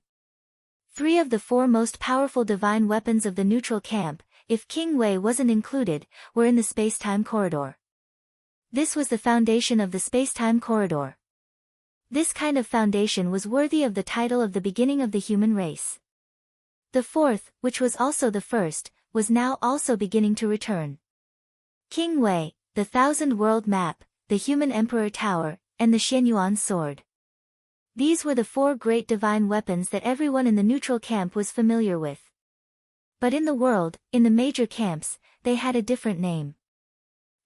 3 of the 4 most powerful divine weapons of the neutral camp, if King Wei wasn't included, were in the space-time corridor. This was the foundation of the space-time corridor. This kind of foundation was worthy of the title of the beginning of the human race. The 4th, which was also the first, was now also beginning to return. King Wei, the 1,000-world map, the human emperor tower, and the Xianyuan sword. These were the 4 great divine weapons that everyone in the neutral camp was familiar with. But in the world, in the major camps, they had a different name.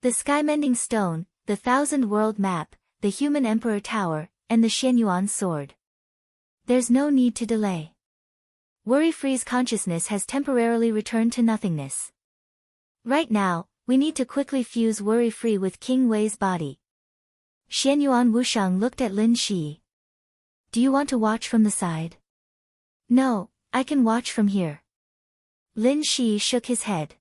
The Sky-Mending Stone, the 1,000-world map, the human emperor tower, and the Xianyuan sword. There's no need to delay. Worry-free's consciousness has temporarily returned to nothingness. Right now, we need to quickly fuse Worry-free with King Wei's body. Xianyuan Wushang looked at Lin Shi. Do you want to watch from the side? No, I can watch from here. Lin Shi shook his head.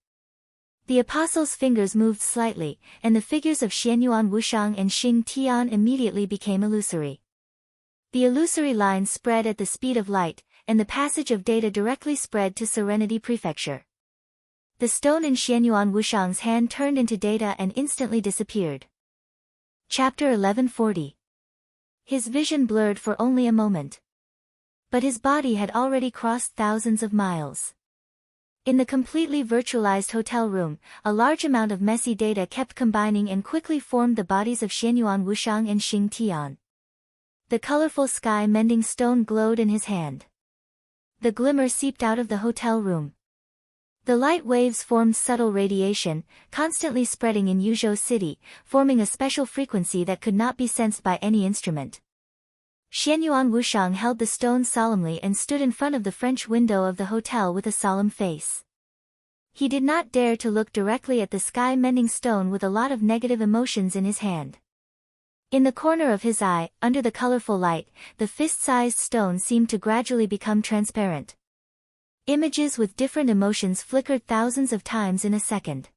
The apostle's fingers moved slightly, and the figures of Xianyuan Wushang and Xing Tian immediately became illusory. The illusory lines spread at the speed of light, and the passage of data directly spread to Serenity Prefecture. The stone in Xianyuan Wushang's hand turned into data and instantly disappeared. Chapter 1140. His vision blurred for only a moment. But his body had already crossed thousands of miles. In the completely virtualized hotel room, a large amount of messy data kept combining and quickly formed the bodies of Xianyuan Wushang and Xing Tian. The colorful sky-mending stone glowed in his hand. The glimmer seeped out of the hotel room. The light waves formed subtle radiation, constantly spreading in Yuzhou City, forming a special frequency that could not be sensed by any instrument. Xianyuan Wushang held the stone solemnly and stood in front of the French window of the hotel with a solemn face. He did not dare to look directly at the sky-mending stone with a lot of negative emotions in his hand. In the corner of his eye, under the colorful light, the fist-sized stone seemed to gradually become transparent. Images with different emotions flickered thousands of times in a second.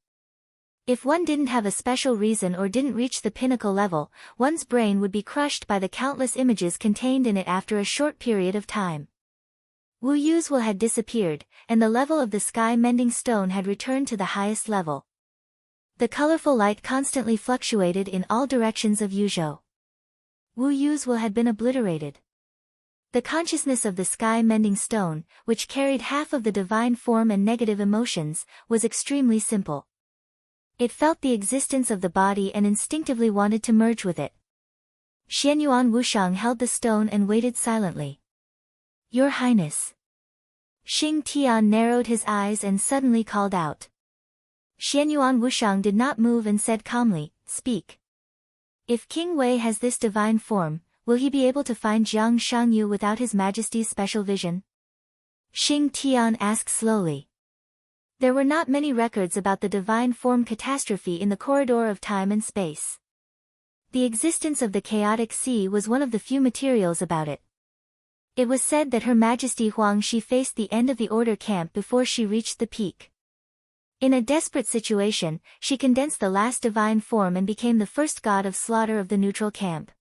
If one didn't have a special reason or didn't reach the pinnacle level, one's brain would be crushed by the countless images contained in it after a short period of time. Wu Yu's will had disappeared, and the level of the sky-mending stone had returned to the highest level. The colorful light constantly fluctuated in all directions of Yuzhou. Wu Yu's will had been obliterated. The consciousness of the sky-mending stone, which carried half of the divine form and negative emotions, was extremely simple. It felt the existence of the body and instinctively wanted to merge with it. Xianyuan Wushang held the stone and waited silently. Your Highness. Xing Tian narrowed his eyes and suddenly called out. Xianyuan Wushang did not move and said calmly, Speak. If King Wei has this divine form, will he be able to find Jiang Shangyu without His Majesty's special vision? Xing Tian asked slowly. There were not many records about the divine form catastrophe in the corridor of time and space. The existence of the chaotic sea was one of the few materials about it. It was said that Her Majesty Huang Shi faced the end of the order camp before she reached the peak. In a desperate situation, she condensed the last divine form and became the first god of slaughter of the neutral camp.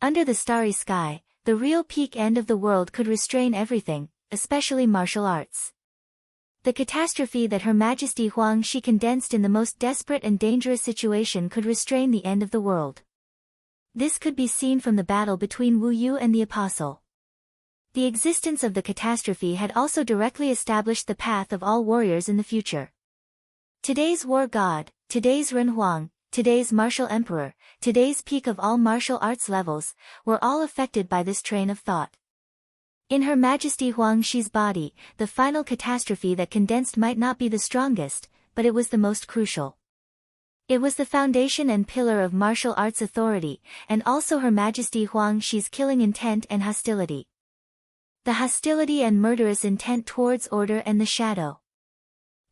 Under the starry sky, the real peak end of the world could restrain everything, especially martial arts. The catastrophe that Her Majesty Huang Shi condensed in the most desperate and dangerous situation could restrain the end of the world. This could be seen from the battle between Wu Yu and the Apostle. The existence of the catastrophe had also directly established the path of all warriors in the future. Today's war god, today's Ren Huang, today's martial emperor, today's peak of all martial arts levels, were all affected by this train of thought. In Her Majesty Huang Shi's body, the final catastrophe that condensed might not be the strongest, but it was the most crucial. It was the foundation and pillar of martial arts authority, and also Her Majesty Huang Shi's killing intent and hostility. The hostility and murderous intent towards order and the shadow.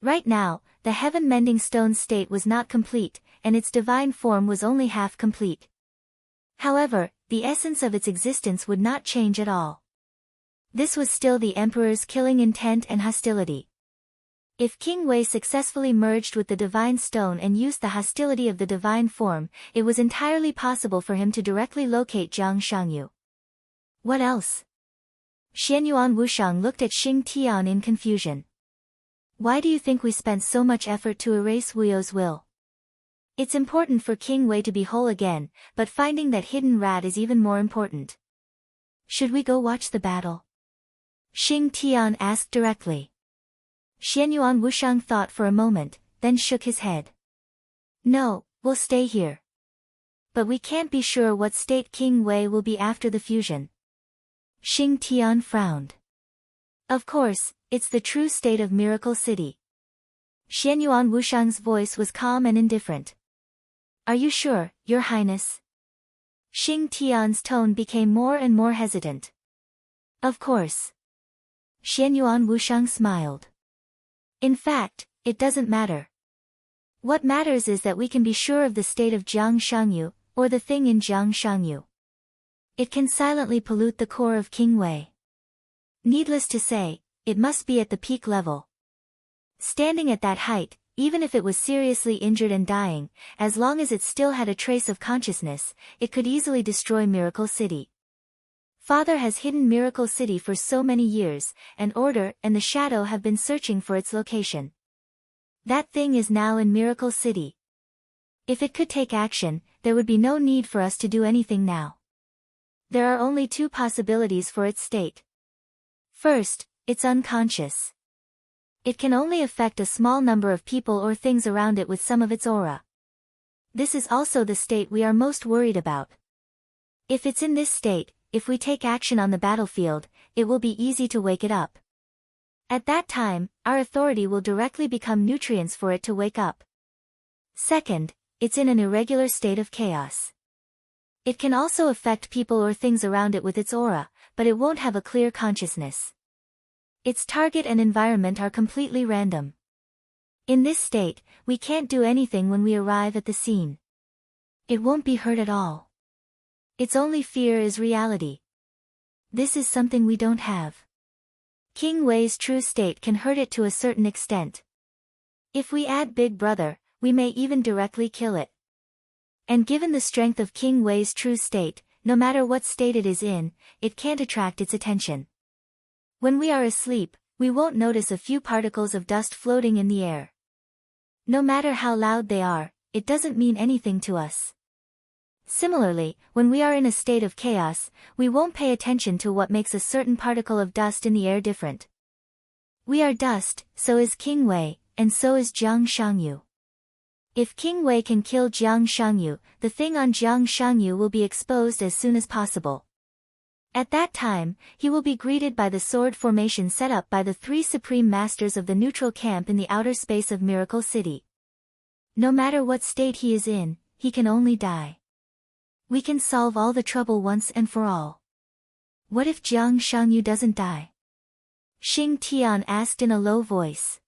Right now, the heaven-mending stone state was not complete, and its divine form was only half complete. However, the essence of its existence would not change at all. This was still the Emperor's killing intent and hostility. If King Wei successfully merged with the divine stone and used the hostility of the divine form, it was entirely possible for him to directly locate Jiang Shangyu. What else? Xianyuan Wushang looked at Xing Tian in confusion. Why do you think we spent so much effort to erase Wu You's will? It's important for King Wei to be whole again, but finding that hidden rat is even more important. Should we go watch the battle? Xing Tian asked directly. Xianyuan Wushang thought for a moment, then shook his head. No, we'll stay here. But we can't be sure what state King Wei will be after the fusion. Xing Tian frowned. Of course, it's the true state of Miracle City. Xianyuan Wushang's voice was calm and indifferent. Are you sure, Your Highness? Xing Tian's tone became more and more hesitant. Of course. Xianyuan Wushang smiled. In fact, it doesn't matter. What matters is that we can be sure of the state of Jiang Shangyu, or the thing in Jiang Shangyu. It can silently pollute the core of King Wei. Needless to say, it must be at the peak level. Standing at that height, even if it was seriously injured and dying, as long as it still had a trace of consciousness, it could easily destroy Miracle City. Father has hidden Miracle City for so many years, and Order and the Shadow have been searching for its location. That thing is now in Miracle City. If it could take action, there would be no need for us to do anything now. There are only two possibilities for its state. First, it's unconscious. It can only affect a small number of people or things around it with some of its aura. This is also the state we are most worried about. If it's in this state, if we take action on the battlefield, it will be easy to wake it up. At that time, our authority will directly become nutrients for it to wake up. Second, it's in an irregular state of chaos. It can also affect people or things around it with its aura, but it won't have a clear consciousness. Its target and environment are completely random. In this state, we can't do anything when we arrive at the scene. It won't be hurt at all. Its only fear is reality. This is something we don't have. King Wei's true state can hurt it to a certain extent. If we add Big Brother, we may even directly kill it. And given the strength of King Wei's true state, no matter what state it is in, it can't attract its attention. When we are asleep, we won't notice a few particles of dust floating in the air. No matter how loud they are, it doesn't mean anything to us. Similarly, when we are in a state of chaos, we won't pay attention to what makes a certain particle of dust in the air different. We are dust, so is King Wei, and so is Jiang Shangyu. If King Wei can kill Jiang Shangyu, the thing on Jiang Shangyu will be exposed as soon as possible. At that time, he will be greeted by the sword formation set up by the three supreme masters of the neutral camp in the outer space of Miracle City. No matter what state he is in, he can only die. We can solve all the trouble once and for all. What if Jiang Shangyu doesn't die? Xing Tian asked in a low voice.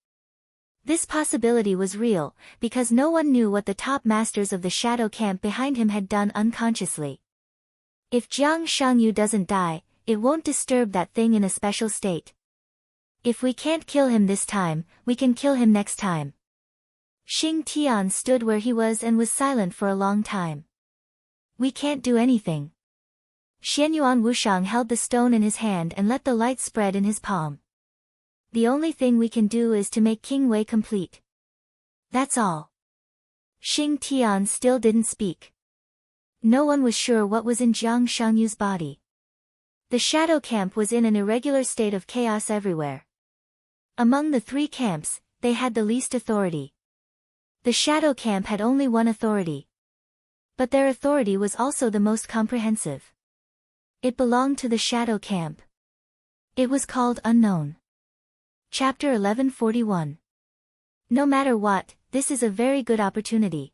This possibility was real, because no one knew what the top masters of the shadow camp behind him had done unconsciously. If Jiang Shangyu doesn't die, it won't disturb that thing in a special state. If we can't kill him this time, we can kill him next time. Xing Tian stood where he was and was silent for a long time. We can't do anything. Xianyuan Wushang held the stone in his hand and let the light spread in his palm. The only thing we can do is to make King Wei complete. That's all. Xing Tian still didn't speak. No one was sure what was in Jiang Shangyu's body. The shadow camp was in an irregular state of chaos everywhere. Among the three camps, they had the least authority. The shadow camp had only one authority. But their authority was also the most comprehensive. It belonged to the shadow camp. It was called Unknown. Chapter 1141. No matter what, this is a very good opportunity.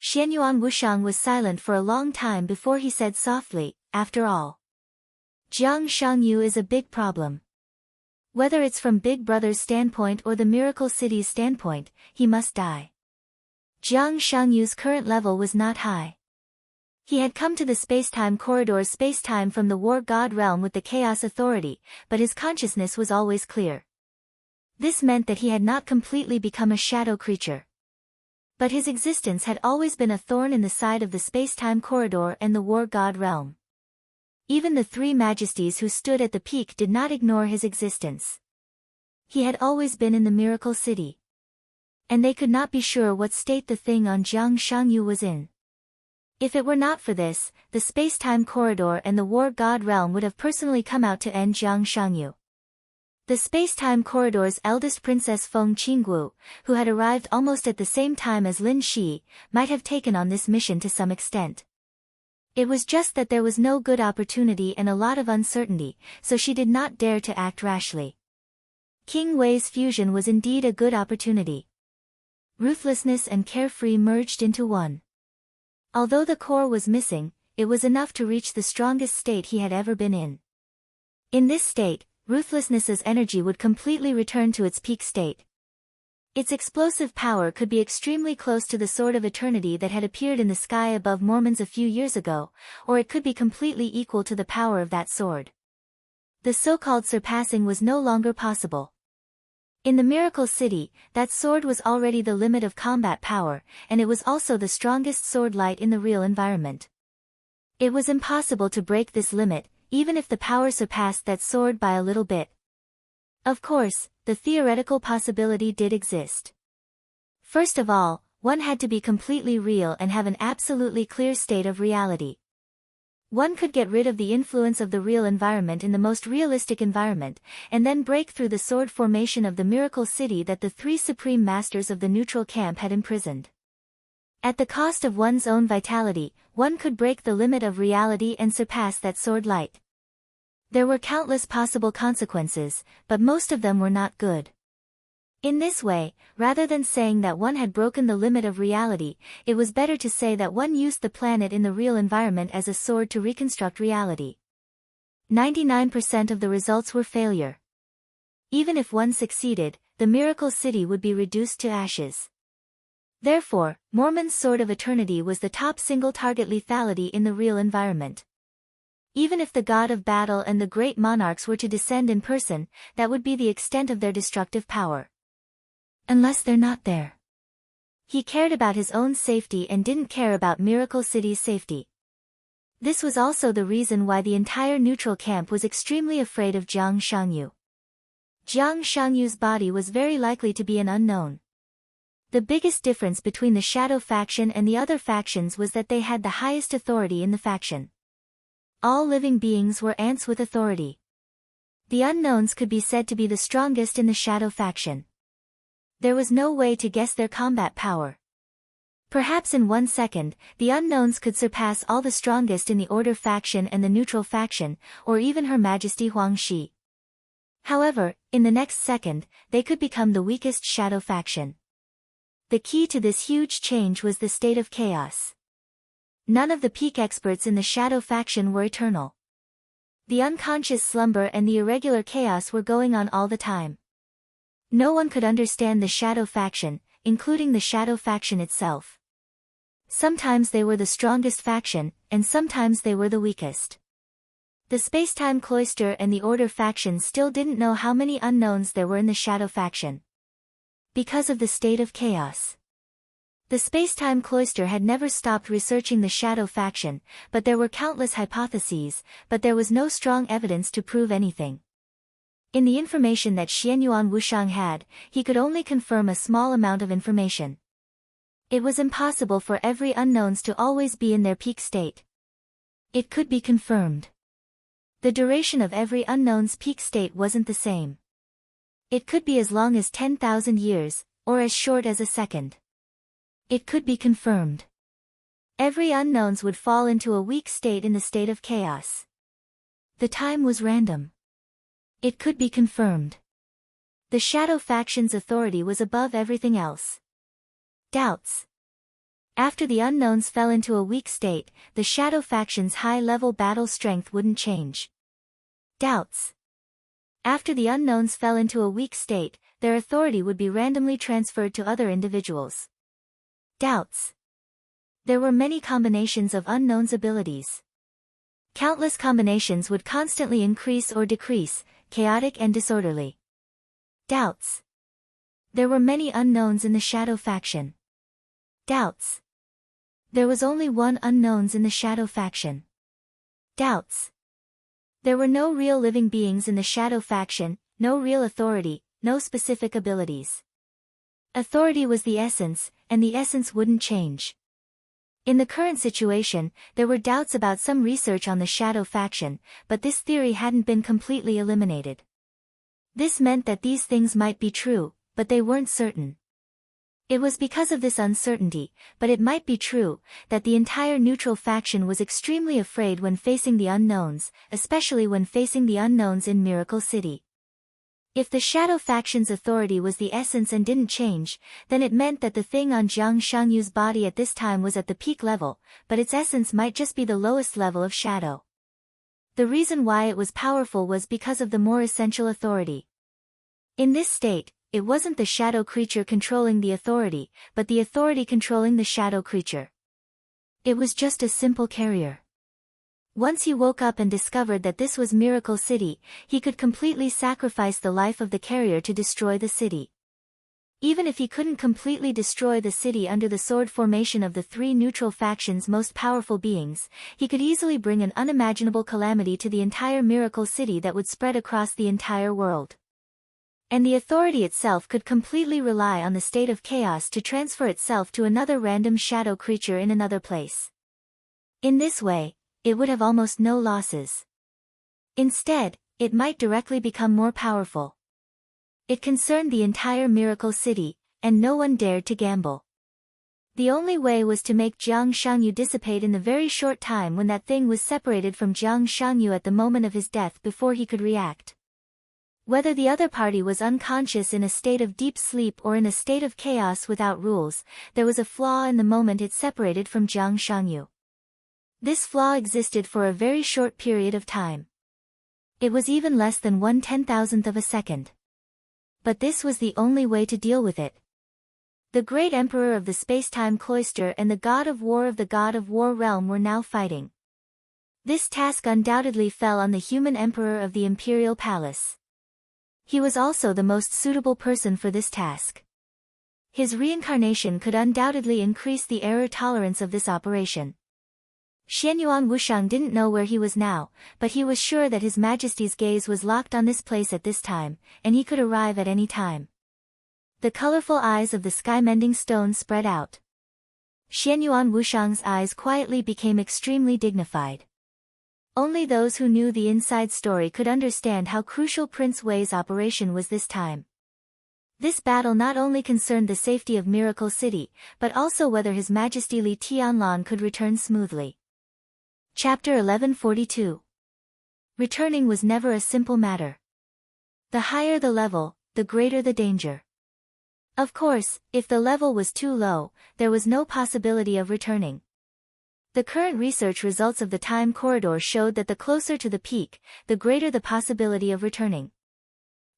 Xianyuan Wushang was silent for a long time before he said softly, after all, Jiang Shangyu is a big problem. Whether it's from Big Brother's standpoint or the Miracle City's standpoint, he must die. Jiang Shangyu's current level was not high. He had come to the space-time corridor's space-time from the War God realm with the Chaos Authority, but his consciousness was always clear. This meant that he had not completely become a shadow creature. But his existence had always been a thorn in the side of the space-time corridor and the War God realm. Even the three majesties who stood at the peak did not ignore his existence. He had always been in the Miracle City. And they could not be sure what state the thing on Jiang Shangyu was in. If it were not for this, the space-time corridor and the War God realm would have personally come out to end Jiang Shangyu. The space-time corridor's eldest princess Feng Qinggu, who had arrived almost at the same time as Lin Shi, might have taken on this mission to some extent. It was just that there was no good opportunity and a lot of uncertainty, so she did not dare to act rashly. King Wei's fusion was indeed a good opportunity. Ruthlessness and carefree merged into one. Although the core was missing, it was enough to reach the strongest state he had ever been in. In this state, ruthlessness's energy would completely return to its peak state. Its explosive power could be extremely close to the Sword of Eternity that had appeared in the sky above Mormons a few years ago, or it could be completely equal to the power of that sword. The so-called surpassing was no longer possible. In the Miracle City, that sword was already the limit of combat power, and it was also the strongest sword light in the real environment. It was impossible to break this limit, even if the power surpassed that sword by a little bit. Of course, the theoretical possibility did exist. First of all, one had to be completely real and have an absolutely clear state of reality. One could get rid of the influence of the real environment in the most realistic environment, and then break through the sword formation of the Miracle City that the three supreme masters of the neutral camp had imprisoned. At the cost of one's own vitality, one could break the limit of reality and surpass that sword light. There were countless possible consequences, but most of them were not good. In this way, rather than saying that one had broken the limit of reality, it was better to say that one used the planet in the real environment as a sword to reconstruct reality. 99% of the results were failure. Even if one succeeded, the miracle city would be reduced to ashes. Therefore, Mormon's Sword of Eternity was the top single target lethality in the real environment. Even if the god of battle and the great monarchs were to descend in person, that would be the extent of their destructive power. Unless they're not there. He cared about his own safety and didn't care about Miracle City's safety. This was also the reason why the entire neutral camp was extremely afraid of Jiang Shangyu. Jiang Shangyu's body was very likely to be an unknown. The biggest difference between the Shadow faction and the other factions was that they had the highest authority in the faction. All living beings were ants with authority. The unknowns could be said to be the strongest in the Shadow faction. There was no way to guess their combat power. Perhaps in 1 second, the unknowns could surpass all the strongest in the Order faction and the Neutral faction, or even Her Majesty Huang Shi. However, in the next second, they could become the weakest Shadow faction. The key to this huge change was the state of chaos. None of the peak experts in the Shadow faction were eternal. The unconscious slumber and the irregular chaos were going on all the time. No one could understand the Shadow faction, including the Shadow faction itself. Sometimes they were the strongest faction, and sometimes they were the weakest. The Spacetime Cloister and the Order factions still didn't know how many unknowns there were in the Shadow faction. Because of the state of chaos. The Spacetime Cloister had never stopped researching the Shadow faction, but there were countless hypotheses, but there was no strong evidence to prove anything. In the information that Xianyuan Wushang had, he could only confirm a small amount of information. It was impossible for every unknowns to always be in their peak state. It could be confirmed. The duration of every unknown's peak state wasn't the same. It could be as long as 10,000 years, or as short as a second. It could be confirmed. Every unknowns would fall into a weak state in the state of chaos. The time was random. It could be confirmed. The Shadow faction's authority was above everything else. Doubts. After the unknowns fell into a weak state, the Shadow faction's high-level battle strength wouldn't change. Doubts. After the unknowns fell into a weak state, their authority would be randomly transferred to other individuals. Doubts. There were many combinations of unknowns' abilities. Countless combinations would constantly increase or decrease, chaotic and disorderly. Doubts. There were many unknowns in the Shadow faction. Doubts. There was only one unknowns in the Shadow faction. Doubts. There were no real living beings in the Shadow faction, no real authority, no specific abilities. Authority was the essence, and the essence wouldn't change. In the current situation, there were doubts about some research on the Shadow faction, but this theory hadn't been completely eliminated. This meant that these things might be true, but they weren't certain. It was because of this uncertainty, but it might be true, that the entire neutral faction was extremely afraid when facing the unknowns, especially when facing the unknowns in Miracle City. If the Shadow faction's authority was the essence and didn't change, then it meant that the thing on Jiang Shangyu's body at this time was at the peak level, but its essence might just be the lowest level of Shadow. The reason why it was powerful was because of the more essential authority. In this state, it wasn't the Shadow creature controlling the authority, but the authority controlling the Shadow creature. It was just a simple carrier. Once he woke up and discovered that this was Miracle City, he could completely sacrifice the life of the carrier to destroy the city. Even if he couldn't completely destroy the city under the sword formation of the three neutral factions' most powerful beings, he could easily bring an unimaginable calamity to the entire Miracle City that would spread across the entire world. And the authority itself could completely rely on the state of chaos to transfer itself to another random Shadow creature in another place. In this way, it would have almost no losses. Instead, it might directly become more powerful. It concerned the entire Miracle City, and no one dared to gamble. The only way was to make Jiang Shangyu dissipate in the very short time when that thing was separated from Jiang Shangyu at the moment of his death before he could react. Whether the other party was unconscious in a state of deep sleep or in a state of chaos without rules, there was a flaw in the moment it separated from Jiang Shangyu. This flaw existed for a very short period of time. It was even less than 1/10,000th of a second. But this was the only way to deal with it. The great emperor of the space-time cloister and the god of war realm were now fighting. This task undoubtedly fell on the human emperor of the imperial palace. He was also the most suitable person for this task. His reincarnation could undoubtedly increase the error tolerance of this operation. Xianyuan Wushang didn't know where he was now, but he was sure that His Majesty's gaze was locked on this place at this time, and he could arrive at any time. The colorful eyes of the sky-mending stone spread out. Xianyuan Wushang's eyes quietly became extremely dignified. Only those who knew the inside story could understand how crucial Prince Wei's operation was this time. This battle not only concerned the safety of Miracle City, but also whether His Majesty Li Tianlan could return smoothly. Chapter 1142. Returning was never a simple matter. The higher the level, the greater the danger. Of course, if the level was too low, there was no possibility of returning. The current research results of the time corridor showed that the closer to the peak, the greater the possibility of returning.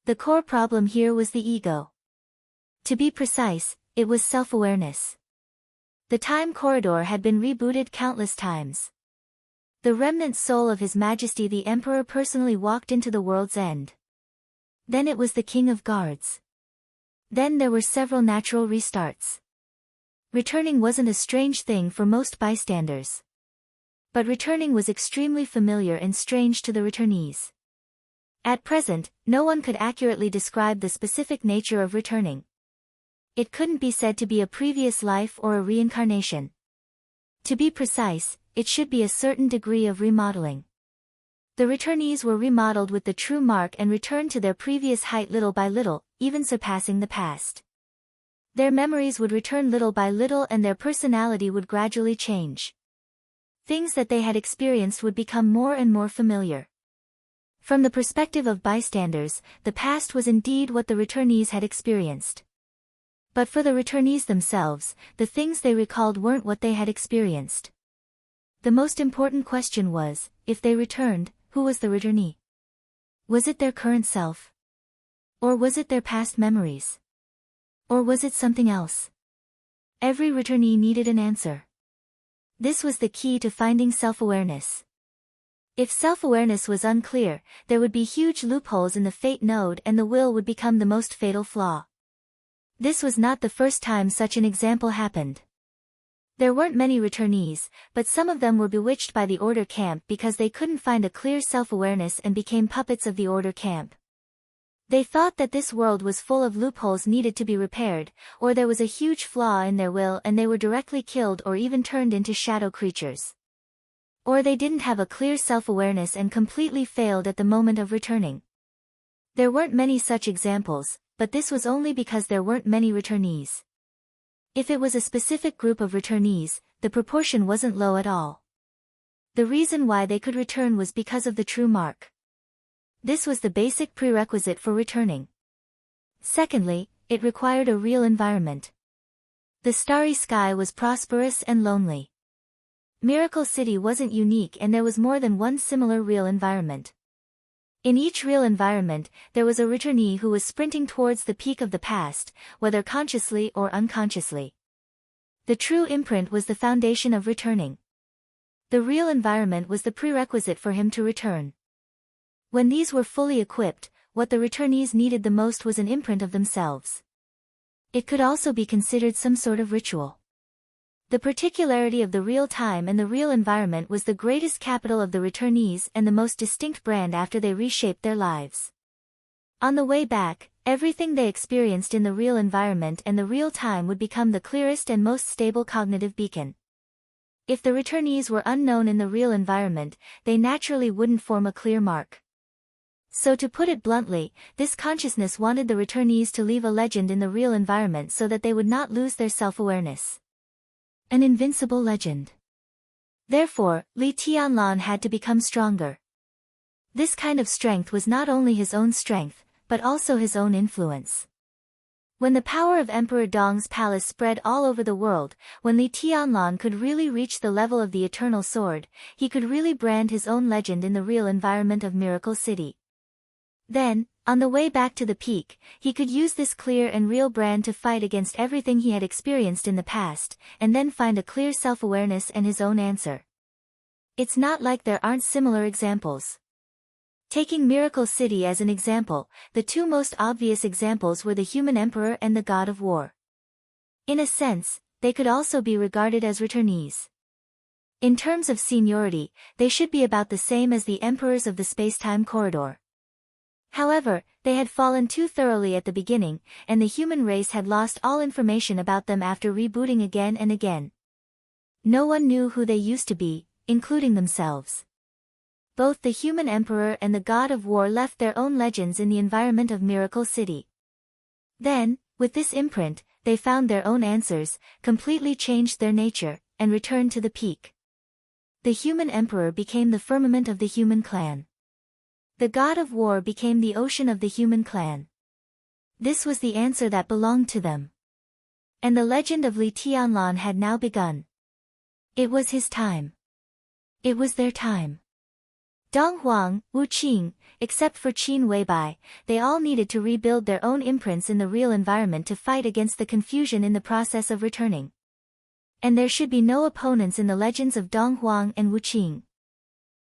The core problem here was the ego. To be precise, it was self-awareness. The time corridor had been rebooted countless times. The remnant soul of His Majesty the Emperor personally walked into the world's end. Then it was the King of Guards. Then there were several natural restarts. Returning wasn't a strange thing for most bystanders. But returning was extremely familiar and strange to the returnees. At present, no one could accurately describe the specific nature of returning. It couldn't be said to be a previous life or a reincarnation. To be precise, it should be a certain degree of remodeling. The returnees were remodeled with the true mark and returned to their previous height little by little, even surpassing the past. Their memories would return little by little and their personality would gradually change. Things that they had experienced would become more and more familiar. From the perspective of bystanders, the past was indeed what the returnees had experienced. But for the returnees themselves, the things they recalled weren't what they had experienced. The most important question was, if they returned, who was the returnee? Was it their current self? Or was it their past memories? Or was it something else? Every returnee needed an answer. This was the key to finding self-awareness. If self-awareness was unclear, there would be huge loopholes in the fate node and the will would become the most fatal flaw. This was not the first time such an example happened. There weren't many returnees, but some of them were bewitched by the Order camp because they couldn't find a clear self-awareness and became puppets of the Order camp. They thought that this world was full of loopholes needed to be repaired, or there was a huge flaw in their will and they were directly killed or even turned into shadow creatures. Or they didn't have a clear self-awareness and completely failed at the moment of returning. There weren't many such examples, but this was only because there weren't many returnees. If it was a specific group of returnees, the proportion wasn't low at all. The reason why they could return was because of the true mark. This was the basic prerequisite for returning. Secondly, it required a real environment. The starry sky was prosperous and lonely. Miracle City wasn't unique and there was more than one similar real environment. In each real environment, there was a returnee who was sprinting towards the peak of the past, whether consciously or unconsciously. The true imprint was the foundation of returning. The real environment was the prerequisite for him to return. When these were fully equipped, what the returnees needed the most was an imprint of themselves. It could also be considered some sort of ritual. The particularity of the real time and the real environment was the greatest capital of the returnees and the most distinct brand after they reshaped their lives. On the way back, everything they experienced in the real environment and the real time would become the clearest and most stable cognitive beacon. If the returnees were unknown in the real environment, they naturally wouldn't form a clear mark. So to put it bluntly, this consciousness wanted the returnees to leave a legend in the real environment so that they would not lose their self-awareness. An invincible legend. Therefore, Li Tianlan had to become stronger. This kind of strength was not only his own strength, but also his own influence. When the power of Emperor Dong's palace spread all over the world, when Li Tianlan could really reach the level of the Eternal Sword, he could really brand his own legend in the real environment of Miracle City. Then, On the way back to the peak, he could use this clear and real brand to fight against everything he had experienced in the past, and then find a clear self-awareness and his own answer. It's not like there aren't similar examples. Taking Miracle City as an example, the two most obvious examples were the human emperor and the god of war. In a sense, they could also be regarded as returnees. In terms of seniority, they should be about the same as the emperors of the space-time corridor. However, they had fallen too thoroughly at the beginning, and the human race had lost all information about them after rebooting again and again. No one knew who they used to be, including themselves. Both the human emperor and the god of war left their own legends in the environment of Miracle City. Then, with this imprint, they found their own answers, completely changed their nature, and returned to the peak. The human emperor became the firmament of the human clan. The god of war became the ocean of the human clan. This was the answer that belonged to them. And the legend of Li Tianlan had now begun. It was his time. It was their time. Dong Huang, Wu Qing, except for Qin Weibai, they all needed to rebuild their own imprints in the real environment to fight against the confusion in the process of returning. And there should be no opponents in the legends of Dong Huang and Wu Qing.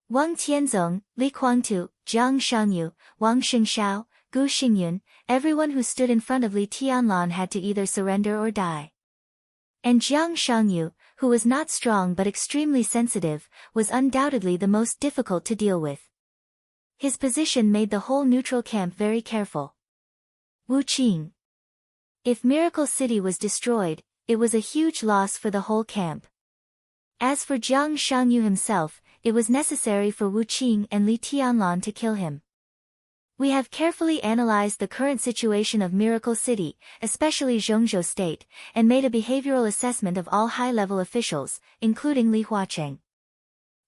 Wang Tianzong, Li Kuangtu, Jiang Shangyu, Wang Xingshao, Gu Xingyun, everyone who stood in front of Li Tianlan had to either surrender or die. And Jiang Shangyu, who was not strong but extremely sensitive, was undoubtedly the most difficult to deal with. His position made the whole neutral camp very careful. Wu Qing. If Miracle City was destroyed, it was a huge loss for the whole camp. As for Jiang Shangyu himself, it was necessary for Wu Qing and Li Tianlan to kill him. We have carefully analyzed the current situation of Miracle City, especially Zhongzhou State, and made a behavioral assessment of all high-level officials, including Li Huacheng.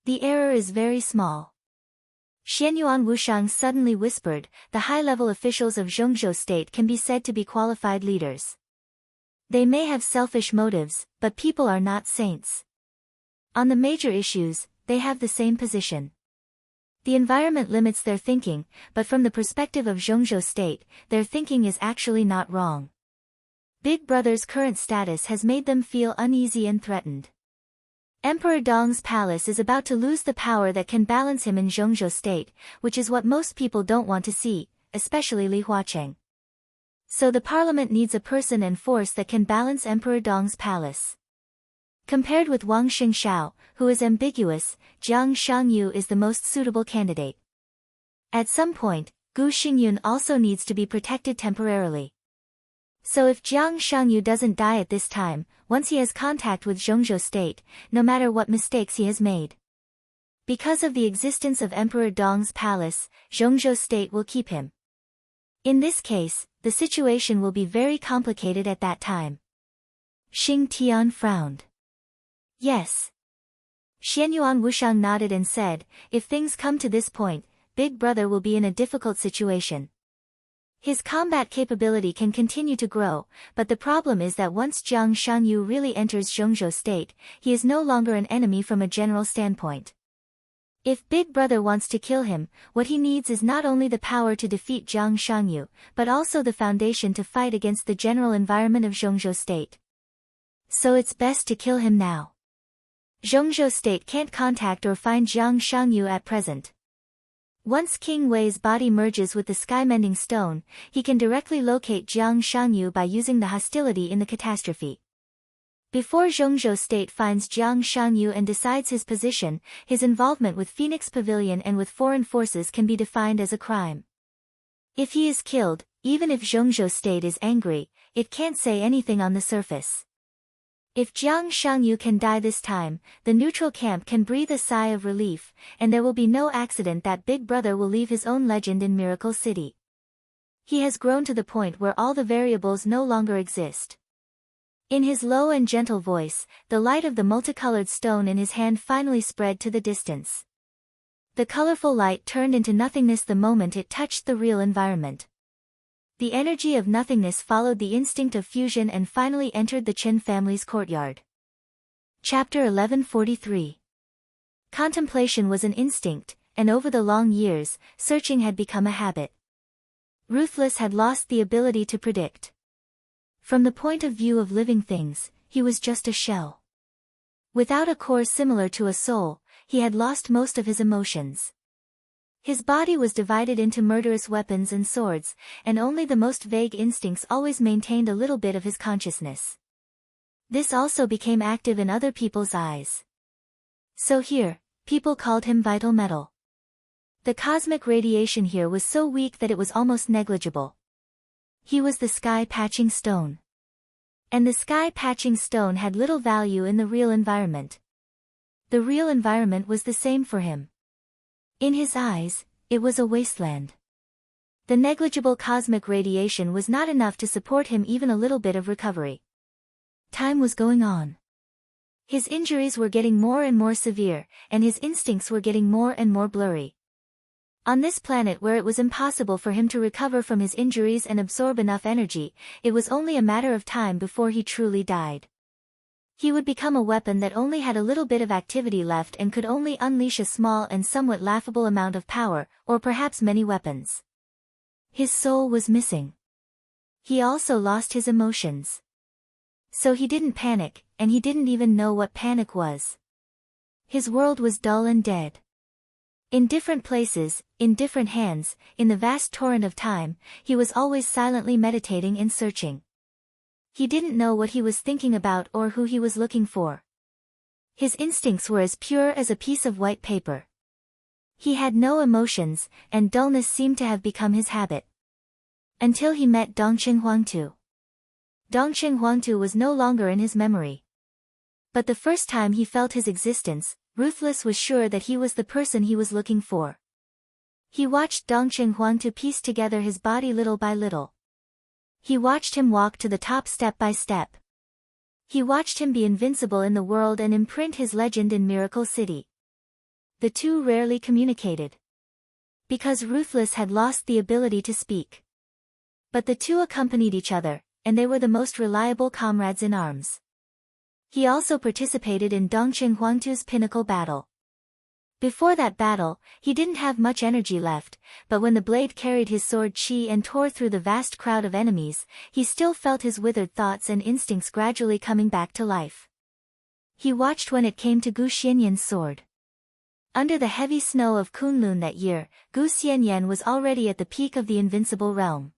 The error is very small. Xianyuan Wushang suddenly whispered, the high-level officials of Zhongzhou State can be said to be qualified leaders. They may have selfish motives, but people are not saints. On the major issues, they have the same position. The environment limits their thinking, but from the perspective of Zhongzhou State, their thinking is actually not wrong. Big Brother's current status has made them feel uneasy and threatened. Emperor Dong's palace is about to lose the power that can balance him in Zhongzhou State, which is what most people don't want to see, especially Li Huacheng. So the parliament needs a person and force that can balance Emperor Dong's palace. Compared with Wang Xingshao, who is ambiguous, Jiang Shangyu is the most suitable candidate. At some point, Gu Xingyun also needs to be protected temporarily. So if Jiang Shangyu doesn't die at this time, once he has contact with Zhongzhou State, no matter what mistakes he has made. Because of the existence of Emperor Dong's palace, Zhongzhou State will keep him. In this case, the situation will be very complicated at that time. Xing Tian frowned. Yes. Xianyuan Wushang nodded and said, if things come to this point, Big Brother will be in a difficult situation. His combat capability can continue to grow, but the problem is that once Jiang Shangyu really enters Zhongzhou State, he is no longer an enemy from a general standpoint. If Big Brother wants to kill him, what he needs is not only the power to defeat Jiang Shangyu, but also the foundation to fight against the general environment of Zhongzhou State. So it's best to kill him now. Zhongzhou State can't contact or find Jiang Shangyu at present. Once King Wei's body merges with the sky-mending stone, he can directly locate Jiang Shangyu by using the hostility in the catastrophe. Before Zhongzhou State finds Jiang Shangyu and decides his position, his involvement with Phoenix Pavilion and with foreign forces can be defined as a crime. If he is killed, even if Zhongzhou State is angry, it can't say anything on the surface. If Jiang Shangyu can die this time, the neutral camp can breathe a sigh of relief, and there will be no accident that Big Brother will leave his own legend in Miracle City. He has grown to the point where all the variables no longer exist. In his low and gentle voice, the light of the multicolored stone in his hand finally spread to the distance. The colorful light turned into nothingness the moment it touched the real environment. The energy of nothingness followed the instinct of fusion and finally entered the Chen family's courtyard. Chapter 1143. Contemplation was an instinct, and over the long years, searching had become a habit. Ruthless had lost the ability to predict. From the point of view of living things, he was just a shell. Without a core similar to a soul, he had lost most of his emotions. His body was divided into murderous weapons and swords, and only the most vague instincts always maintained a little bit of his consciousness. This also became active in other people's eyes. So here, people called him vital metal. The cosmic radiation here was so weak that it was almost negligible. He was the sky-patching stone. And the sky-patching stone had little value in the real environment. The real environment was the same for him. In his eyes, it was a wasteland. The negligible cosmic radiation was not enough to support him even a little bit of recovery. Time was going on. His injuries were getting more and more severe, and his instincts were getting more and more blurry. On this planet where it was impossible for him to recover from his injuries and absorb enough energy, it was only a matter of time before he truly died. He would become a weapon that only had a little bit of activity left and could only unleash a small and somewhat laughable amount of power, or perhaps many weapons. His soul was missing. He also lost his emotions. So he didn't panic, and he didn't even know what panic was. His world was dull and dead. In different places, in different hands, in the vast torrent of time, he was always silently meditating and searching. He didn't know what he was thinking about or who he was looking for. His instincts were as pure as a piece of white paper. He had no emotions, and dullness seemed to have become his habit. Until he met Dongqing Huangtu. Dongqing Huangtu was no longer in his memory. But the first time he felt his existence, Ruthless was sure that he was the person he was looking for. He watched Dongqing Huangtu piece together his body little by little. He watched him walk to the top step by step. He watched him be invincible in the world and imprint his legend in Miracle City. The two rarely communicated. Because Ruthless had lost the ability to speak. But the two accompanied each other, and they were the most reliable comrades in arms. He also participated in Dongqing Huangtu's pinnacle battle. Before that battle, he didn't have much energy left, but when the blade carried his sword qi and tore through the vast crowd of enemies, he still felt his withered thoughts and instincts gradually coming back to life. He watched when it came to Gu Xianyan's sword. Under the heavy snow of Kunlun that year, Gu Xianyan was already at the peak of the invincible realm.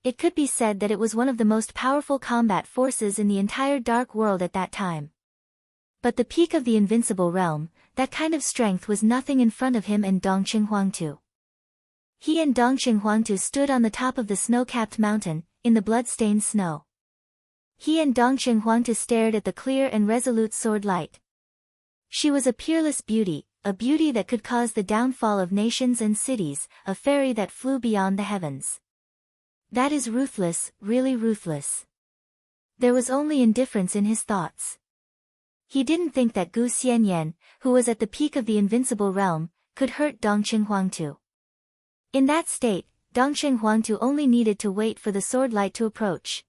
It could be said that it was one of the most powerful combat forces in the entire dark world at that time. But the peak of the invincible realm, that kind of strength was nothing in front of him and Dongqing Huangtu. He and Dongqing Huangtu stood on the top of the snow-capped mountain, in the blood-stained snow. He and Dongqing Huangtu stared at the clear and resolute sword light. She was a peerless beauty, a beauty that could cause the downfall of nations and cities, a fairy that flew beyond the heavens. That is ruthless, really ruthless. There was only indifference in his thoughts. He didn't think that Gu Xianyan, who was at the peak of the invincible realm, could hurt Dongqing Huangtu. In that state, Dongqing Huangtu only needed to wait for the sword light to approach.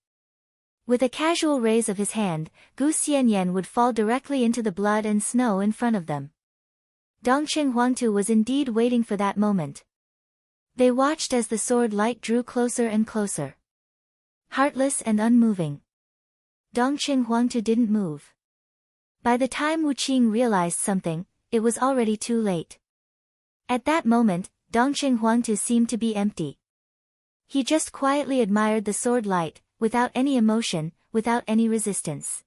With a casual raise of his hand, Gu Xianyan would fall directly into the blood and snow in front of them. Dongqing Huangtu was indeed waiting for that moment. They watched as the sword light drew closer and closer. Heartless and unmoving. Dongqing Huangtu didn't move. By the time Wu Qing realized something, it was already too late. At that moment, Dongqing Huangtu seemed to be empty. He just quietly admired the sword light, without any emotion, without any resistance.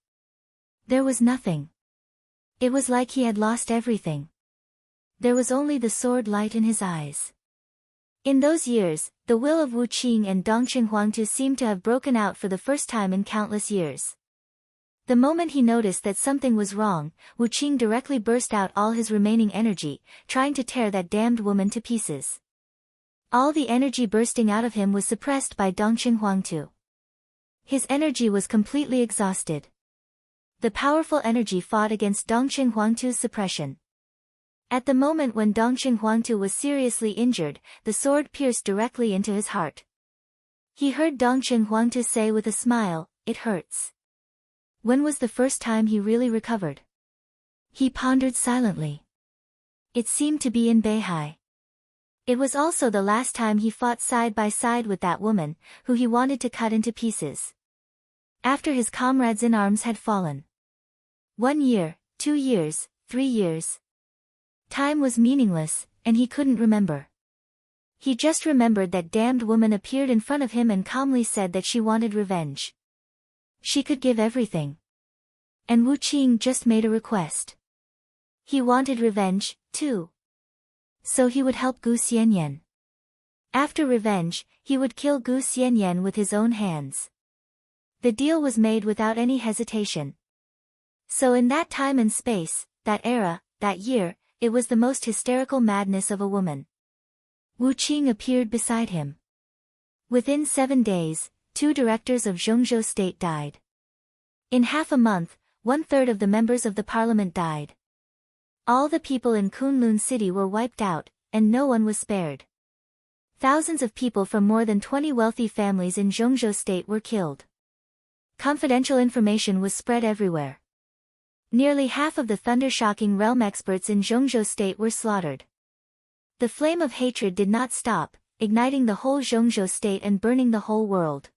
There was nothing. It was like he had lost everything. There was only the sword light in his eyes. In those years, the will of Wu Qing and Dongqing Huangtu seemed to have broken out for the first time in countless years. The moment he noticed that something was wrong, Wu Qing directly burst out all his remaining energy, trying to tear that damned woman to pieces. All the energy bursting out of him was suppressed by Dongqing Huangtu. His energy was completely exhausted. The powerful energy fought against Dongqing Huangtu's suppression. At the moment when Dongqing Huangtu was seriously injured, the sword pierced directly into his heart. He heard Dongqing Huangtu say with a smile, "It hurts." When was the first time he really recovered? He pondered silently. It seemed to be in Beihai. It was also the last time he fought side by side with that woman, who he wanted to cut into pieces. After his comrades in arms had fallen. 1 year, 2 years, 3 years. Time was meaningless, and he couldn't remember. He just remembered that damned woman appeared in front of him and calmly said that she wanted revenge. She could give everything. And Wu Qing just made a request. He wanted revenge, too. So he would help Gu Xianyan. After revenge, he would kill Gu Xianyan with his own hands. The deal was made without any hesitation. So in that time and space, that era, that year, it was the most hysterical madness of a woman. Wu Qing appeared beside him. Within 7 days, 2 directors of Zhongzhou state died. In half a month, 1/3 of the members of the parliament died. All the people in Kunlun city were wiped out, and no one was spared. Thousands of people from more than 20 wealthy families in Zhongzhou state were killed. Confidential information was spread everywhere. Nearly half of the thunder-shocking realm experts in Zhongzhou state were slaughtered. The flame of hatred did not stop, igniting the whole Zhongzhou state and burning the whole world.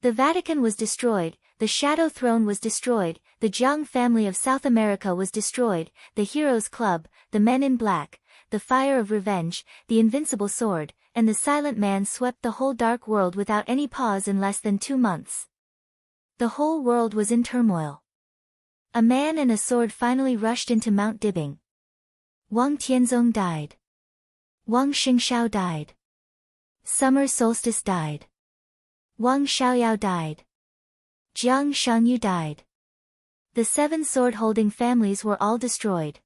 The Vatican was destroyed, the Shadow Throne was destroyed, the Jiang family of South America was destroyed, the Heroes Club, the Men in Black, the Fire of Revenge, the Invincible Sword, and the Silent Man swept the whole dark world without any pause in less than 2 months. The whole world was in turmoil. A man and a sword finally rushed into Mount Dibing. Wang Tianzong died. Wang Xingshao died. Summer Solstice died. Wang Xiaoyao died. Jiang Shangyu died. The 7 sword-holding families were all destroyed.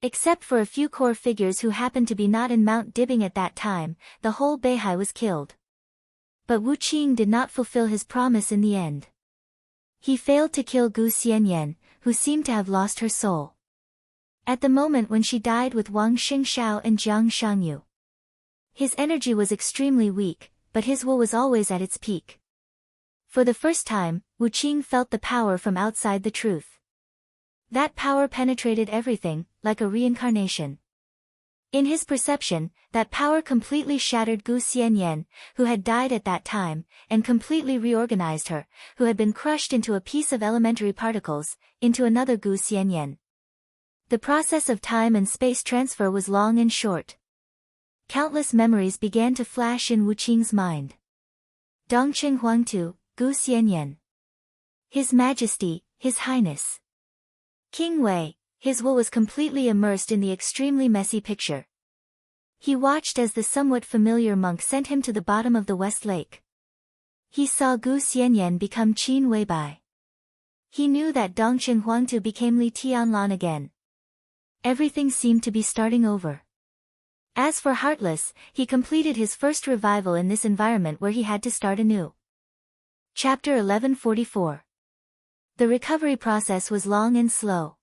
Except for a few core figures who happened to be not in Mount Dibing at that time, the whole Beihai was killed. But Wu Qing did not fulfill his promise in the end. He failed to kill Gu Xianyan, who seemed to have lost her soul. At the moment when she died with Wang Xingshao and Jiang Shangyu. His energy was extremely weak, but his will was always at its peak. For the first time, Wu Qing felt the power from outside the truth. That power penetrated everything, like a reincarnation. In his perception, that power completely shattered Gu Xianyan, who had died at that time, and completely reorganized her, who had been crushed into a piece of elementary particles, into another Gu Xianyan. The process of time and space transfer was long and short. Countless memories began to flash in Wu Qing's mind. Dongqing Huangtu, Gu Xianyan. His Majesty, His Highness. King Wei. His will was completely immersed in the extremely messy picture. He watched as the somewhat familiar monk sent him to the bottom of the West Lake. He saw Gu Xianyan become Qin Weibai. He knew that Dongqing Huangtu became Li Tianlan again. Everything seemed to be starting over. As for Heartless, he completed his first revival in this environment where he had to start anew. Chapter 1144. The recovery process was long and slow.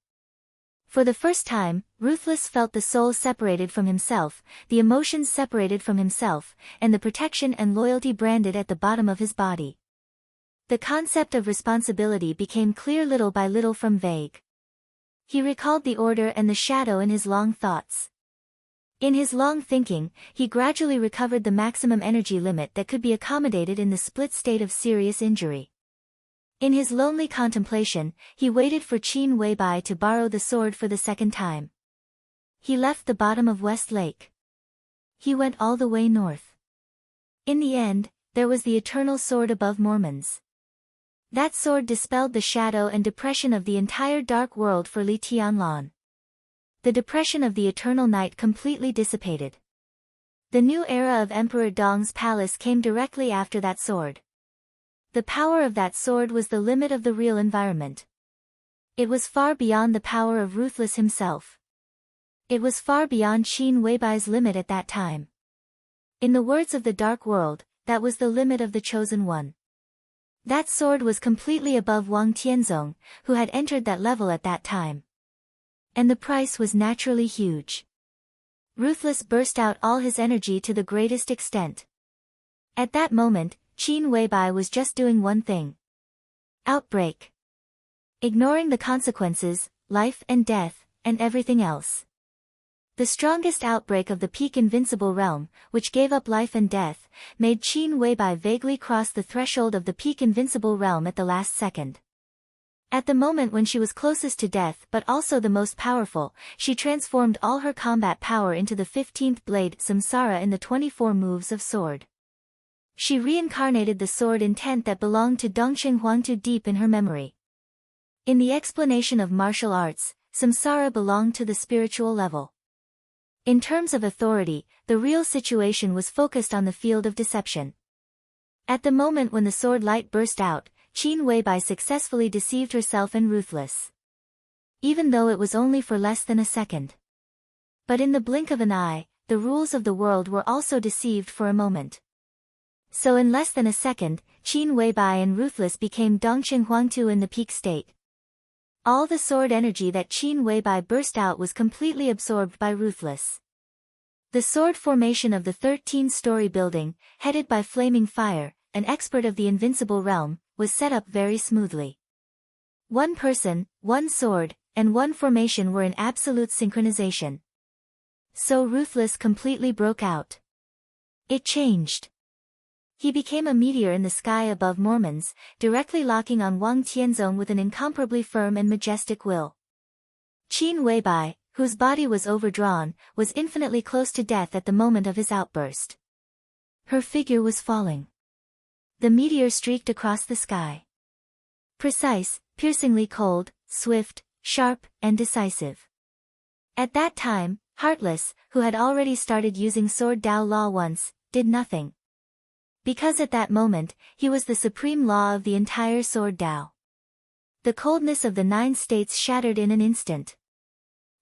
For the first time, Ruthless felt the soul separated from himself, the emotions separated from himself, and the protection and loyalty branded at the bottom of his body. The concept of responsibility became clear little by little from vague. He recalled the order and the shadow in his long thoughts. In his long thinking, he gradually recovered the maximum energy limit that could be accommodated in the split state of serious injury. In his lonely contemplation, he waited for Qin Weibai to borrow the sword for the second time. He left the bottom of West Lake. He went all the way north. In the end, there was the eternal sword above Mormons. That sword dispelled the shadow and depression of the entire dark world for Li Tianlan. The depression of the eternal night completely dissipated. The new era of Emperor Dong's palace came directly after that sword. The power of that sword was the limit of the real environment. It was far beyond the power of Ruthless himself. It was far beyond Qin Weibai's limit at that time. In the words of the Dark World, that was the limit of the Chosen One. That sword was completely above Wang Tianzong, who had entered that level at that time. And the price was naturally huge. Ruthless burst out all his energy to the greatest extent. At that moment, Qin Weibai was just doing one thing. Outbreak. Ignoring the consequences, life and death, and everything else. The strongest outbreak of the peak invincible realm, which gave up life and death, made Qin Weibai vaguely cross the threshold of the peak invincible realm at the last second. At the moment when she was closest to death but also the most powerful, she transformed all her combat power into the 15th blade Samsara in the 24 moves of sword. She reincarnated the sword intent that belonged to Dongqing Huangtu deep in her memory. In the explanation of martial arts, Samsara belonged to the spiritual level. In terms of authority, the real situation was focused on the field of deception. At the moment when the sword light burst out, Qin Weibai successfully deceived herself and Ruthless. Even though it was only for less than a second. But in the blink of an eye, the rules of the world were also deceived for a moment. So in less than a second, Qin Weibai and Ruthless became Dongqing Huangtu in the peak state. All the sword energy that Qin Weibai burst out was completely absorbed by Ruthless. The sword formation of the 13-story building, headed by Flaming Fire, an expert of the invincible realm, was set up very smoothly. One person, one sword, and one formation were in absolute synchronization. So Ruthless completely broke out. It changed. He became a meteor in the sky above Mormons, directly locking on Wang Tianzong with an incomparably firm and majestic will. Qin Weibai, whose body was overdrawn, was infinitely close to death at the moment of his outburst. Her figure was falling. The meteor streaked across the sky. Precise, piercingly cold, swift, sharp, and decisive. At that time, Heartless, who had already started using Sword Dao Law once, did nothing. Because at that moment, he was the supreme law of the entire Sword Dao. The coldness of the 9 states shattered in an instant.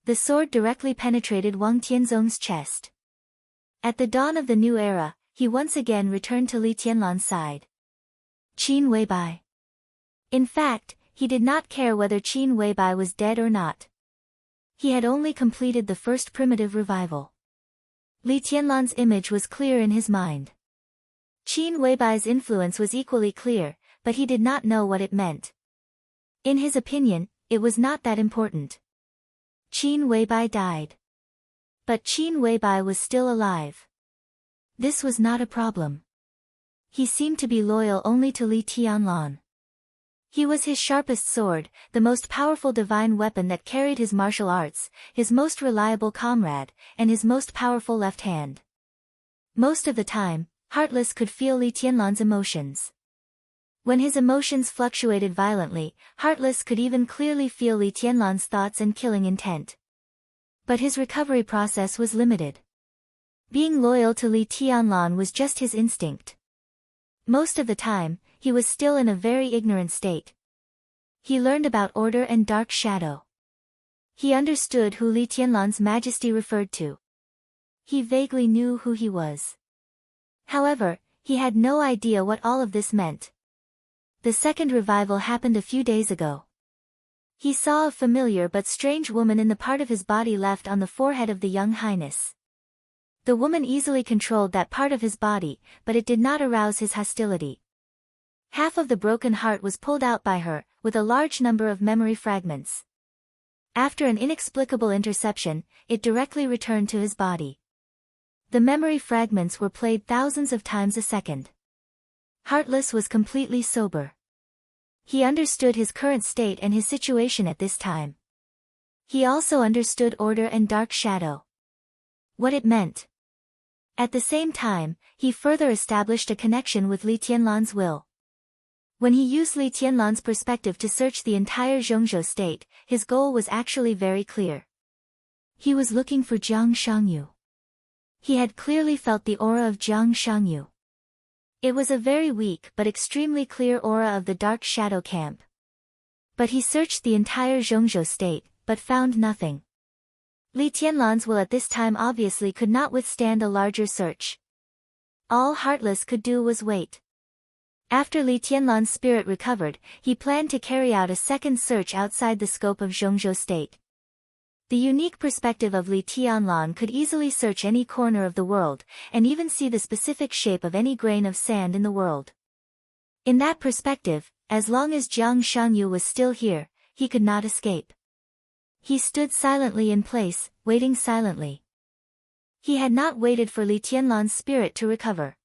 The sword directly penetrated Wang Tianzong's chest. At the dawn of the new era, he once again returned to Li Tianlan's side. Qin Weibai. In fact, he did not care whether Qin Weibai was dead or not. He had only completed the first primitive revival. Li Tianlan's image was clear in his mind. Qin Weibai's influence was equally clear, but he did not know what it meant. In his opinion, it was not that important. Qin Weibai died. But Qin Weibai was still alive. This was not a problem. He seemed to be loyal only to Li Tianlan. He was his sharpest sword, the most powerful divine weapon that carried his martial arts, his most reliable comrade, and his most powerful left hand. Most of the time, Heartless could feel Li Tianlan's emotions. When his emotions fluctuated violently, Heartless could even clearly feel Li Tianlan's thoughts and killing intent. But his recovery process was limited. Being loyal to Li Tianlan was just his instinct. Most of the time, he was still in a very ignorant state. He learned about order and dark shadow. He understood who Li Tianlan's majesty referred to. He vaguely knew who he was. However, he had no idea what all of this meant. The second revival happened a few days ago. He saw a familiar but strange woman in the part of his body left on the forehead of the young highness. The woman easily controlled that part of his body, but it did not arouse his hostility. Half of the broken heart was pulled out by her, with a large number of memory fragments. After an inexplicable interception, it directly returned to his body. The memory fragments were played thousands of times a second. Heartless was completely sober. He understood his current state and his situation at this time. He also understood order and dark shadow. What it meant. At the same time, he further established a connection with Li Tianlan's will. When he used Li Tianlan's perspective to search the entire Zhongzhou state, his goal was actually very clear. He was looking for Jiang Shangyu. He had clearly felt the aura of Jiang Shangyu. It was a very weak but extremely clear aura of the dark shadow camp. But he searched the entire Zhongzhou state, but found nothing. Li Tianlan's will at this time obviously could not withstand a larger search. All Heartless could do was wait. After Li Tianlan's spirit recovered, he planned to carry out a second search outside the scope of Zhongzhou state. The unique perspective of Li Tianlan could easily search any corner of the world, and even see the specific shape of any grain of sand in the world. In that perspective, as long as Jiang Shangyu was still here, he could not escape. He stood silently in place, waiting silently. He had not waited for Li Tianlan's spirit to recover.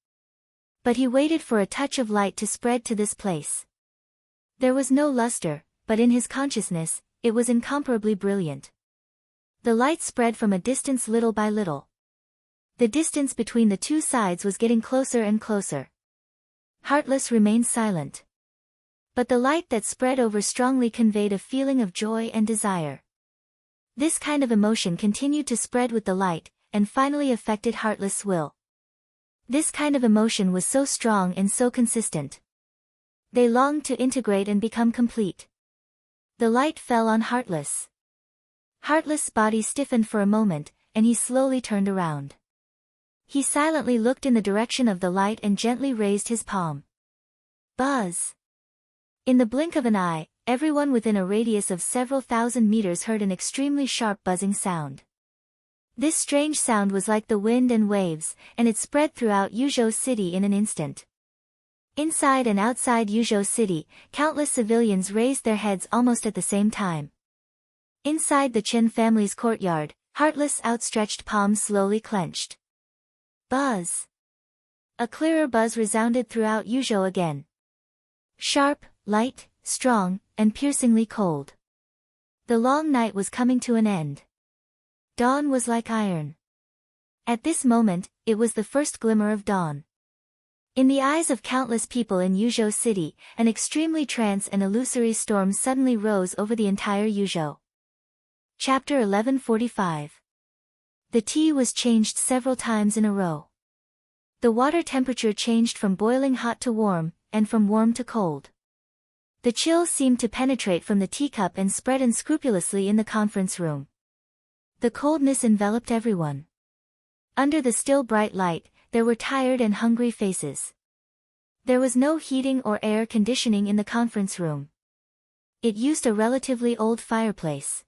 But he waited for a touch of light to spread to this place. There was no luster, but in his consciousness, it was incomparably brilliant. The light spread from a distance little by little. The distance between the two sides was getting closer and closer. Heartless remained silent. But the light that spread over strongly conveyed a feeling of joy and desire. This kind of emotion continued to spread with the light, and finally affected Heartless' will. This kind of emotion was so strong and so consistent. They longed to integrate and become complete. The light fell on Heartless. Heartless' body stiffened for a moment, and he slowly turned around. He silently looked in the direction of the light and gently raised his palm. Buzz! In the blink of an eye, everyone within a radius of several thousand meters heard an extremely sharp buzzing sound. This strange sound was like the wind and waves, and it spread throughout Yuzhou City in an instant. Inside and outside Yuzhou City, countless civilians raised their heads almost at the same time. Inside the Chen family's courtyard, Heartless' outstretched palms slowly clenched. Buzz! A clearer buzz resounded throughout Yuzhou again. Sharp, light, strong, and piercingly cold. The long night was coming to an end. Dawn was like iron. At this moment, it was the first glimmer of dawn. In the eyes of countless people in Yuzhou City, an extremely trance and illusory storm suddenly rose over the entire Yuzhou. Chapter 1145. The tea was changed several times in a row. The water temperature changed from boiling hot to warm, and from warm to cold. The chill seemed to penetrate from the teacup and spread unscrupulously in the conference room. The coldness enveloped everyone. Under the still bright light, there were tired and hungry faces. There was no heating or air conditioning in the conference room. It used a relatively old fireplace.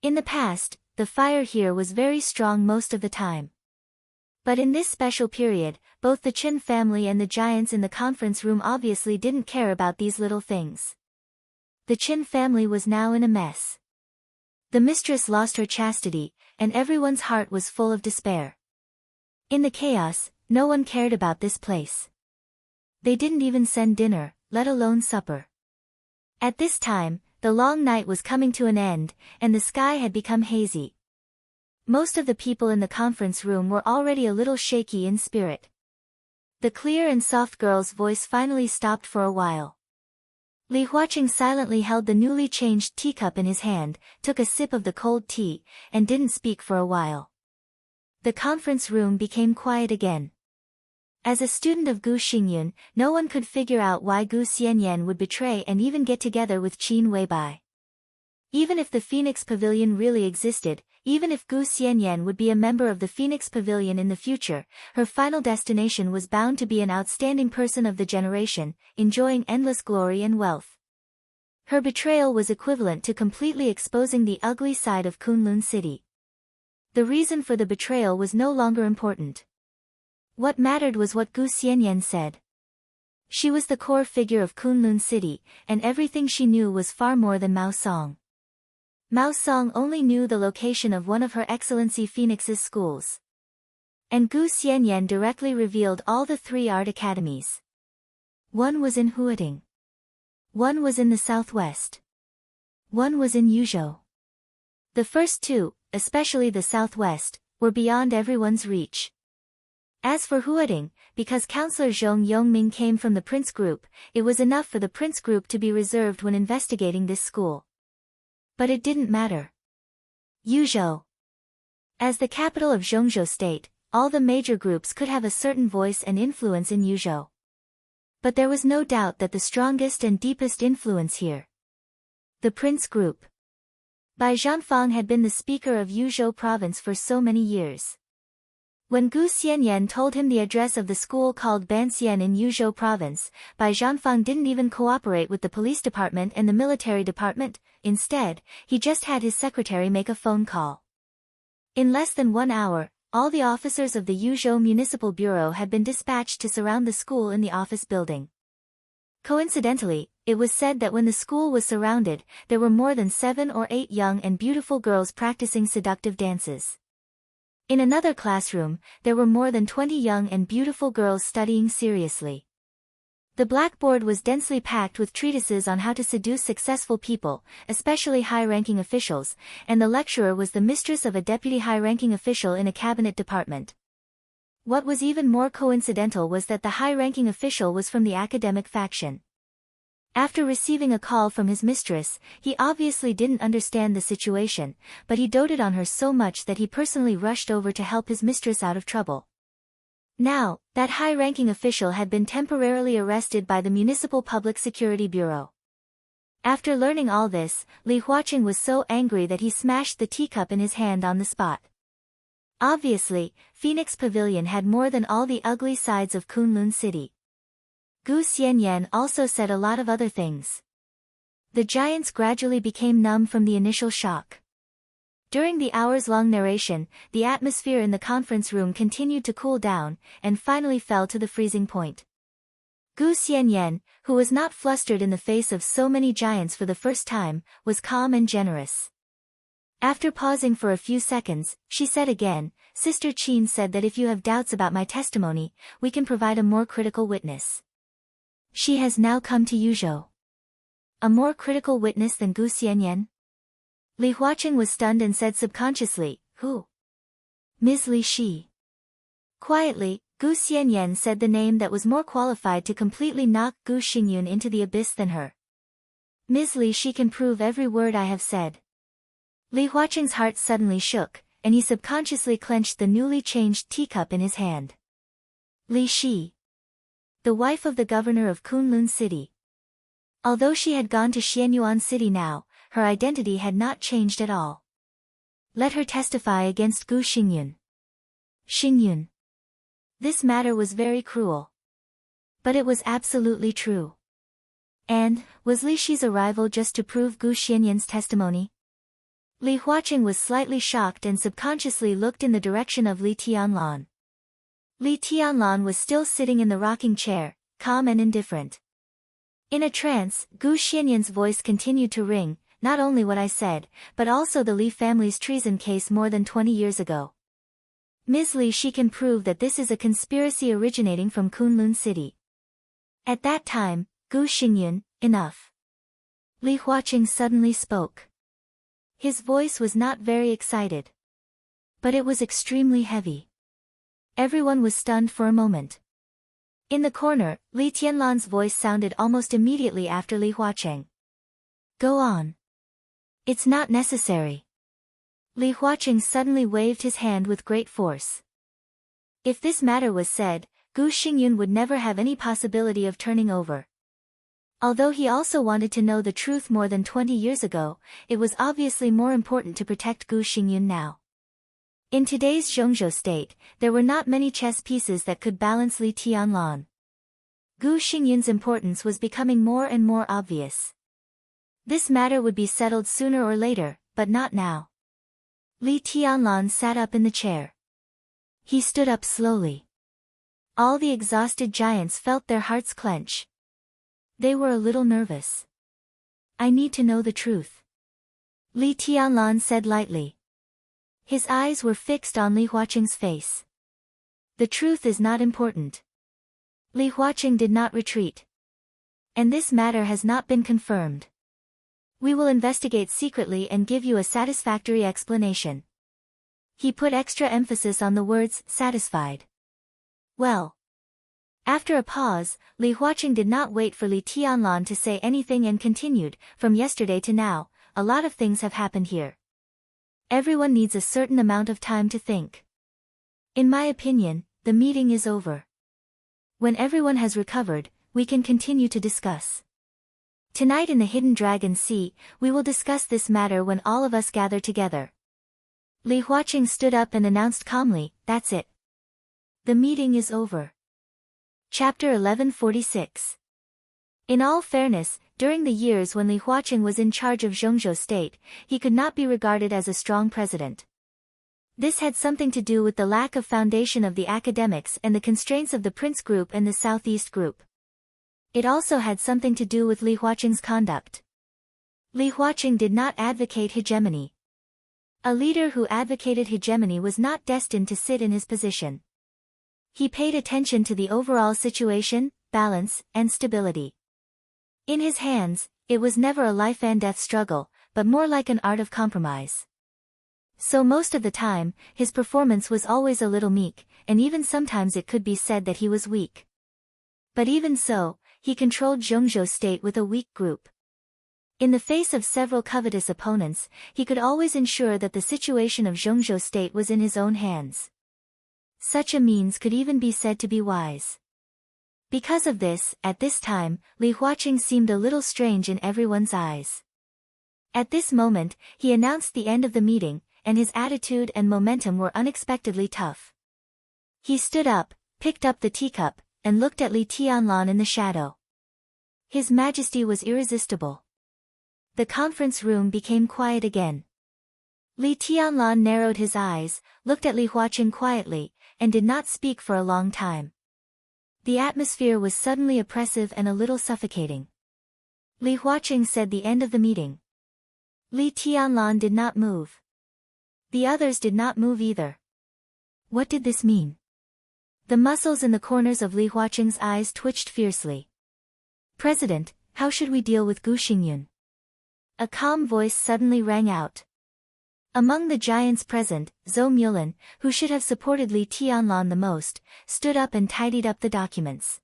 In the past, the fire here was very strong most of the time. But in this special period, both the Chen family and the giants in the conference room obviously didn't care about these little things. The Chen family was now in a mess. The mistress lost her chastity, and everyone's heart was full of despair. In the chaos, no one cared about this place. They didn't even send dinner, let alone supper. At this time, the long night was coming to an end, and the sky had become hazy. Most of the people in the conference room were already a little shaky in spirit. The clear and soft girl's voice finally stopped for a while. Li Huaqing silently held the newly changed teacup in his hand, took a sip of the cold tea, and didn't speak for a while. The conference room became quiet again. As a student of Gu Xingyun, no one could figure out why Gu Xianyan would betray and even get together with Qin Weibai. Even if the Phoenix Pavilion really existed, even if Gu Xianyan would be a member of the Phoenix Pavilion in the future, her final destination was bound to be an outstanding person of the generation, enjoying endless glory and wealth. Her betrayal was equivalent to completely exposing the ugly side of Kunlun City. The reason for the betrayal was no longer important. What mattered was what Gu Xianyan said. She was the core figure of Kunlun City, and everything she knew was far more than Mao Song. Mao Song only knew the location of one of Her Excellency Phoenix's schools. And Gu Xianyan directly revealed all the 3 art academies. One was in Huating. One was in the southwest. One was in Yuzhou. The first 2, especially the southwest, were beyond everyone's reach. As for Huating, because Counselor Zhong Yongming came from the Prince Group, it was enough for the Prince Group to be reserved when investigating this school. But it didn't matter. Yuzhou. As the capital of Zhongzhou State, all the major groups could have a certain voice and influence in Yuzhou. But there was no doubt that the strongest and deepest influence here. The Prince Group. Bai Zhanfang had been the speaker of Yuzhou province for so many years. When Gu Xianyan told him the address of the school called Banxian in Yuzhou province, Bai Zhanfang didn't even cooperate with the police department and the military department. Instead, he just had his secretary make a phone call. In less than 1 hour, all the officers of the Yuzhou Municipal Bureau had been dispatched to surround the school in the office building. Coincidentally, it was said that when the school was surrounded, there were more than 7 or 8 young and beautiful girls practicing seductive dances. In another classroom, there were more than 20 young and beautiful girls studying seriously. The blackboard was densely packed with treatises on how to seduce successful people, especially high-ranking officials, and the lecturer was the mistress of a deputy high-ranking official in a cabinet department. What was even more coincidental was that the high-ranking official was from the academic faction. After receiving a call from his mistress, he obviously didn't understand the situation, but he doted on her so much that he personally rushed over to help his mistress out of trouble. Now, that high-ranking official had been temporarily arrested by the Municipal Public Security Bureau. After learning all this, Li Huaqing was so angry that he smashed the teacup in his hand on the spot. Obviously, Phoenix Pavilion had more than all the ugly sides of Kunlun City. Gu Xianyan also said a lot of other things. The giants gradually became numb from the initial shock. During the hours-long narration, the atmosphere in the conference room continued to cool down, and finally fell to the freezing point. Gu Xianyan, who was not flustered in the face of so many giants for the first time, was calm and generous. After pausing for a few seconds, she said again, "Sister Qin said that if you have doubts about my testimony, we can provide a more critical witness. She has now come to Yuzhou." A more critical witness than Gu Xianyan? Li Huaqing was stunned and said subconsciously, "Who?" "Ms. Li Shi." Quietly, Gu Xianyan said the name that was more qualified to completely knock Gu Xingyun into the abyss than her. "Ms. Li Shi can prove every word I have said." Li Huaqing's heart suddenly shook, and he subconsciously clenched the newly changed teacup in his hand. Li Shi, the wife of the governor of Kunlun City. Although she had gone to Xianyuan City now, her identity had not changed at all. Let her testify against Gu Xingyun. Xingyun. This matter was very cruel. But it was absolutely true. And, was Li Shi's arrival just to prove Gu Xianyan's testimony? Li Huaqing was slightly shocked and subconsciously looked in the direction of Li Tianlan. Li Tianlan was still sitting in the rocking chair, calm and indifferent. In a trance, Gu Xianyan's voice continued to ring, "Not only what I said, but also the Li family's treason case more than 20 years ago. Ms. Li Shi can prove that this is a conspiracy originating from Kunlun City." At that time, Gu Xingyun, enough. Li Huaqing suddenly spoke. His voice was not very excited. But it was extremely heavy. Everyone was stunned for a moment. In the corner, Li Tianlan's voice sounded almost immediately after Li Huaqing. "Go on. It's not necessary." Li Huaqing suddenly waved his hand with great force. If this matter was said, Gu Xingyun would never have any possibility of turning over. Although he also wanted to know the truth more than 20 years ago, it was obviously more important to protect Gu Xingyun now. In today's Zhongzhou state, there were not many chess pieces that could balance Li Tianlan. Gu Xingyun's importance was becoming more and more obvious. This matter would be settled sooner or later, but not now. Li Tianlan sat up in the chair. He stood up slowly. All the exhausted giants felt their hearts clench. They were a little nervous. "I need to know the truth," Li Tianlan said lightly. His eyes were fixed on Li Huaqing's face. "The truth is not important." Li Huaqing did not retreat. "And this matter has not been confirmed. We will investigate secretly and give you a satisfactory explanation." He put extra emphasis on the words, "satisfied." "Well." After a pause, Li Huaqing did not wait for Li Tianlan to say anything and continued, "From yesterday to now, a lot of things have happened here. Everyone needs a certain amount of time to think. In my opinion, the meeting is over. When everyone has recovered, we can continue to discuss. Tonight in the Hidden Dragon Sea, we will discuss this matter when all of us gather together." Li Huaqing stood up and announced calmly, "That's it. The meeting is over." Chapter 1146. In all fairness, during the years when Li Huaqing was in charge of Zhongzhou state, he could not be regarded as a strong president. This had something to do with the lack of foundation of the academics and the constraints of the Prince Group and the Southeast Group. It also had something to do with Li Huaqing's conduct. Li Huaqing did not advocate hegemony. A leader who advocated hegemony was not destined to sit in his position. He paid attention to the overall situation, balance, and stability. In his hands, it was never a life-and-death struggle, but more like an art of compromise. So most of the time, his performance was always a little meek, and even sometimes it could be said that he was weak. But even so, he controlled Zhongzhou's state with a weak group. In the face of several covetous opponents, he could always ensure that the situation of Zhongzhou's state was in his own hands. Such a means could even be said to be wise. Because of this, at this time, Li Huaqing seemed a little strange in everyone's eyes. At this moment, he announced the end of the meeting, and his attitude and momentum were unexpectedly tough. He stood up, picked up the teacup, and looked at Li Tianlan in the shadow. His majesty was irresistible. The conference room became quiet again. Li Tianlan narrowed his eyes, looked at Li Huaqing quietly, and did not speak for a long time. The atmosphere was suddenly oppressive and a little suffocating. Li Huaqing said the end of the meeting. Li Tianlan did not move. The others did not move either. What did this mean? The muscles in the corners of Li Huaqing's eyes twitched fiercely. President, how should we deal with Gu Xingyun? A calm voice suddenly rang out. Among the giants present, Zhou Mulan, who should have supported Li Tianlan the most, stood up and tidied up the documents.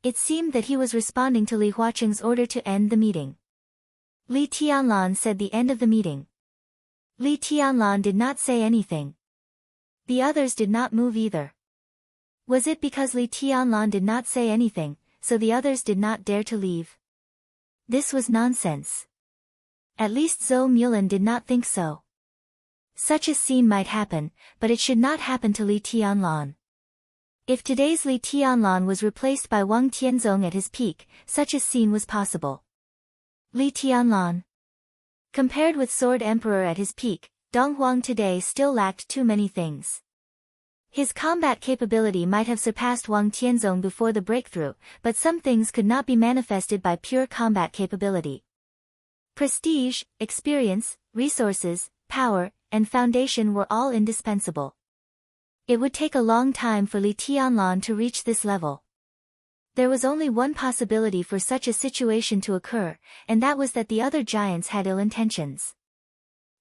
It seemed that he was responding to Li Huaqing's order to end the meeting. Li Tianlan said the end of the meeting. Li Tianlan did not say anything. The others did not move either. Was it because Li Tianlan did not say anything, so the others did not dare to leave? This was nonsense. At least Zhou Mulan did not think so. Such a scene might happen, but it should not happen to Li Tianlan. If today's Li Tianlan was replaced by Wang Tianzong at his peak, such a scene was possible. Li Tianlan. Compared with Sword Emperor at his peak, Dong Huang today still lacked too many things. His combat capability might have surpassed Wang Tianzong before the breakthrough, but some things could not be manifested by pure combat capability. Prestige, experience, resources, power, and foundation were all indispensable. It would take a long time for Li Tianlan to reach this level. There was only one possibility for such a situation to occur, and that was that the other giants had ill intentions.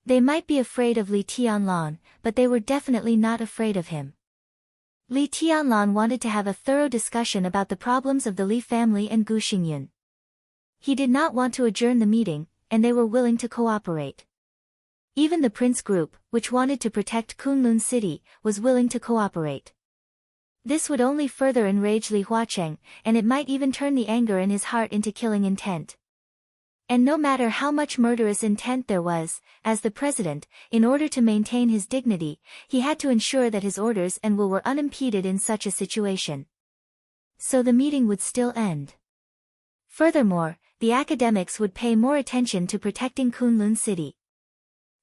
They might be afraid of Li Tianlan, but they were definitely not afraid of him. Li Tianlan wanted to have a thorough discussion about the problems of the Li family and Gu Xingyun. He did not want to adjourn the meeting, and they were willing to cooperate. Even the prince group, which wanted to protect Kunlun City, was willing to cooperate. This would only further enrage Li Huaqing, and it might even turn the anger in his heart into killing intent. And no matter how much murderous intent there was, as the president, in order to maintain his dignity, he had to ensure that his orders and will were unimpeded in such a situation. So the meeting would still end. Furthermore, the academics would pay more attention to protecting Kunlun City.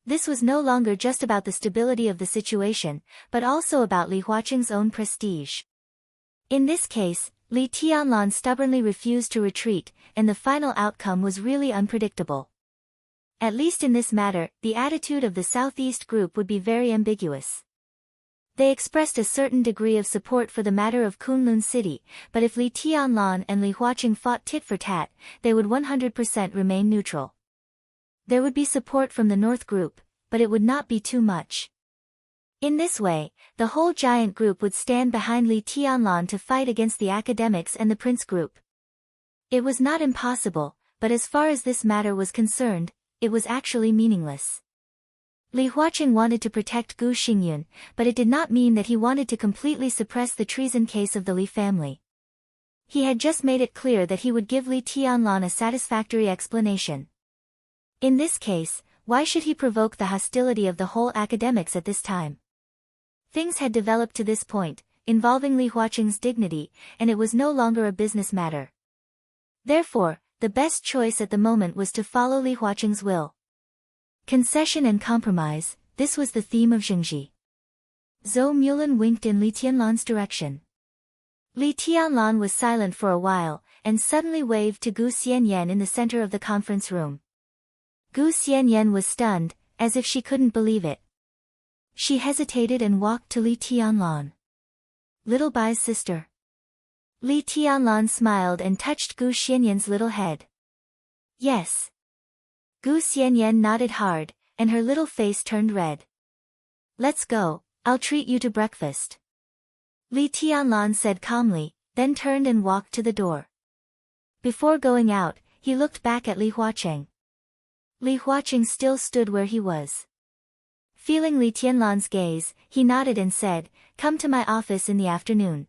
This was no longer just about the stability of the situation, but also about Li Huaqing's own prestige. In this case, Li Tianlan stubbornly refused to retreat, and the final outcome was really unpredictable. At least in this matter, the attitude of the Southeast group would be very ambiguous. They expressed a certain degree of support for the matter of Kunlun City, but if Li Tianlan and Li Huaqing fought tit for tat, they would 100% remain neutral. There would be support from the North group, but it would not be too much. In this way, the whole giant group would stand behind Li Tianlan to fight against the academics and the prince group. It was not impossible, but as far as this matter was concerned, it was actually meaningless. Li Huaqing wanted to protect Gu Xingyun, but it did not mean that he wanted to completely suppress the treason case of the Li family. He had just made it clear that he would give Li Tianlan a satisfactory explanation. In this case, why should he provoke the hostility of the whole academics at this time? Things had developed to this point, involving Li Huaqing's dignity, and it was no longer a business matter. Therefore, the best choice at the moment was to follow Li Huaqing's will. Concession and compromise, this was the theme of Zhengji. Zhou Mulan winked in Li Tianlan's direction. Li Tianlan was silent for a while, and suddenly waved to Gu Xianyan in the center of the conference room. Gu Xianyan was stunned, as if she couldn't believe it. She hesitated and walked to Li Tianlan. Little Bai's sister. Li Tianlan smiled and touched Gu Xianyan's little head. Yes. Gu Xianyan nodded hard, and her little face turned red. Let's go, I'll treat you to breakfast. Li Tianlan said calmly, then turned and walked to the door. Before going out, he looked back at Li Huaqing. Li Huaqing still stood where he was. Feeling Li Tianlan's gaze, he nodded and said, "Come to my office in the afternoon."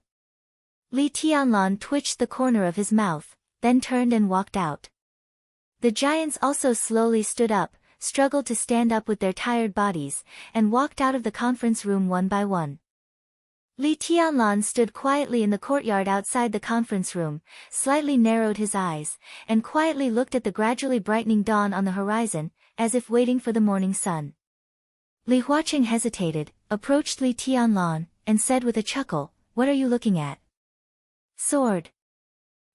Li Tianlan twitched the corner of his mouth, then turned and walked out. The giants also slowly stood up, struggled to stand up with their tired bodies, and walked out of the conference room one by one. Li Tianlan stood quietly in the courtyard outside the conference room, slightly narrowed his eyes, and quietly looked at the gradually brightening dawn on the horizon, as if waiting for the morning sun. Li Huaqing hesitated, approached Li Tianlan, and said with a chuckle, "What are you looking at?" "Sword."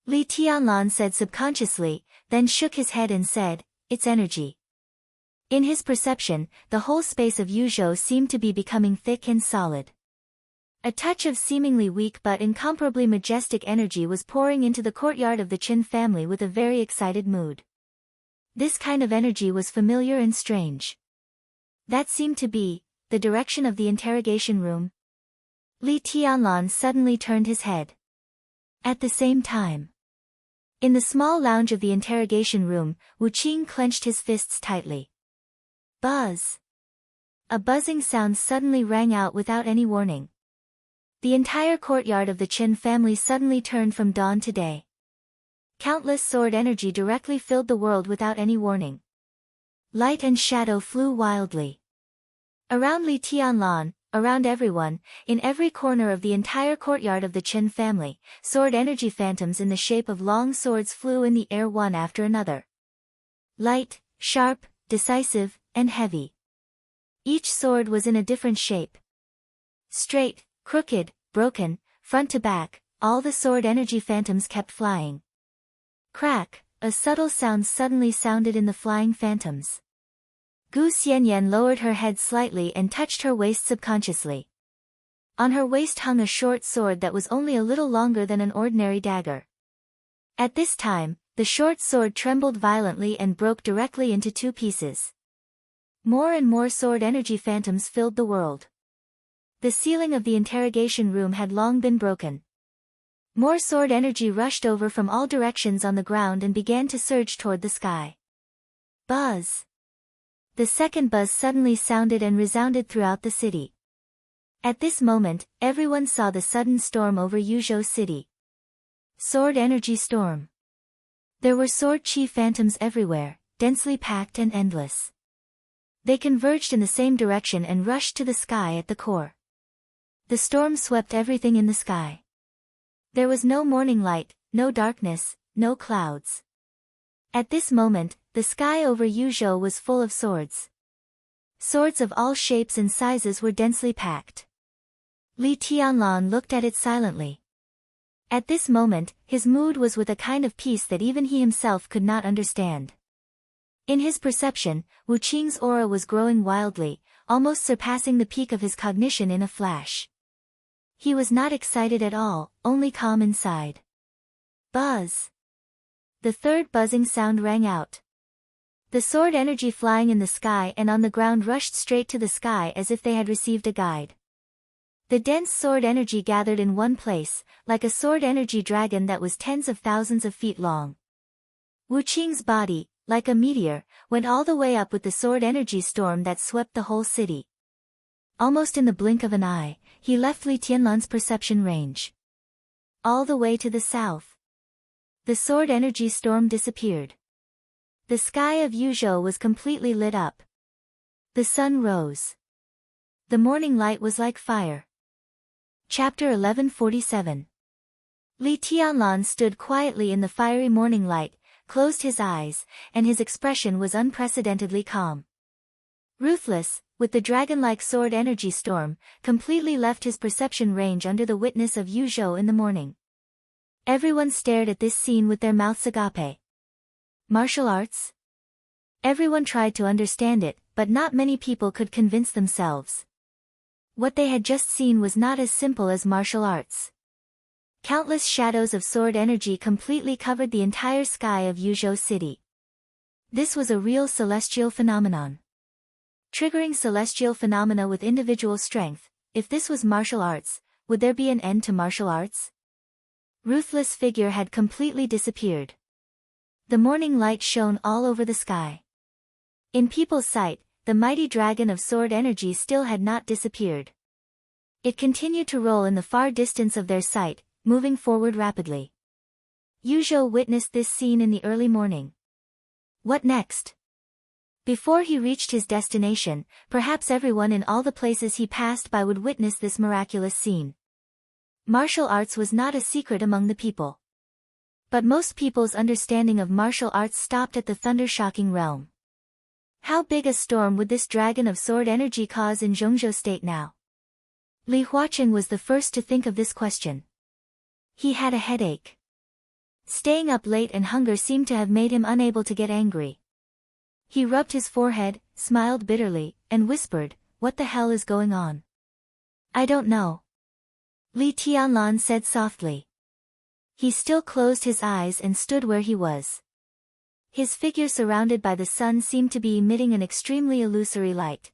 Li Tianlan said subconsciously, then shook his head and said, "It's energy." In his perception, the whole space of Yuzhou seemed to be becoming thick and solid. A touch of seemingly weak but incomparably majestic energy was pouring into the courtyard of the Qin family with a very excited mood. This kind of energy was familiar and strange. That seemed to be the direction of the interrogation room. Li Tianlan suddenly turned his head. At the same time, in the small lounge of the interrogation room, Wu Qing clenched his fists tightly. Buzz! A buzzing sound suddenly rang out without any warning. The entire courtyard of the Qin family suddenly turned from dawn to day. Countless sword energy directly filled the world without any warning. Light and shadow flew wildly. Around Li Tianlan, around everyone, in every corner of the entire courtyard of the Qin family, sword energy phantoms in the shape of long swords flew in the air one after another. Light, sharp, decisive, and heavy. Each sword was in a different shape. Straight, crooked, broken, front to back, all the sword energy phantoms kept flying. Crack, a subtle sound suddenly sounded in the flying phantoms. Gu Xianyan lowered her head slightly and touched her waist subconsciously. On her waist hung a short sword that was only a little longer than an ordinary dagger. At this time, the short sword trembled violently and broke directly into two pieces. More and more sword energy phantoms filled the world. The ceiling of the interrogation room had long been broken. More sword energy rushed over from all directions on the ground and began to surge toward the sky. Buzz! The second buzz suddenly sounded and resounded throughout the city. At this moment, everyone saw the sudden storm over Yuzhou city. Sword energy storm. There were sword chi phantoms everywhere, densely packed and endless. They converged in the same direction and rushed to the sky at the core. The storm swept everything in the sky. There was no morning light, no darkness, no clouds. At this moment, the sky over Yuzhou was full of swords. Swords of all shapes and sizes were densely packed. Li Tianlan looked at it silently. At this moment, his mood was with a kind of peace that even he himself could not understand. In his perception, Wu Qing's aura was growing wildly, almost surpassing the peak of his cognition in a flash. He was not excited at all, only calm inside. Buzz! The third buzzing sound rang out. The sword energy flying in the sky and on the ground rushed straight to the sky as if they had received a guide. The dense sword energy gathered in one place, like a sword energy dragon that was tens of thousands of feet long. Wu Qing's body, like a meteor, went all the way up with the sword energy storm that swept the whole city. Almost in the blink of an eye, he left Li Tianlan's perception range. All the way to the south. The sword energy storm disappeared. The sky of Yuzhou was completely lit up. The sun rose. The morning light was like fire. Chapter 1147. Li Tianlan stood quietly in the fiery morning light, closed his eyes, and his expression was unprecedentedly calm. Ruthless, with the dragon-like sword energy storm, completely left his perception range under the witness of Yuzhou in the morning. Everyone stared at this scene with their mouths agape. Martial arts? Everyone tried to understand it, but not many people could convince themselves. What they had just seen was not as simple as martial arts. Countless shadows of sword energy completely covered the entire sky of Yuzhou City. This was a real celestial phenomenon. Triggering celestial phenomena with individual strength. If this was martial arts, would there be an end to martial arts? Ruthless figure had completely disappeared. The morning light shone all over the sky. In people's sight, the mighty dragon of sword energy still had not disappeared. It continued to roll in the far distance of their sight, moving forward rapidly. Yuzhou witnessed this scene in the early morning. What next? Before he reached his destination, perhaps everyone in all the places he passed by would witness this miraculous scene. Martial arts was not a secret among the people. But most people's understanding of martial arts stopped at the thunder-shocking realm. How big a storm would this dragon of sword energy cause in Zhongzhou State now? Li Huaqing was the first to think of this question. He had a headache. Staying up late and hunger seemed to have made him unable to get angry. He rubbed his forehead, smiled bitterly, and whispered, "What the hell is going on?" "I don't know," Li Tianlan said softly. He still closed his eyes and stood where he was. His figure surrounded by the sun seemed to be emitting an extremely illusory light.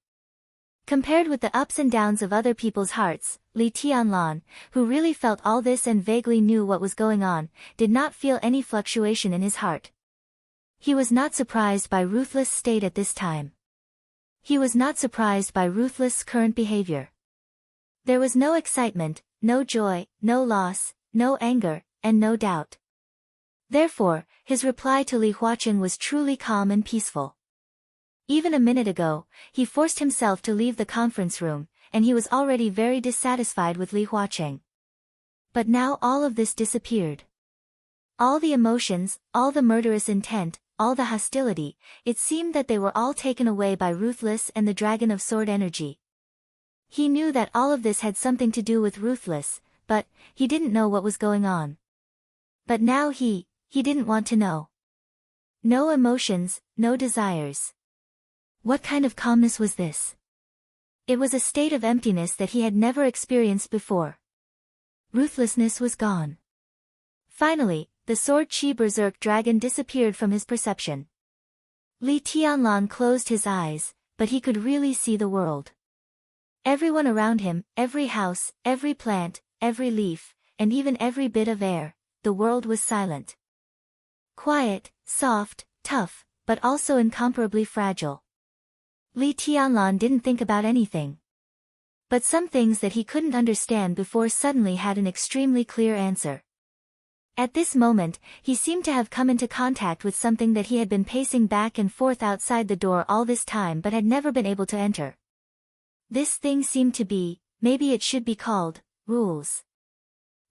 Compared with the ups and downs of other people's hearts, Li Tianlan, who really felt all this and vaguely knew what was going on, did not feel any fluctuation in his heart. He was not surprised by Ruthless' state at this time. He was not surprised by Ruthless' current behavior. There was no excitement, no joy, no loss, no anger, and no doubt. Therefore, his reply to Li Huaqing was truly calm and peaceful. Even a minute ago, he forced himself to leave the conference room, and he was already very dissatisfied with Li Huaqing. But now all of this disappeared. All the emotions, all the murderous intent, all the hostility, it seemed that they were all taken away by Ruthless and the Dragon of Sword Energy. He knew that all of this had something to do with Ruthless, but he didn't know what was going on. But now he didn't want to know. No emotions, no desires. What kind of calmness was this? It was a state of emptiness that he had never experienced before. Ruthlessness was gone. Finally, the sword chi berserk dragon disappeared from his perception. Li Tianlan closed his eyes, but he could really see the world. Everyone around him, every house, every plant, every leaf, and even every bit of air, the world was silent. Quiet, soft, tough, but also incomparably fragile. Li Tianlan didn't think about anything. But some things that he couldn't understand before suddenly had an extremely clear answer. At this moment, he seemed to have come into contact with something that he had been pacing back and forth outside the door all this time but had never been able to enter. This thing seemed to be, maybe it should be called, rules.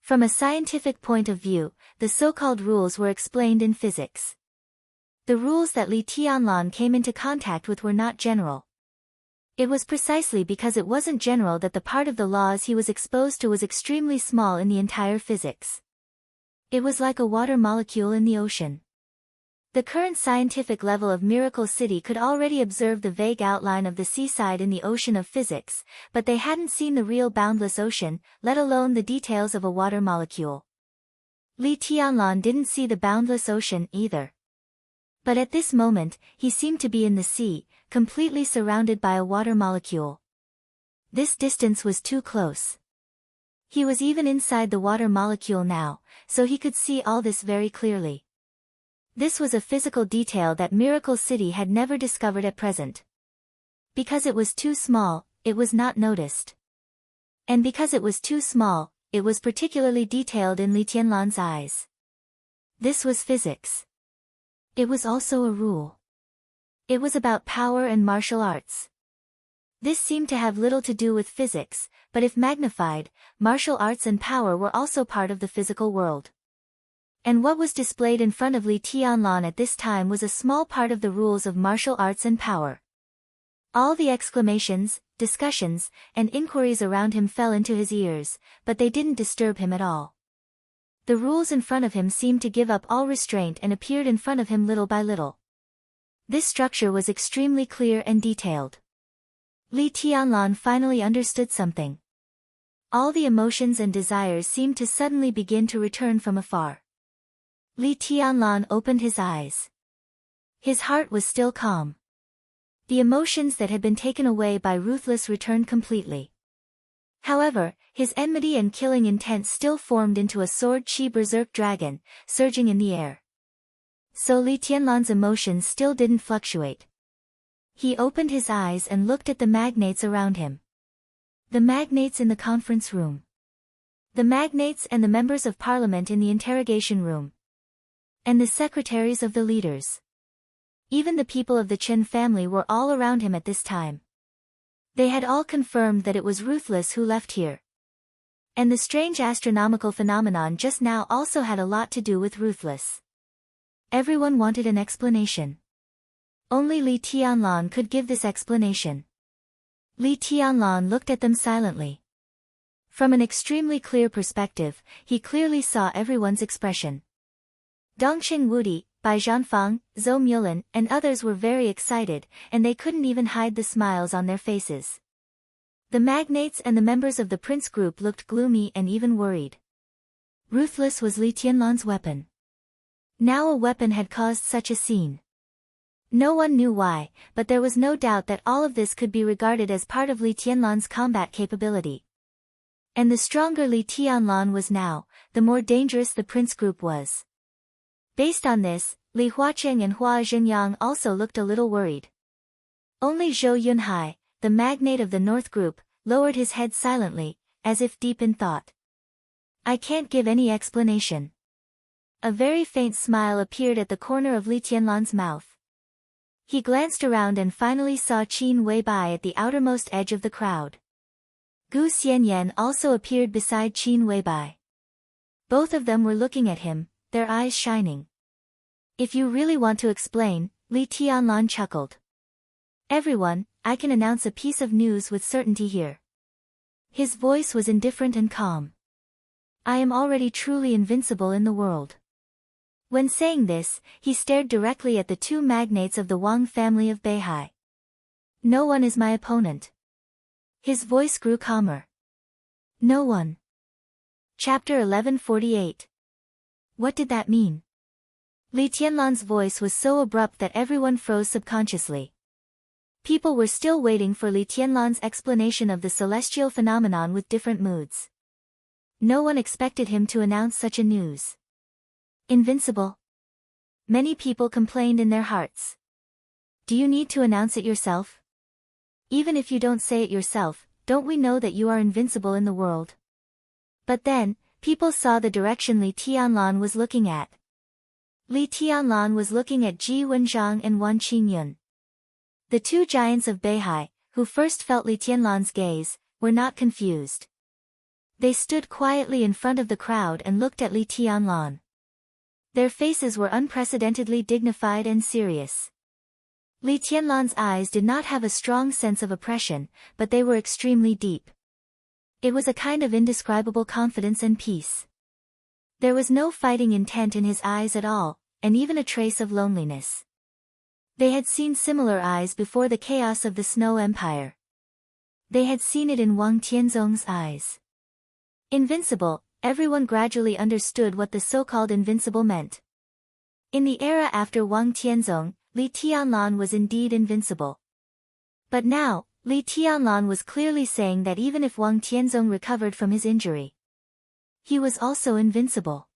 From a scientific point of view, the so-called rules were explained in physics. The rules that Li Tianlan came into contact with were not general. It was precisely because it wasn't general that the part of the laws he was exposed to was extremely small in the entire physics. It was like a water molecule in the ocean. The current scientific level of Miracle City could already observe the vague outline of the seaside in the ocean of physics, but they hadn't seen the real boundless ocean, let alone the details of a water molecule. Li Tianlan didn't see the boundless ocean either. But at this moment, he seemed to be in the sea, completely surrounded by a water molecule. This distance was too close. He was even inside the water molecule now, so he could see all this very clearly. This was a physical detail that Miracle City had never discovered at present. Because it was too small, it was not noticed. And because it was too small, it was particularly detailed in Li Tianlan's eyes. This was physics. It was also a rule. It was about power and martial arts. This seemed to have little to do with physics, but if magnified, martial arts and power were also part of the physical world. And what was displayed in front of Li Tianlan at this time was a small part of the rules of martial arts and power. All the exclamations, discussions, and inquiries around him fell into his ears, but they didn't disturb him at all. The rules in front of him seemed to give up all restraint and appeared in front of him little by little. This structure was extremely clear and detailed. Li Tianlan finally understood something. All the emotions and desires seemed to suddenly begin to return from afar. Li Tianlan opened his eyes. His heart was still calm. The emotions that had been taken away by Ruthless returned completely. However, his enmity and killing intent still formed into a sword chi berserk dragon, surging in the air. So Li Tianlan's emotions still didn't fluctuate. He opened his eyes and looked at the magnates around him. The magnates in the conference room. The magnates and the members of parliament in the interrogation room. And the secretaries of the leaders. Even the people of the Chen family were all around him at this time. They had all confirmed that it was Ruthless who left here. And the strange astronomical phenomenon just now also had a lot to do with Ruthless. Everyone wanted an explanation. Only Li Tianlan could give this explanation. Li Tianlan looked at them silently. From an extremely clear perspective, he clearly saw everyone's expression. Dongxing Wudi, Bai Zhanfang, Zhou Mulin, and others were very excited, and they couldn't even hide the smiles on their faces. The magnates and the members of the prince group looked gloomy and even worried. Ruthless was Li Tianlan's weapon. Now a weapon had caused such a scene. No one knew why, but there was no doubt that all of this could be regarded as part of Li Tianlan's combat capability. And the stronger Li Tianlan was now, the more dangerous the prince group was. Based on this, Li Huaqing and Hua Zhenyang also looked a little worried. Only Zhou Yunhai, the magnate of the North group, lowered his head silently, as if deep in thought. I can't give any explanation. A very faint smile appeared at the corner of Li Tianlan's mouth. He glanced around and finally saw Qin Weibai at the outermost edge of the crowd. Gu Xianyan also appeared beside Qin Weibai. Both of them were looking at him, their eyes shining. If you really want to explain, Li Tianlan chuckled. Everyone, I can announce a piece of news with certainty here. His voice was indifferent and calm. I am already truly invincible in the world. When saying this, he stared directly at the two magnates of the Wang family of Beihai. No one is my opponent. His voice grew calmer. No one. Chapter 1148. What did that mean? Li Tianlan's voice was so abrupt that everyone froze subconsciously. People were still waiting for Li Tianlan's explanation of the celestial phenomenon with different moods. No one expected him to announce such a news. Invincible? Many people complained in their hearts. Do you need to announce it yourself? Even if you don't say it yourself, don't we know that you are invincible in the world? But then, people saw the direction Li Tianlan was looking at. Li Tianlan was looking at Ji Wenzhang and Wan Qingyun. The two giants of Beihai, who first felt Li Tianlan's gaze, were not confused. They stood quietly in front of the crowd and looked at Li Tianlan. Their faces were unprecedentedly dignified and serious. Li Tianlan's eyes did not have a strong sense of oppression, but they were extremely deep. It was a kind of indescribable confidence and peace. There was no fighting intent in his eyes at all, and even a trace of loneliness. They had seen similar eyes before the chaos of the Snow Empire. They had seen it in Wang Tianzong's eyes. Invincible, everyone gradually understood what the so-called invincible meant. In the era after Wang Tianzong, Li Tianlan was indeed invincible. But now, Li Tianlan was clearly saying that even if Wang Tianzong recovered from his injury, he was also invincible.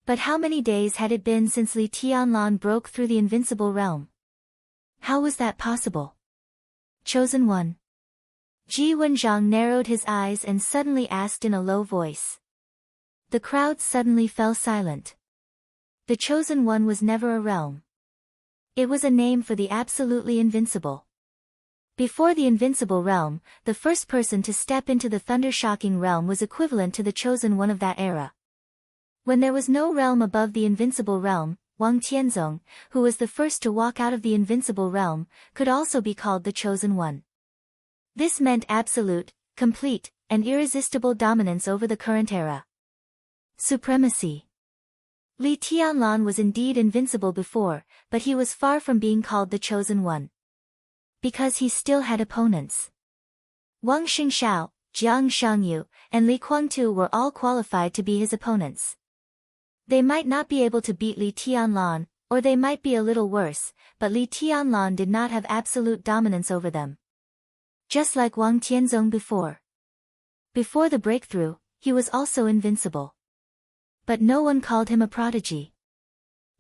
But how many days had it been since Li Tianlan broke through the invincible realm? How was that possible? Chosen One. Ji Wenzhang narrowed his eyes and suddenly asked in a low voice. The crowd suddenly fell silent. The Chosen One was never a realm. It was a name for the absolutely invincible. Before the invincible realm, the first person to step into the thunder-shocking realm was equivalent to the Chosen One of that era. When there was no realm above the invincible realm, Wang Tianzong, who was the first to walk out of the invincible realm, could also be called the Chosen One. This meant absolute, complete, and irresistible dominance over the current era. Supremacy. Li Tianlan was indeed invincible before, but he was far from being called the Chosen One. Because he still had opponents. Wang Xingxiao, Jiang Shangyu, and Li Kuangtu were all qualified to be his opponents. They might not be able to beat Li Tianlan, or they might be a little worse, but Li Tianlan did not have absolute dominance over them. Just like Wang Tianzong before. Before the breakthrough, he was also invincible. But no one called him a prodigy.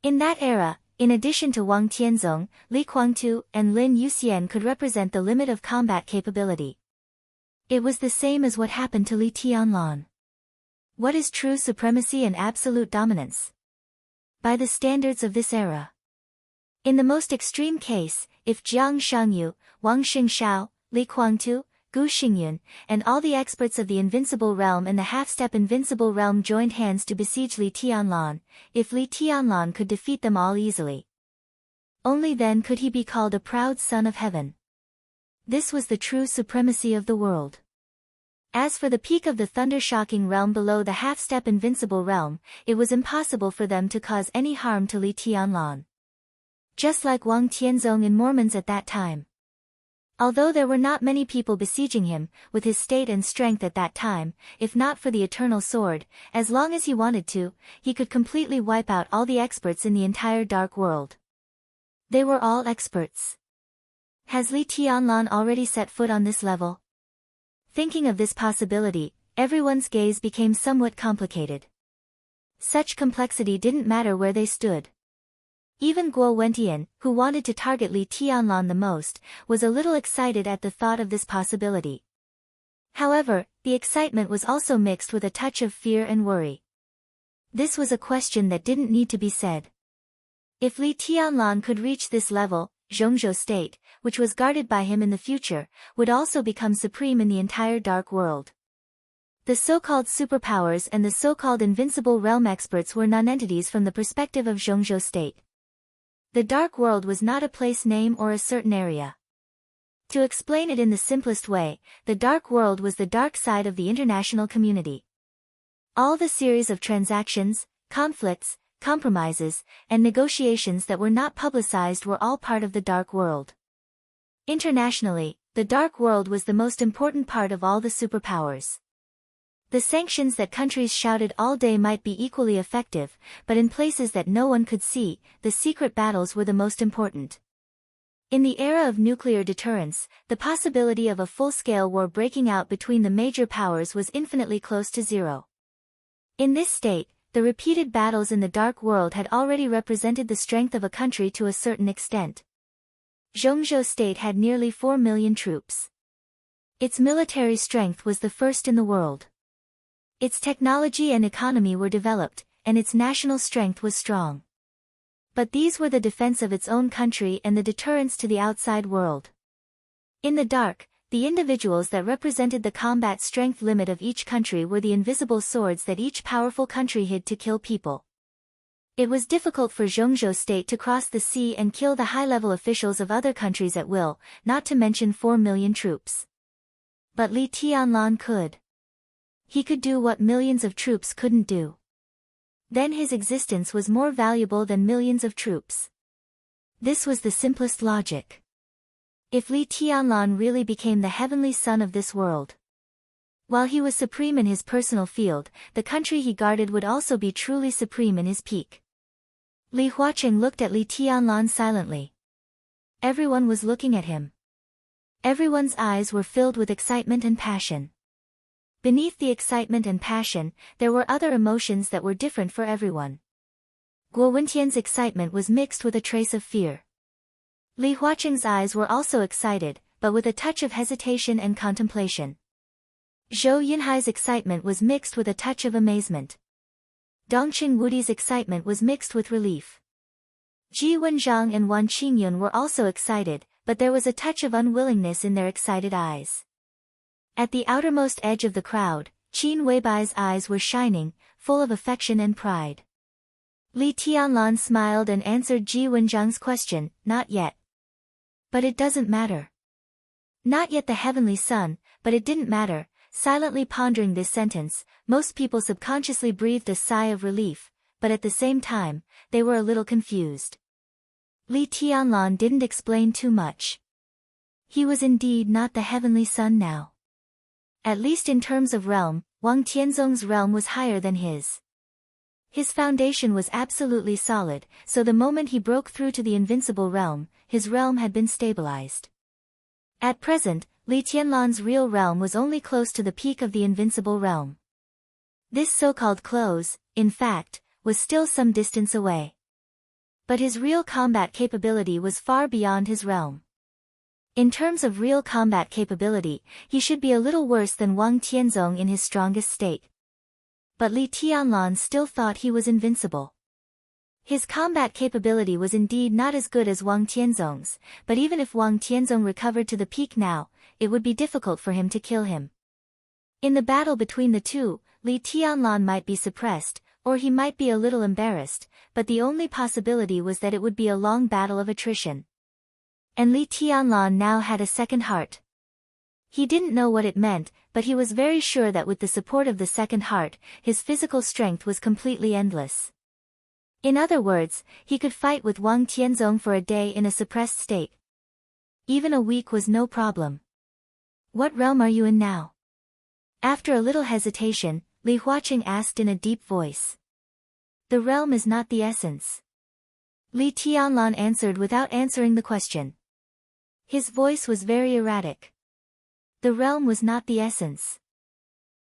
In that era, in addition to Wang Tianzong, Li Kuangtu and Lin Yuxian could represent the limit of combat capability. It was the same as what happened to Li Tianlan. What is true supremacy and absolute dominance? By the standards of this era. In the most extreme case, if Jiang Shangyu, Wang Xingxiao, Li Kuangtu, Gu Xingyun, and all the experts of the Invincible Realm and the half-step Invincible Realm joined hands to besiege Li Tianlan, if Li Tianlan could defeat them all easily. Only then could he be called a proud son of heaven. This was the true supremacy of the world. As for the peak of the thunder-shocking realm below the half-step Invincible Realm, it was impossible for them to cause any harm to Li Tianlan. Just like Wang Tianzong in Mormons at that time. Although there were not many people besieging him, with his state and strength at that time, if not for the Eternal Sword, as long as he wanted to, he could completely wipe out all the experts in the entire Dark World. They were all experts. Has Li Tianlan already set foot on this level? Thinking of this possibility, everyone's gaze became somewhat complicated. Such complexity didn't matter where they stood. Even Guo Wentian, who wanted to target Li Tianlan the most, was a little excited at the thought of this possibility. However, the excitement was also mixed with a touch of fear and worry. This was a question that didn't need to be said. If Li Tianlan could reach this level, Zhongzhou state, which was guarded by him in the future, would also become supreme in the entire Dark World. The so-called superpowers and the so-called Invincible Realm experts were non-entities from the perspective of Zhongzhou state. The Dark World was not a place name or a certain area. To explain it in the simplest way, the Dark World was the dark side of the international community. All the series of transactions, conflicts, compromises, and negotiations that were not publicized were all part of the Dark World. Internationally, the Dark World was the most important part of all the superpowers. The sanctions that countries shouted all day might be equally effective, but in places that no one could see, the secret battles were the most important. In the era of nuclear deterrence, the possibility of a full-scale war breaking out between the major powers was infinitely close to zero. In this state, the repeated battles in the Dark World had already represented the strength of a country to a certain extent. Zhongzhou state had nearly 4 million troops. Its military strength was the first in the world. Its technology and economy were developed, and its national strength was strong. But these were the defense of its own country and the deterrence to the outside world. In the dark, the individuals that represented the combat strength limit of each country were the invisible swords that each powerful country hid to kill people. It was difficult for Zhongzhou state to cross the sea and kill the high-level officials of other countries at will, not to mention 4 million troops. But Li Tianlan could. He could do what millions of troops couldn't do. Then his existence was more valuable than millions of troops. This was the simplest logic. If Li Tianlan really became the heavenly son of this world, while he was supreme in his personal field, the country he guarded would also be truly supreme in his peak. Li Huaqing looked at Li Tianlan silently. Everyone was looking at him. Everyone's eyes were filled with excitement and passion. Beneath the excitement and passion, there were other emotions that were different for everyone. Guo Wentian's excitement was mixed with a trace of fear. Li Huaqing's eyes were also excited, but with a touch of hesitation and contemplation. Zhou Yinhai's excitement was mixed with a touch of amazement. Dongqing Wudi's excitement was mixed with relief. Ji Wenzhang and Wan Qingyun were also excited, but there was a touch of unwillingness in their excited eyes. At the outermost edge of the crowd, Qin Weibai's eyes were shining, full of affection and pride. Li Tianlan smiled and answered Ji Wenzhang's question, "Not yet." But it doesn't matter. Not yet the heavenly son, but it didn't matter. Silently pondering this sentence, most people subconsciously breathed a sigh of relief. but at the same time, they were a little confused. Li Tianlan didn't explain too much. He was indeed not the heavenly son now. At least in terms of realm, Wang Tianzong's realm was higher than his. His foundation was absolutely solid, so the moment he broke through to the invincible realm, his realm had been stabilized. At present, Li Tianlan's real realm was only close to the peak of the invincible realm. This so-called close, in fact, was still some distance away. But his real combat capability was far beyond his realm. In terms of real combat capability, he should be a little worse than Wang Tianzong in his strongest state. But Li Tianlan still thought he was invincible. His combat capability was indeed not as good as Wang Tianzong's, but even if Wang Tianzong recovered to the peak now, it would be difficult for him to kill him. In the battle between the two, Li Tianlan might be suppressed, or he might be a little embarrassed, but the only possibility was that it would be a long battle of attrition. And Li Tianlan now had a second heart. He didn't know what it meant, but he was very sure that with the support of the second heart, his physical strength was completely endless. In other words, he could fight with Wang Tianzong for a day in a suppressed state. Even a week was no problem. What realm are you in now? After a little hesitation, Li Huaqing asked in a deep voice. The realm is not the essence. Li Tianlan answered without answering the question. His voice was very erratic. The realm was not the essence.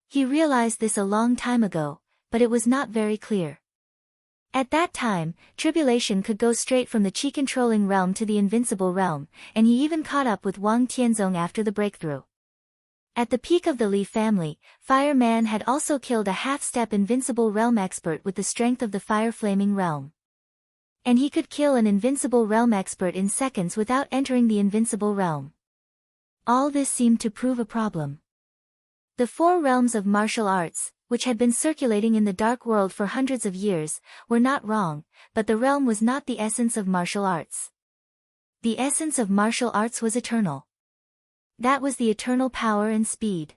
He realized this a long time ago, but it was not very clear. At that time, tribulation could go straight from the chi-controlling realm to the invincible realm, and he even caught up with Wang Tianzong after the breakthrough. At the peak of the Li family, Fire Man had also killed a half-step invincible realm expert with the strength of the fire-flaming realm. And he could kill an invincible realm expert in seconds without entering the invincible realm. All this seemed to prove a problem. The four realms of martial arts, which had been circulating in the dark world for hundreds of years, were not wrong, but the realm was not the essence of martial arts. The essence of martial arts was eternal. That was the eternal power and speed.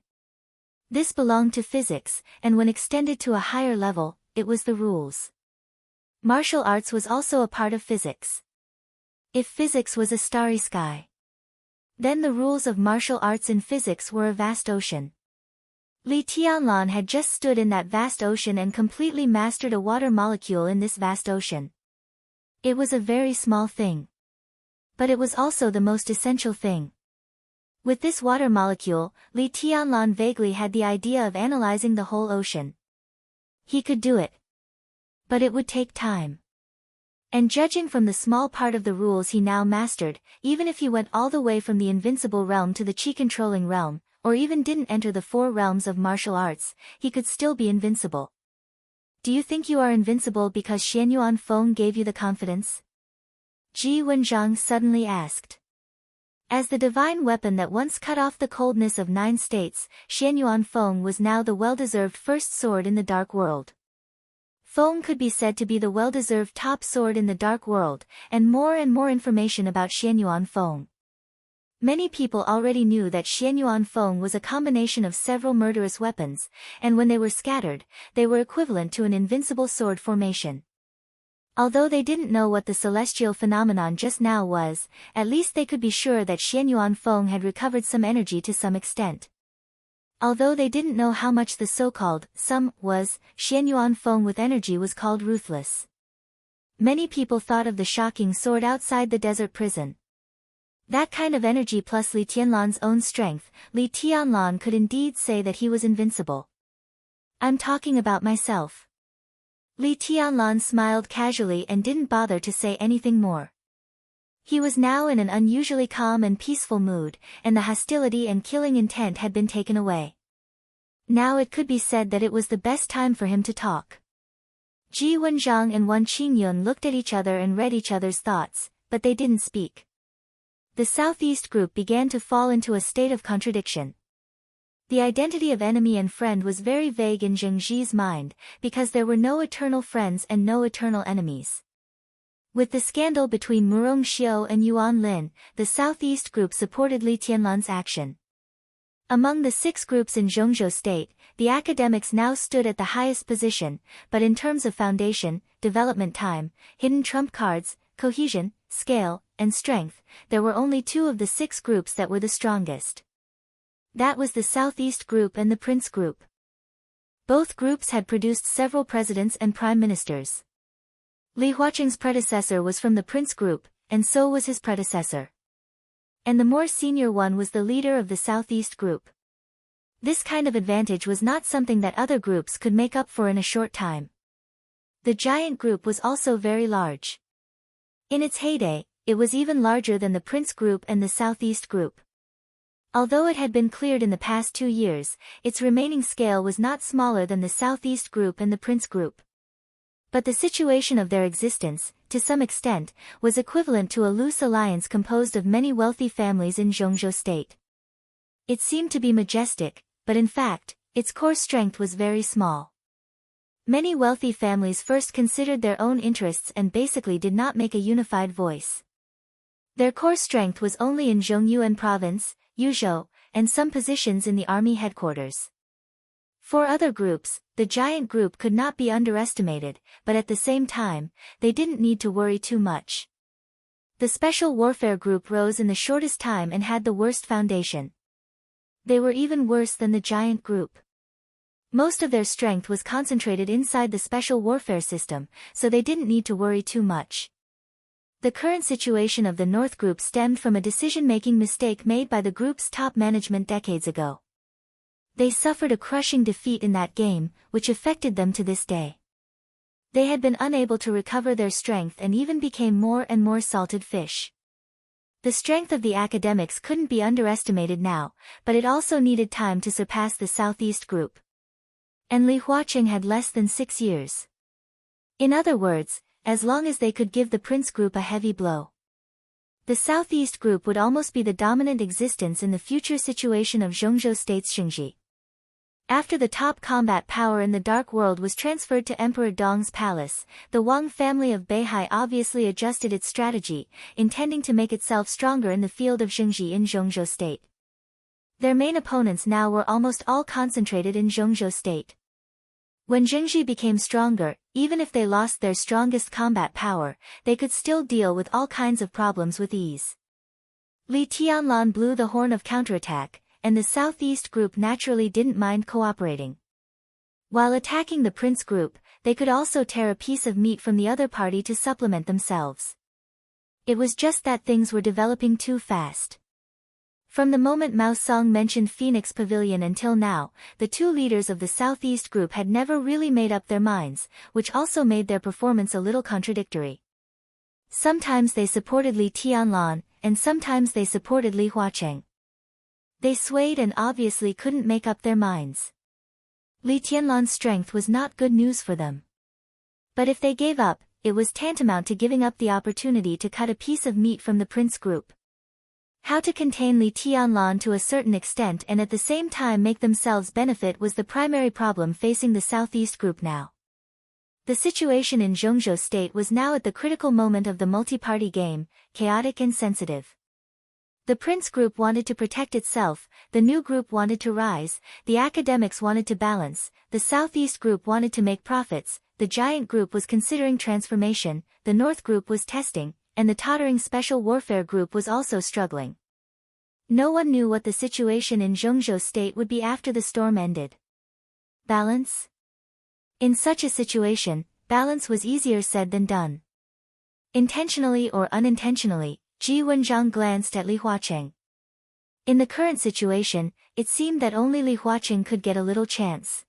This belonged to physics, and when extended to a higher level, it was the rules. Martial arts was also a part of physics. If physics was a starry sky, then the rules of martial arts in physics were a vast ocean. Li Tianlan had just stood in that vast ocean and completely mastered a water molecule in this vast ocean. It was a very small thing. But it was also the most essential thing. With this water molecule, Li Tianlan vaguely had the idea of analyzing the whole ocean. He could do it. But it would take time. And judging from the small part of the rules he now mastered, even if he went all the way from the invincible realm to the chi-controlling realm, or even didn't enter the four realms of martial arts, he could still be invincible. Do you think you are invincible because Xianyuan Feng gave you the confidence? Ji Wenzhang suddenly asked. As the divine weapon that once cut off the coldness of 9 states, Xianyuan Feng was now the well-deserved first sword in the dark world. Feng could be said to be the well-deserved top sword in the dark world, and more information about Xianyuan Feng. Many people already knew that Xianyuan Feng was a combination of several murderous weapons, and when they were scattered, they were equivalent to an invincible sword formation. Although they didn't know what the celestial phenomenon just now was, at least they could be sure that Xianyuan Feng had recovered some energy to some extent. Although they didn't know how much the so-called "some" was, Xianyuan Feng with energy was called ruthless. Many people thought of the shocking sword outside the desert prison. That kind of energy plus Li Tianlan's own strength, Li Tianlan could indeed say that he was invincible. I'm talking about myself. Li Tianlan smiled casually and didn't bother to say anything more. He was now in an unusually calm and peaceful mood, and the hostility and killing intent had been taken away. Now it could be said that it was the best time for him to talk. Ji Wenzhang and Wan Qingyun looked at each other and read each other's thoughts, but they didn't speak. The Southeast group began to fall into a state of contradiction. The identity of enemy and friend was very vague in Zheng Zi's mind, because there were no eternal friends and no eternal enemies. With the scandal between Murong Xiu and Yuan Lin, the Southeast group supported Li Tianlan's action. Among the 6 groups in Zhongzhou State, the academics now stood at the highest position, but in terms of foundation, development time, hidden trump cards, cohesion, scale, and strength, there were only 2 of the 6 groups that were the strongest. That was the Southeast Group and the Prince Group. Both groups had produced several presidents and prime ministers. Li Huaqing's predecessor was from the Prince Group, and so was his predecessor. And the more senior one was the leader of the Southeast Group. This kind of advantage was not something that other groups could make up for in a short time. The giant group was also very large. In its heyday, it was even larger than the Prince Group and the Southeast Group. Although it had been cleared in the past 2 years, its remaining scale was not smaller than the Southeast Group and the Prince Group. But the situation of their existence, to some extent, was equivalent to a loose alliance composed of many wealthy families in Zhongzhou State. It seemed to be majestic, but in fact, its core strength was very small. Many wealthy families first considered their own interests and basically did not make a unified voice. Their core strength was only in Zhongyuan Province, Yuzhou, and some positions in the army headquarters. For other groups, the giant group could not be underestimated, but at the same time, they didn't need to worry too much. The Special Warfare Group rose in the shortest time and had the worst foundation. They were even worse than the giant group. Most of their strength was concentrated inside the Special Warfare system, so they didn't need to worry too much. The current situation of the North Group stemmed from a decision-making mistake made by the group's top management decades ago. They suffered a crushing defeat in that game, which affected them to this day. They had been unable to recover their strength and even became more and more salted fish. The strength of the academics couldn't be underestimated now, but it also needed time to surpass the Southeast Group. And Li Huaqing had less than 6 years. In other words, as long as they could give the Prince Group a heavy blow. The Southeast Group would almost be the dominant existence in the future situation of Zhongzhou State's Xingji. After the top combat power in the Dark World was transferred to Emperor Dong's palace, the Wang family of Beihai obviously adjusted its strategy, intending to make itself stronger in the field of Xingji in Zhongzhou State. Their main opponents now were almost all concentrated in Zhongzhou State. When Xingji became stronger, even if they lost their strongest combat power, they could still deal with all kinds of problems with ease. Li Tianlan blew the horn of counterattack, and the Southeast Group naturally didn't mind cooperating. While attacking the Prince Group, they could also tear a piece of meat from the other party to supplement themselves. It was just that things were developing too fast. From the moment Mao Song mentioned Phoenix Pavilion until now, the 2 leaders of the Southeast Group had never really made up their minds, which also made their performance a little contradictory. Sometimes they supported Li Tianlan, and sometimes they supported Li Huaqing. They swayed and obviously couldn't make up their minds. Li Tianlan's strength was not good news for them. But if they gave up, it was tantamount to giving up the opportunity to cut a piece of meat from the Prince Group. How to contain Li Tianlan to a certain extent and at the same time make themselves benefit was the primary problem facing the Southeast Group now. The situation in Zhongzhou State was now at the critical moment of the multi-party game, chaotic and sensitive. The Prince Group wanted to protect itself, the new group wanted to rise, the academics wanted to balance, the Southeast Group wanted to make profits, the giant group was considering transformation, the North Group was testing, and the tottering Special Warfare Group was also struggling. No one knew what the situation in Zhongzhou State would be after the storm ended. Balance? In such a situation, balance was easier said than done. Intentionally or unintentionally, Ji Wenjiang glanced at Li Huaqing. In the current situation, it seemed that only Li Huaqing could get a little chance.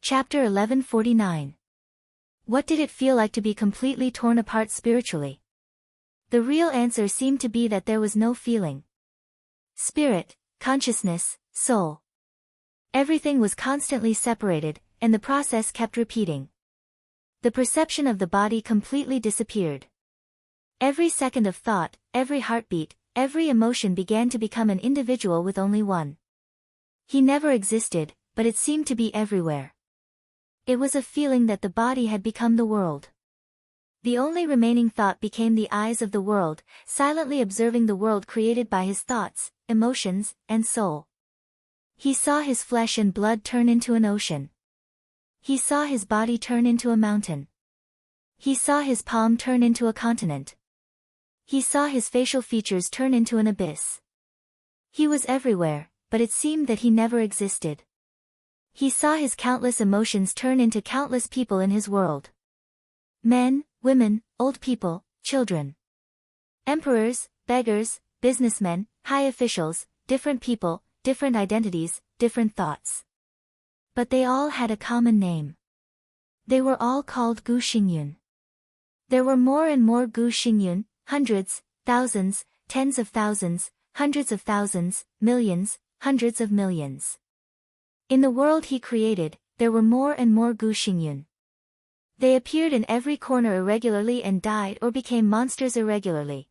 Chapter 1149. What did it feel like to be completely torn apart spiritually? The real answer seemed to be that there was no feeling. Spirit, consciousness, soul. Everything was constantly separated, and the process kept repeating. The perception of the body completely disappeared. Every second of thought, every heartbeat, every emotion began to become an individual with only one. He never existed, but it seemed to be everywhere. It was a feeling that the body had become the world. The only remaining thought became the eyes of the world, silently observing the world created by his thoughts, emotions, and soul. He saw his flesh and blood turn into an ocean. He saw his body turn into a mountain. He saw his palm turn into a continent. He saw his facial features turn into an abyss. He was everywhere, but it seemed that he never existed. He saw his countless emotions turn into countless people in his world. Men, women, old people, children. Emperors, beggars, businessmen, high officials, different people, different identities, different thoughts. But they all had a common name. They were all called Gu Xingyun. There were more and more Gu Xingyun, hundreds, thousands, tens of thousands, hundreds of thousands, millions, hundreds of millions. In the world he created, there were more and more Gu Xingyun. They appeared in every corner irregularly and died or became monsters irregularly.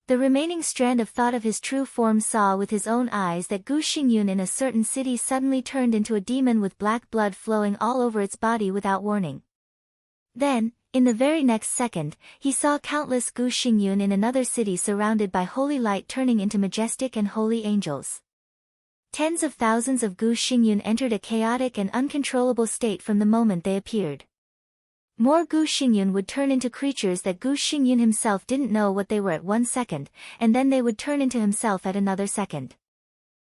The remaining strand of thought of his true form saw with his own eyes that Gu Xingyun in a certain city suddenly turned into a demon with black blood flowing all over its body without warning. Then, in the very next second, he saw countless Gu Xingyun in another city surrounded by holy light turning into majestic and holy angels. Tens of thousands of Gu Xingyun entered a chaotic and uncontrollable state from the moment they appeared. More Gu Xingyun would turn into creatures that Gu Xingyun himself didn't know what they were at 1 second, and then they would turn into himself at another second.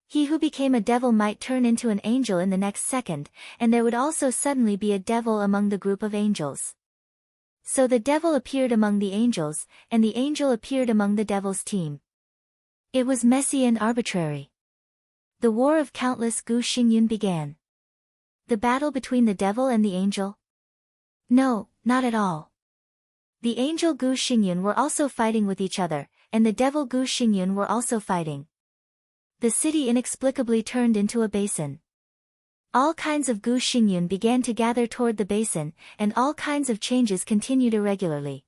He who became a devil might turn into an angel in the next second, and there would also suddenly be a devil among the group of angels. So the devil appeared among the angels, and the angel appeared among the devil's team. It was messy and arbitrary. The war of countless Gu Xingyun began. The battle between the devil and the angel? No, not at all. The angel Gu Xingyun were also fighting with each other, and the devil Gu Xingyun were also fighting. The city inexplicably turned into a basin. All kinds of Gu Xingyun began to gather toward the basin, and all kinds of changes continued irregularly.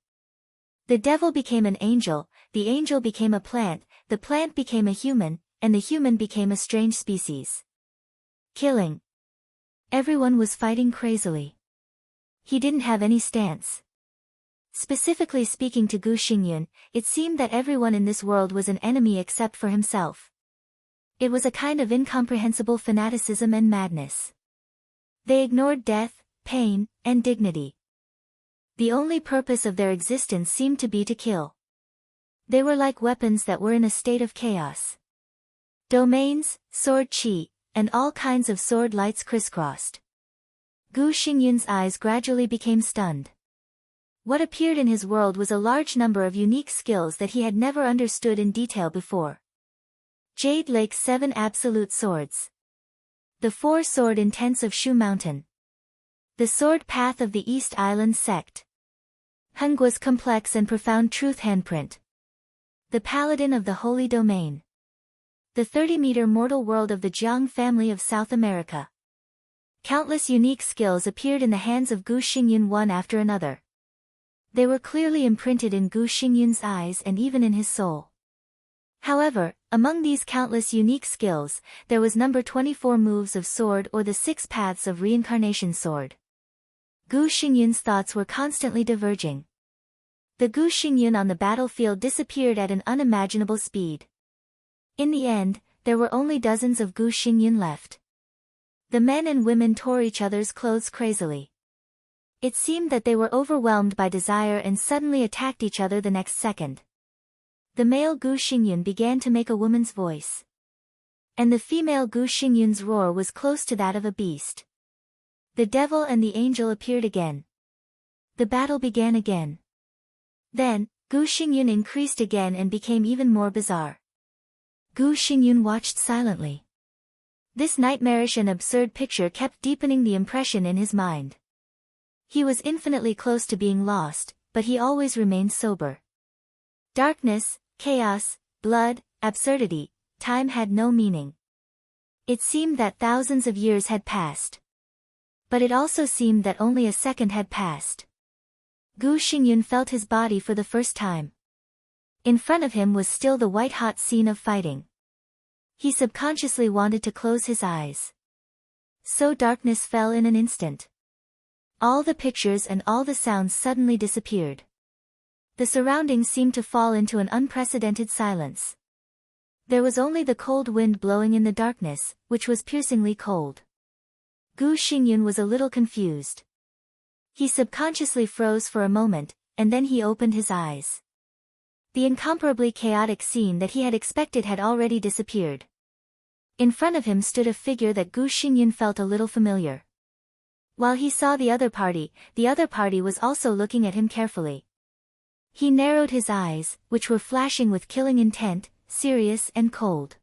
The devil became an angel, the angel became a plant, the plant became a human, and the human became a strange species. Killing. Everyone was fighting crazily. He didn't have any stance. Specifically speaking to Gu Xingyun, it seemed that everyone in this world was an enemy except for himself. It was a kind of incomprehensible fanaticism and madness. They ignored death, pain, and dignity. The only purpose of their existence seemed to be to kill. They were like weapons that were in a state of chaos. Domains, sword chi, and all kinds of sword lights crisscrossed. Gu Xingyun's eyes gradually became stunned. What appeared in his world was a large number of unique skills that he had never understood in detail before. Jade Lake's 7 absolute swords. The 4 sword intents of Shu Mountain. The sword path of the East Island sect. Hungua's complex and profound truth handprint. The paladin of the holy domain. The 30-meter mortal world of the Jiang family of South America. Countless unique skills appeared in the hands of Gu Xingyun one after another. They were clearly imprinted in Gu Xingyun's eyes and even in his soul. However, among these countless unique skills, there was number 24 moves of sword or the 6 paths of reincarnation sword. Gu Xingyun's thoughts were constantly diverging. The Gu Xingyun on the battlefield disappeared at an unimaginable speed. In the end, there were only dozens of Gu Xingyun left. The men and women tore each other's clothes crazily. It seemed that they were overwhelmed by desire and suddenly attacked each other the next second. The male Gu Xingyun began to make a woman's voice. And the female Gu Xingyun's roar was close to that of a beast. The devil and the angel appeared again. The battle began again. Then, Gu Xingyun increased again and became even more bizarre. Gu Xingyun watched silently. This nightmarish and absurd picture kept deepening the impression in his mind. He was infinitely close to being lost, but he always remained sober. Darkness, chaos, blood, absurdity, time had no meaning. It seemed that thousands of years had passed. But it also seemed that only a second had passed. Gu Xingyun felt his body for the first time. In front of him was still the white-hot scene of fighting. He subconsciously wanted to close his eyes. So darkness fell in an instant. All the pictures and all the sounds suddenly disappeared. The surroundings seemed to fall into an unprecedented silence. There was only the cold wind blowing in the darkness, which was piercingly cold. Gu Xingyun was a little confused. He subconsciously froze for a moment, and then he opened his eyes. The incomparably chaotic scene that he had expected had already disappeared. In front of him stood a figure that Gu Xingyun felt a little familiar. While he saw the other party was also looking at him carefully. He narrowed his eyes, which were flashing with killing intent, serious and cold.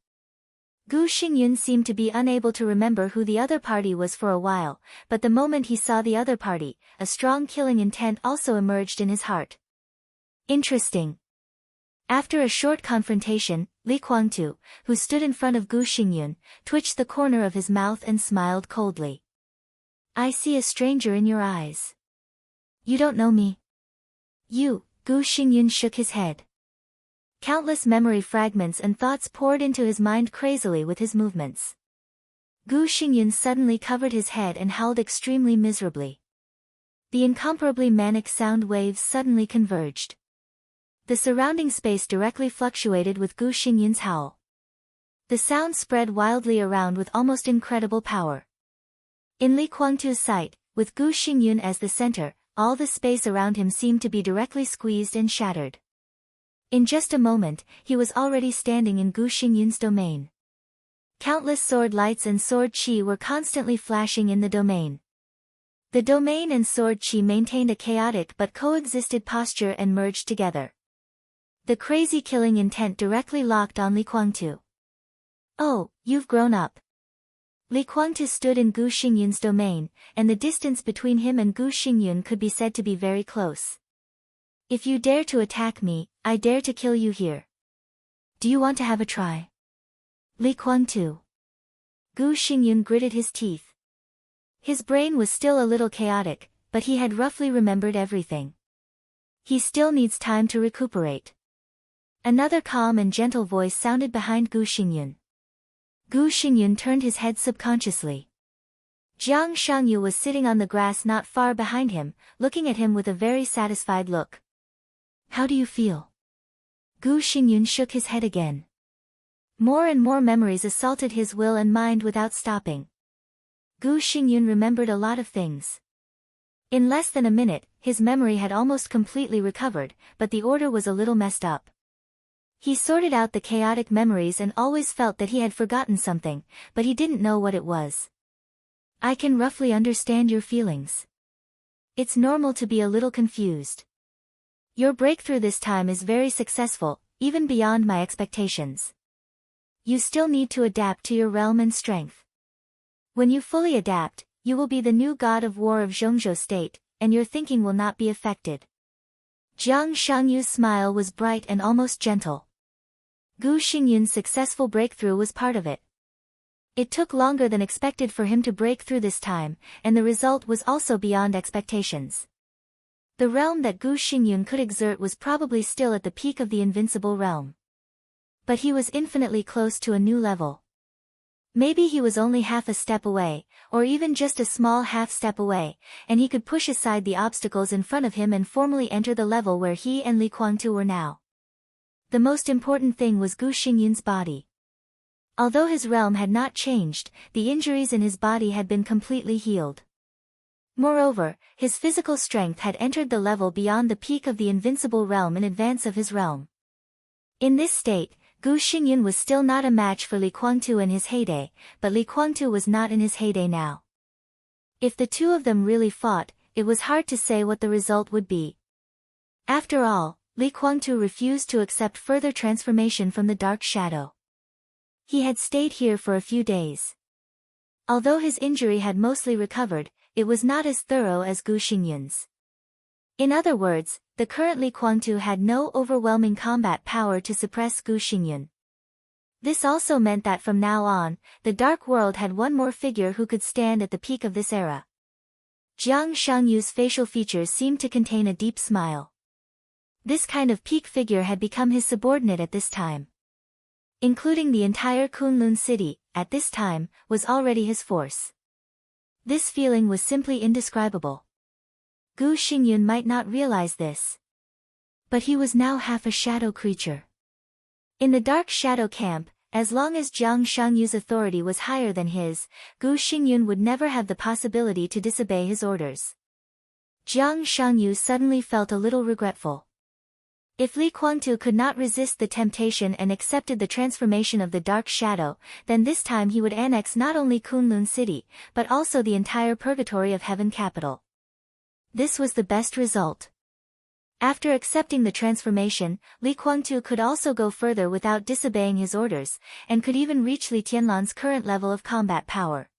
Gu Xingyun seemed to be unable to remember who the other party was for a while, but the moment he saw the other party, a strong killing intent also emerged in his heart. Interesting. After a short confrontation, Li Kuangtu, who stood in front of Gu Xingyun, twitched the corner of his mouth and smiled coldly. I see a stranger in your eyes. You don't know me. You, Gu Xingyun shook his head. Countless memory fragments and thoughts poured into his mind crazily with his movements. Gu Xingyun suddenly covered his head and howled extremely miserably. The incomparably manic sound waves suddenly converged. The surrounding space directly fluctuated with Gu Xingyun's howl. The sound spread wildly around with almost incredible power. In Li Kuangtu's sight, with Gu Xingyun as the center, all the space around him seemed to be directly squeezed and shattered. In just a moment, he was already standing in Gu Xingyun's domain. Countless sword lights and sword chi were constantly flashing in the domain. The domain and sword chi maintained a chaotic but coexisted posture and merged together. The crazy killing intent directly locked on Li Kuangtu. Oh, you've grown up. Li Kuangtu stood in Gu Xingyun's domain, and the distance between him and Gu Xingyun could be said to be very close. If you dare to attack me, I dare to kill you here. Do you want to have a try? Li Kuangtu. Gu Xingyun gritted his teeth. His brain was still a little chaotic, but he had roughly remembered everything. He still needs time to recuperate. Another calm and gentle voice sounded behind Gu Xingyun. Gu Xingyun turned his head subconsciously. Jiang Shangyu was sitting on the grass not far behind him, looking at him with a very satisfied look. How do you feel? Gu Xingyun shook his head again. More and more memories assaulted his will and mind without stopping. Gu Xingyun remembered a lot of things. In less than a minute, his memory had almost completely recovered, but the order was a little messed up. He sorted out the chaotic memories and always felt that he had forgotten something, but he didn't know what it was. I can roughly understand your feelings. It's normal to be a little confused. Your breakthrough this time is very successful, even beyond my expectations. You still need to adapt to your realm and strength. When you fully adapt, you will be the new god of war of Zhongzhou state, and your thinking will not be affected. Jiang Shangyu's smile was bright and almost gentle. Gu Xingyun's successful breakthrough was part of it. It took longer than expected for him to break through this time, and the result was also beyond expectations. The realm that Gu Xingyun could exert was probably still at the peak of the invincible realm. But he was infinitely close to a new level. Maybe he was only half a step away, or even just a small half step away, and he could push aside the obstacles in front of him and formally enter the level where he and Li Kuangtu were now. The most important thing was Gu Xingyun's body. Although his realm had not changed, the injuries in his body had been completely healed. Moreover, his physical strength had entered the level beyond the peak of the invincible realm in advance of his realm. In this state, Gu Xingyun was still not a match for Li Kuangtu in his heyday, but Li Kuangtu was not in his heyday now. If the two of them really fought, it was hard to say what the result would be. After all, Li Kuangtu refused to accept further transformation from the dark shadow. He had stayed here for a few days. Although his injury had mostly recovered, it was not as thorough as Gu Xingyun's. In other words, the current Li Kuangtu had no overwhelming combat power to suppress Gu Xingyun. This also meant that from now on, the Dark World had one more figure who could stand at the peak of this era. Jiang Shangyu's facial features seemed to contain a deep smile. This kind of peak figure had become his subordinate at this time. Including the entire Kunlun city, at this time, was already his force. This feeling was simply indescribable. Gu Xingyun might not realize this. But he was now half a shadow creature. In the dark shadow camp, as long as Jiang Shangyu's authority was higher than his, Gu Xingyun would never have the possibility to disobey his orders. Jiang Shangyu suddenly felt a little regretful. If Li Kuangtu could not resist the temptation and accepted the transformation of the Dark Shadow, then this time he would annex not only Kunlun City, but also the entire Purgatory of Heaven capital. This was the best result. After accepting the transformation, Li Kuangtu could also go further without disobeying his orders, and could even reach Li Tianlan's current level of combat power.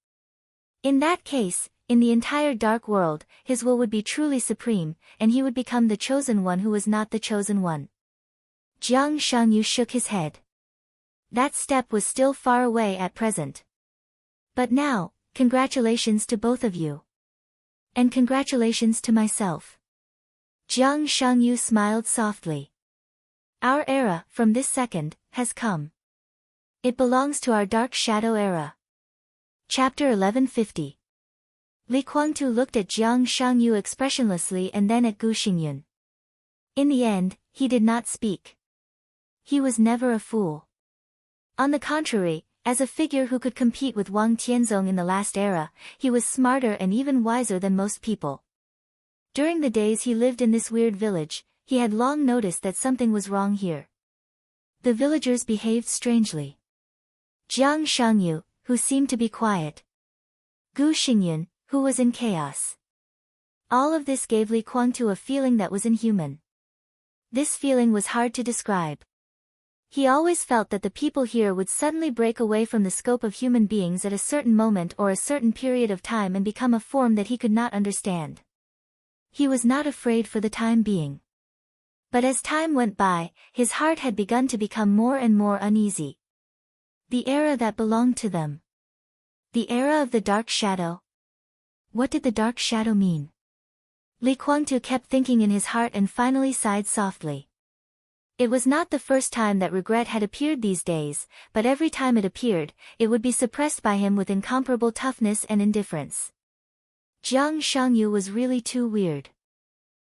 In that case, in the entire dark world, his will would be truly supreme, and he would become the chosen one who was not the chosen one. Jiang Shangyu shook his head. That step was still far away at present. But now, congratulations to both of you. And congratulations to myself. Jiang Shangyu smiled softly. Our era, from this second, has come. It belongs to our Dark Shadow era. Chapter 1150. Li Kuangtu looked at Jiang Shangyu expressionlessly and then at Gu Xingyun. In the end, he did not speak. He was never a fool. On the contrary, as a figure who could compete with Wang Tianzong in the last era, he was smarter and even wiser than most people. During the days he lived in this weird village, he had long noticed that something was wrong here. The villagers behaved strangely. Jiang Shangyu, who seemed to be quiet. Gu Xingyun, who was in chaos. All of this gave Li Kuangtu a feeling that was inhuman. This feeling was hard to describe. He always felt that the people here would suddenly break away from the scope of human beings at a certain moment or a certain period of time and become a form that he could not understand. He was not afraid for the time being. But as time went by, his heart had begun to become more and more uneasy. The era that belonged to them. The era of the Dark Shadow. What did the Dark Shadow mean? Li Kuangtu kept thinking in his heart and finally sighed softly. It was not the first time that regret had appeared these days, but every time it appeared, it would be suppressed by him with incomparable toughness and indifference. Jiang Shangyu was really too weird.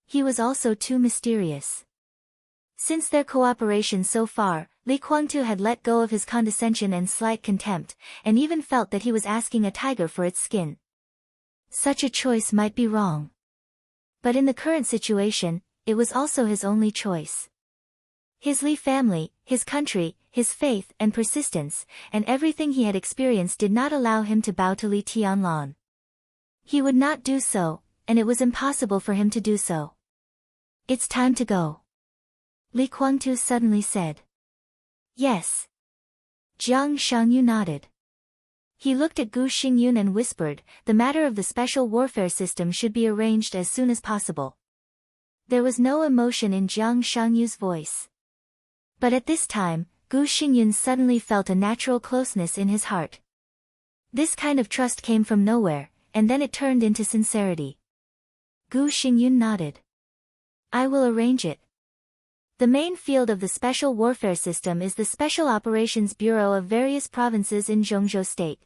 He was also too mysterious. Since their cooperation so far, Li Kuangtu had let go of his condescension and slight contempt, and even felt that he was asking a tiger for its skin. Such a choice might be wrong. But in the current situation, it was also his only choice. His Li family, his country, his faith and persistence, and everything he had experienced did not allow him to bow to Li Tianlan. He would not do so, and it was impossible for him to do so. It's time to go. Li Kuangtu suddenly said. Yes. Jiang Shangyu nodded. He looked at Gu Xingyun and whispered, the matter of the special warfare system should be arranged as soon as possible. There was no emotion in Jiang Shangyu's voice. But at this time, Gu Xingyun suddenly felt a natural closeness in his heart. This kind of trust came from nowhere, and then it turned into sincerity. Gu Xingyun nodded. I will arrange it. The main field of the special warfare system is the Special Operations Bureau of various provinces in Zhongzhou State.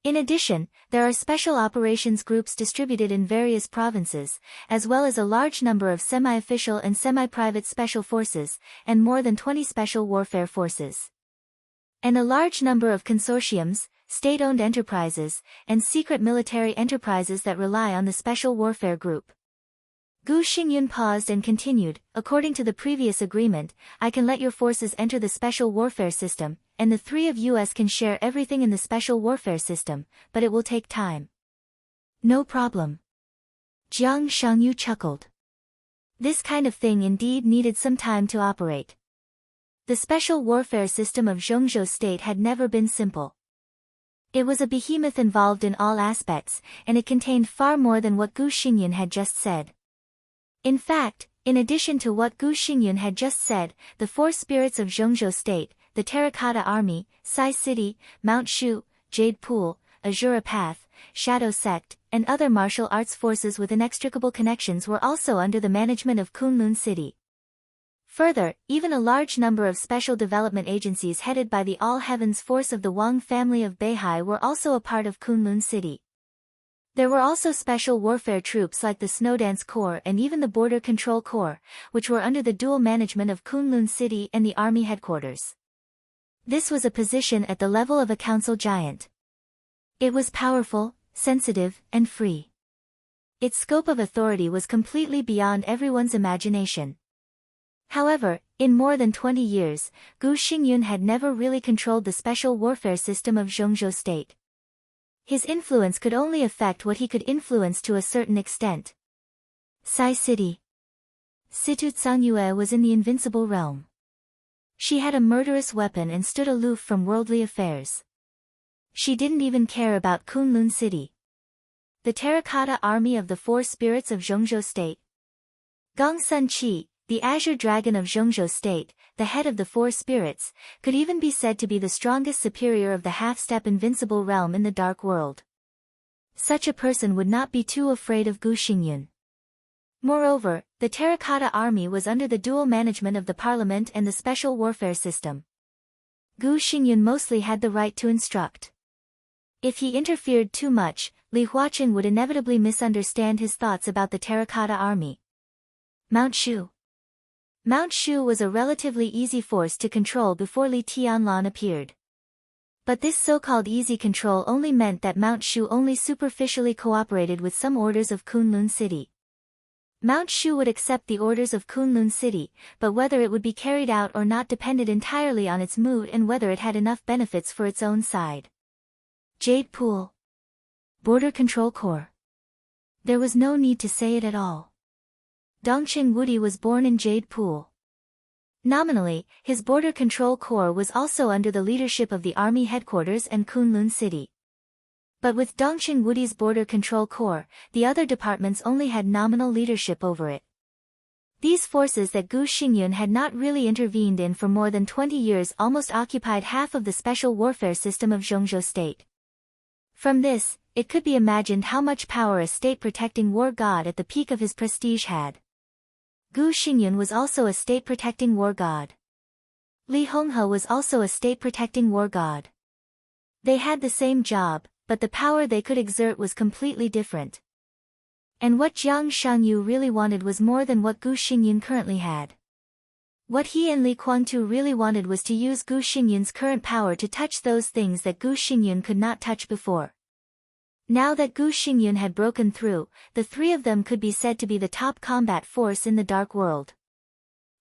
In addition, there are special operations groups distributed in various provinces, as well as a large number of semi-official and semi-private special forces, and more than 20 special warfare forces. And a large number of consortiums, state-owned enterprises, and secret military enterprises that rely on the special warfare group. Gu Xingyun paused and continued, according to the previous agreement, I can let your forces enter the special warfare system, and the three of us can share everything in the special warfare system, but it will take time. No problem. Jiang Shangyu chuckled. This kind of thing indeed needed some time to operate. The special warfare system of Zhongzhou State had never been simple. It was a behemoth involved in all aspects, and it contained far more than what Gu Xingyun had just said. In fact, in addition to what Gu Xingyun had just said, the four spirits of Zhongzhou State, the Terracotta Army, Sai City, Mount Shu, Jade Pool, Azura Path, Shadow Sect, and other martial arts forces with inextricable connections were also under the management of Kunlun City. Further, even a large number of special development agencies headed by the All Heavens Force of the Wang family of Beihai were also a part of Kunlun City. There were also special warfare troops like the Snowdance Corps and even the Border Control Corps, which were under the dual management of Kunlun City and the army headquarters. This was a position at the level of a council giant. It was powerful, sensitive, and free. Its scope of authority was completely beyond everyone's imagination. However, in more than 20 years, Gu Xingyun had never really controlled the special warfare system of Zhongzhou state. His influence could only affect what he could influence to a certain extent. Sai City. Situ Tsangyue was in the invincible realm. She had a murderous weapon and stood aloof from worldly affairs. She didn't even care about Kunlun City. The terracotta army of the four spirits of Zhongzhou state. Gong Sun Qi, the azure dragon of Zhongzhou state, the head of the four spirits, could even be said to be the strongest superior of the half-step invincible realm in the dark world. Such a person would not be too afraid of Gu Xingyun. Moreover, the terracotta army was under the dual management of the parliament and the special warfare system. Gu Xingyun mostly had the right to instruct. If he interfered too much, Li Huaqin would inevitably misunderstand his thoughts about the terracotta army. Mount Shu. Mount Shu was a relatively easy force to control before Li Tianlan appeared. But this so-called easy control only meant that Mount Shu only superficially cooperated with some orders of Kunlun City. Mount Shu would accept the orders of Kunlun City, but whether it would be carried out or not depended entirely on its mood and whether it had enough benefits for its own side. Jade Pool. Border Control Corps. There was no need to say it at all. Dongqing Wudi was born in Jade Pool. Nominally, his Border Control Corps was also under the leadership of the Army Headquarters and Kunlun City. But with Dongqing Wudi's Border Control Corps, the other departments only had nominal leadership over it. These forces that Gu Xingyun had not really intervened in for more than 20 years almost occupied half of the special warfare system of Zhongzhou state. From this, it could be imagined how much power a state-protecting war god at the peak of his prestige had. Gu Xingyun was also a state-protecting war god. Li Honghe was also a state-protecting war god. They had the same job, but the power they could exert was completely different. And what Jiang Shangyu really wanted was more than what Gu Xingyun currently had. What he and Li Guangtu really wanted was to use Gu Xingyun's current power to touch those things that Gu Xingyun could not touch before. Now that Gu Xingyun had broken through, the three of them could be said to be the top combat force in the dark world.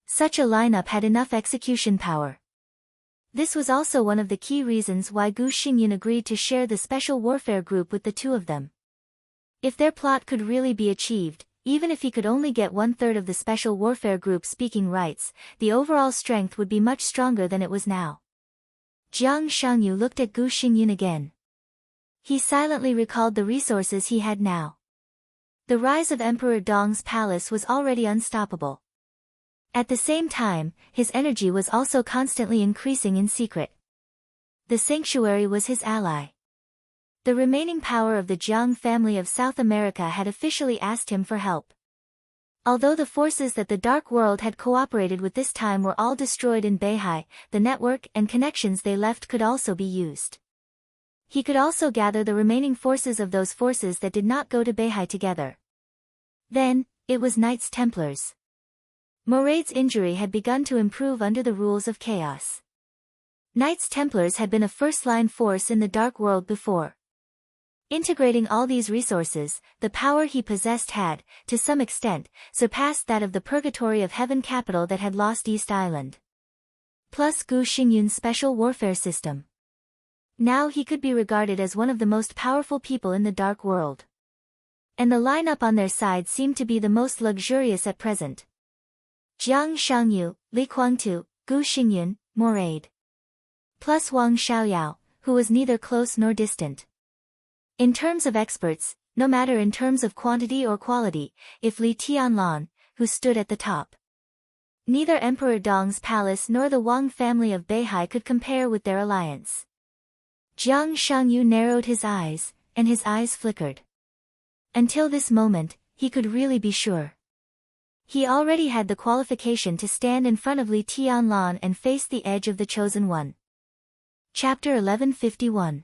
Such a lineup had enough execution power. This was also one of the key reasons why Gu Xingyun agreed to share the special warfare group with the two of them. If their plot could really be achieved, even if he could only get 1/3 of the special warfare group speaking rights, the overall strength would be much stronger than it was now. Jiang Shangyu looked at Gu Xingyun again. He silently recalled the resources he had now. The rise of Emperor Dong's palace was already unstoppable. At the same time, his energy was also constantly increasing in secret. The sanctuary was his ally. The remaining power of the Jiang family of South America had officially asked him for help. Although the forces that the Dark World had cooperated with this time were all destroyed in Beihai, the network and connections they left could also be used. He could also gather the remaining forces of those forces that did not go to Beihai together. Then, it was Knights Templars. Moraid's injury had begun to improve under the rules of chaos. Knights Templars had been a first-line force in the Dark World before. Integrating all these resources, the power he possessed had, to some extent, surpassed that of the Purgatory of Heaven capital that had lost East Island. Plus Gu Xingyun's special warfare system. Now he could be regarded as one of the most powerful people in the Dark World. And the lineup on their side seemed to be the most luxurious at present. Jiang Shangyu, Li Guangtu, Gu Xingyun, Moraid. Plus Wang Xiaoyao, who was neither close nor distant. In terms of experts, no matter in terms of quantity or quality, if Li Tianlan, who stood at the top. Neither Emperor Dong's palace nor the Wang family of Beihai could compare with their alliance. Jiang Shangyu narrowed his eyes, and his eyes flickered. Until this moment, he could really be sure. He already had the qualification to stand in front of Li Tianlan and face the edge of the Chosen One. Chapter 1151.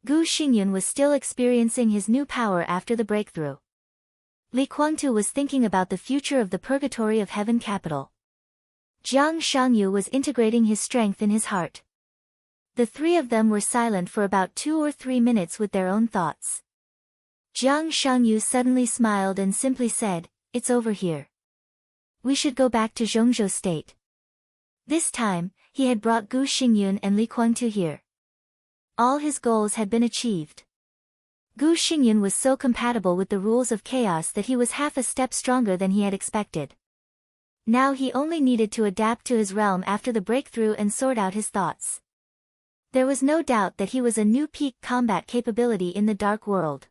Gu Xingyun was still experiencing his new power after the breakthrough. Li Guangtu was thinking about the future of the Purgatory of Heaven capital. Jiang Shangyu was integrating his strength in his heart. The three of them were silent for about 2 or 3 minutes with their own thoughts. Jiang Shangyu suddenly smiled and simply said, "It's over here. We should go back to Zhongzhou State." This time, he had brought Gu Xingyun and Li Kuangtu here. All his goals had been achieved. Gu Xingyun was so compatible with the rules of chaos that he was half a step stronger than he had expected. Now he only needed to adapt to his realm after the breakthrough and sort out his thoughts. There was no doubt that he was a new peak combat capability in the dark world.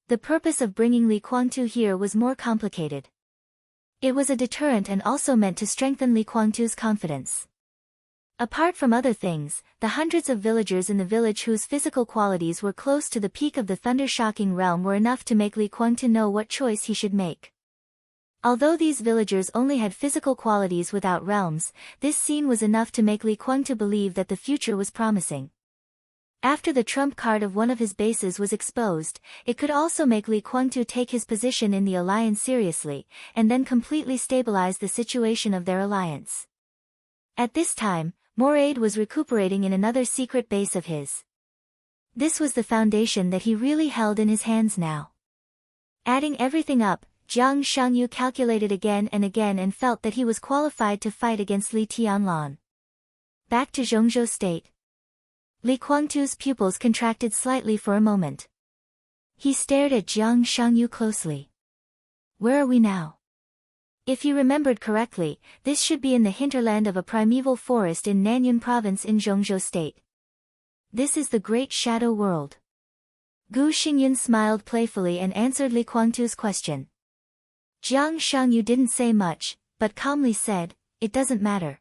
The purpose of bringing Li Kuangtu here was more complicated. It was a deterrent and also meant to strengthen Li Kuangtu's confidence. Apart from other things, the hundreds of villagers in the village whose physical qualities were close to the peak of the thunder-shocking realm were enough to make Li Kuangtu know what choice he should make. Although these villagers only had physical qualities without realms, this scene was enough to make Li Kuangtu believe that the future was promising. After the trump card of one of his bases was exposed, it could also make Li Kuangtu take his position in the alliance seriously, and then completely stabilize the situation of their alliance. At this time, Moraid was recuperating in another secret base of his. This was the foundation that he really held in his hands now. Adding everything up, Jiang Shangyu calculated again and felt that he was qualified to fight against Li Tianlan. Back to Zhongzhou State. Li Kuangtu's pupils contracted slightly for a moment. He stared at Jiang Shangyu closely. Where are we now? If he remembered correctly, this should be in the hinterland of a primeval forest in Nanyun Province in Zhongzhou State. This is the Great Shadow World. Gu Xingyun smiled playfully and answered Li Kuangtu's question. Jiang Shangyu didn't say much, but calmly said, "It doesn't matter.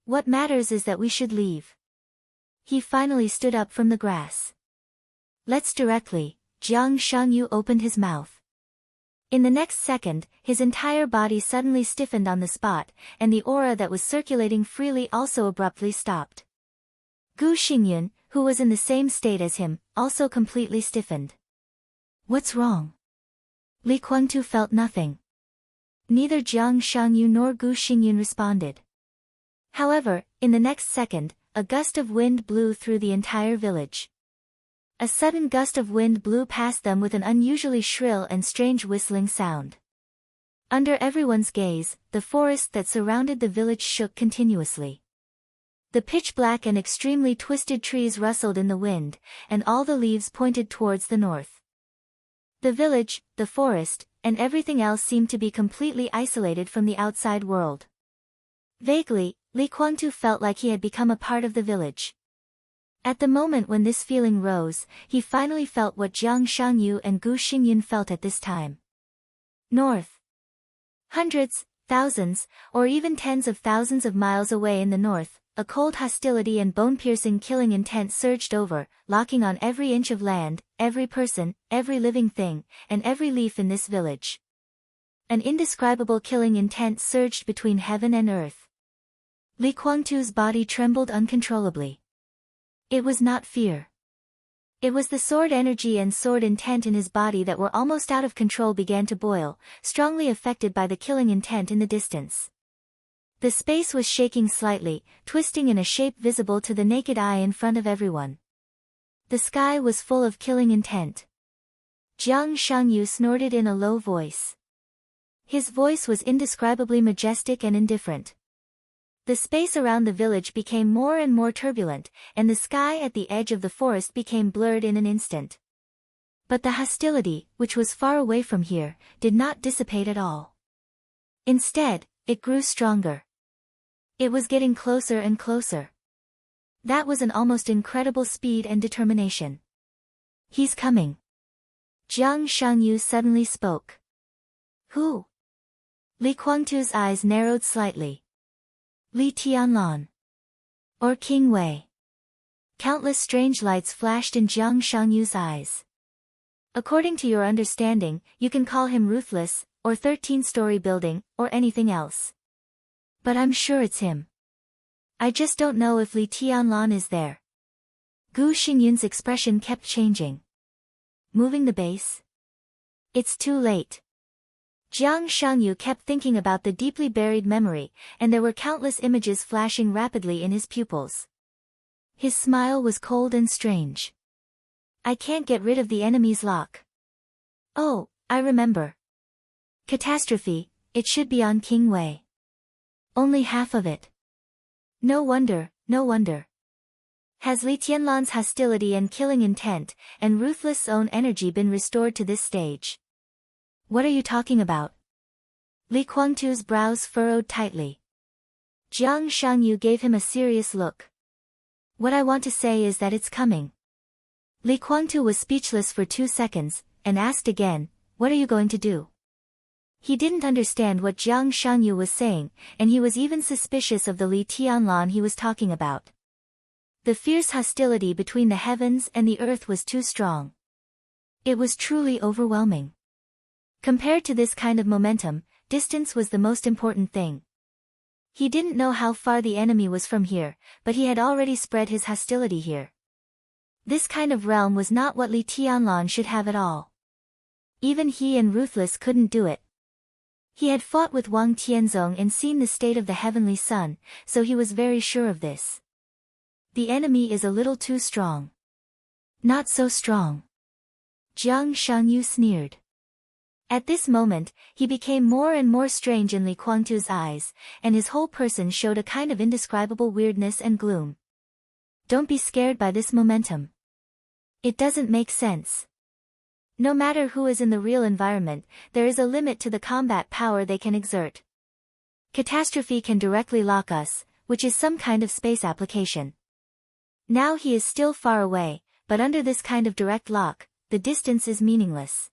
What matters is that we should leave." He finally stood up from the grass. "Let's directly." Jiang Shangyu opened his mouth. In the next second, his entire body suddenly stiffened on the spot, and the aura that was circulating freely also abruptly stopped. Gu Xingyun, who was in the same state as him, also completely stiffened. "What's wrong?" Li Kuangtu felt nothing. Neither Jiang Shangyu nor Gu Xingyun responded. However, in the next second, a gust of wind blew through the entire village. A sudden gust of wind blew past them with an unusually shrill and strange whistling sound. Under everyone's gaze, the forest that surrounded the village shook continuously. The pitch-black and extremely twisted trees rustled in the wind, and all the leaves pointed towards the north. The village, the forest, and everything else seemed to be completely isolated from the outside world. Vaguely, Li Kuangtu felt like he had become a part of the village. At the moment when this feeling rose, he finally felt what Jiang Shangyu and Gu Xingyun felt at this time. North. Hundreds, thousands, or even tens of thousands of miles away in the north, a cold hostility and bone-piercing killing intent surged over, locking on every inch of land, every person, every living thing, and every leaf in this village. An indescribable killing intent surged between heaven and earth. Li Kuangtu's body trembled uncontrollably. It was not fear. It was the sword energy and sword intent in his body that were almost out of control began to boil, strongly affected by the killing intent in the distance. The space was shaking slightly, twisting in a shape visible to the naked eye in front of everyone. The sky was full of killing intent. Jiang Shangyu snorted in a low voice. His voice was indescribably majestic and indifferent. The space around the village became more and more turbulent, and the sky at the edge of the forest became blurred in an instant. But the hostility, which was far away from here, did not dissipate at all. Instead, it grew stronger. It was getting closer and closer. That was an almost incredible speed and determination. "He's coming." Jiang Shangyu suddenly spoke. "Who?" Li Kuangtu's eyes narrowed slightly. "Li Tianlan. Or King Wei." Countless strange lights flashed in Jiang Shangyu's eyes. "According to your understanding, you can call him ruthless, or 13-story building, or anything else. But I'm sure it's him. I just don't know if Li Tianlan is there." Gu Xingyun's expression kept changing. "Moving the base? It's too late." Jiang Shangyu kept thinking about the deeply buried memory, and there were countless images flashing rapidly in his pupils. His smile was cold and strange. I can't get rid of the enemy's lock. Oh, I remember. Catastrophe, it should be on King Wei. Only half of it. No wonder, no wonder. Has Li Tianlan's hostility and killing intent, and ruthless own energy been restored to this stage? What are you talking about? Li Guangtu's brows furrowed tightly. Jiang Shangyu gave him a serious look. What I want to say is that it's coming. Li Guangtu was speechless for 2 seconds, and asked again, what are you going to do? He didn't understand what Jiang Shangyu was saying, and he was even suspicious of the Li Tianlan he was talking about. The fierce hostility between the heavens and the earth was too strong. It was truly overwhelming. Compared to this kind of momentum, distance was the most important thing. He didn't know how far the enemy was from here, but he had already spread his hostility here. This kind of realm was not what Li Tianlan should have at all. Even he and Ruthless couldn't do it. He had fought with Wang Tianzong and seen the state of the heavenly sun, so he was very sure of this. The enemy is a little too strong. Not so strong. Jiang Shangyu sneered. At this moment, he became more and more strange in Li Guangtu's eyes, and his whole person showed a kind of indescribable weirdness and gloom. Don't be scared by this momentum. It doesn't make sense. No matter who is in the real environment, there is a limit to the combat power they can exert. Catastrophe can directly lock us, which is some kind of space application. Now he is still far away, but under this kind of direct lock, the distance is meaningless.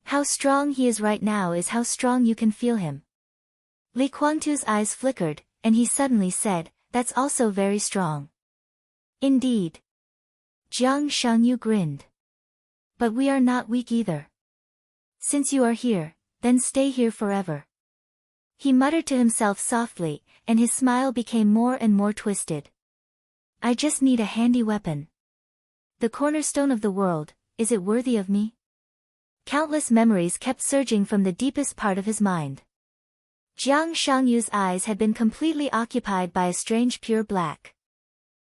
How strong he is right now is how strong you can feel him. Li Guangtu's eyes flickered, and he suddenly said, that's also very strong. Indeed. Jiang Shangyu grinned. But we are not weak either. Since you are here, then stay here forever. He muttered to himself softly, and his smile became more and more twisted. I just need a handy weapon. The cornerstone of the world, is it worthy of me? Countless memories kept surging from the deepest part of his mind. Jiang Shangyu's eyes had been completely occupied by a strange pure black.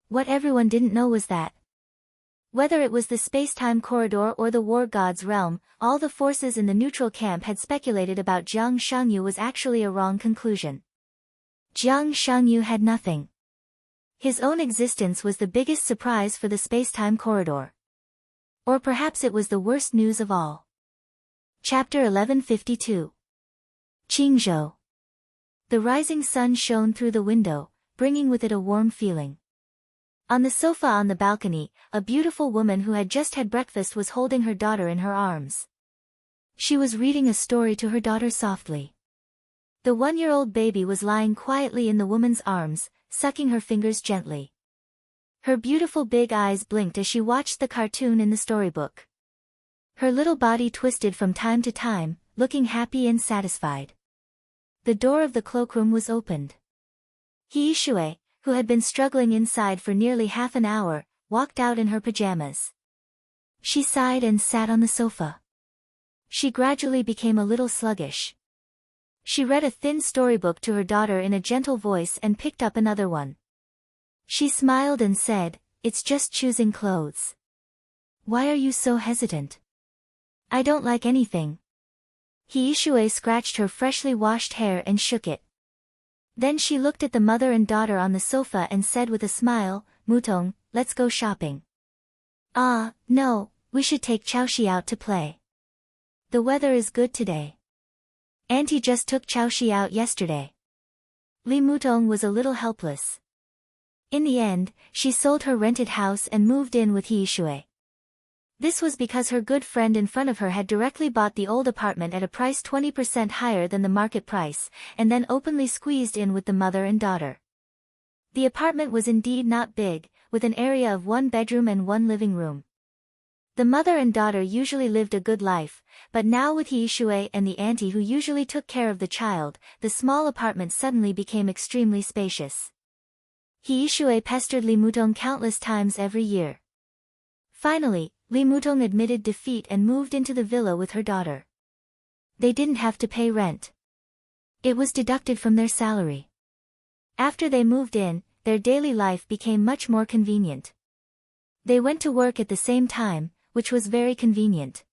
What everyone didn't know was that, whether it was the space-time corridor or the war god's realm, all the forces in the neutral camp had speculated about Jiang Shangyu was actually a wrong conclusion. Jiang Shangyu had nothing. His own existence was the biggest surprise for the space-time corridor. Or perhaps it was the worst news of all. Chapter 1152. Qingzhou. The rising sun shone through the window, bringing with it a warm feeling. On the sofa on the balcony, a beautiful woman who had just had breakfast was holding her daughter in her arms. She was reading a story to her daughter softly. The 1-year-old baby was lying quietly in the woman's arms, sucking her fingers gently. Her beautiful big eyes blinked as she watched the cartoon in the storybook. Her little body twisted from time to time, looking happy and satisfied. The door of the cloakroom was opened. He Shui, who had been struggling inside for nearly half an hour, walked out in her pajamas. She sighed and sat on the sofa. She gradually became a little sluggish. She read a thin storybook to her daughter in a gentle voice and picked up another one. She smiled and said, "It's just choosing clothes. Why are you so hesitant?" "I don't like anything." He Shui scratched her freshly washed hair and shook it. Then she looked at the mother and daughter on the sofa and said with a smile, "Mutong, let's go shopping." "Ah, no, we should take Chaoshi out to play. The weather is good today. Auntie just took Chaoshi out yesterday." Li Mutong was a little helpless. In the end, she sold her rented house and moved in with He Shui. This was because her good friend in front of her had directly bought the old apartment at a price 20% higher than the market price, and then openly squeezed in with the mother and daughter. The apartment was indeed not big, with an area of 1 bedroom and 1 living room. The mother and daughter usually lived a good life, but now with He Shui and the auntie who usually took care of the child, the small apartment suddenly became extremely spacious. He Shui pestered Li Mutong countless times every year. Finally, Li Mutong admitted defeat and moved into the villa with her daughter. They didn't have to pay rent. It was deducted from their salary. After they moved in, their daily life became much more convenient. They went to work at the same time, which was very convenient.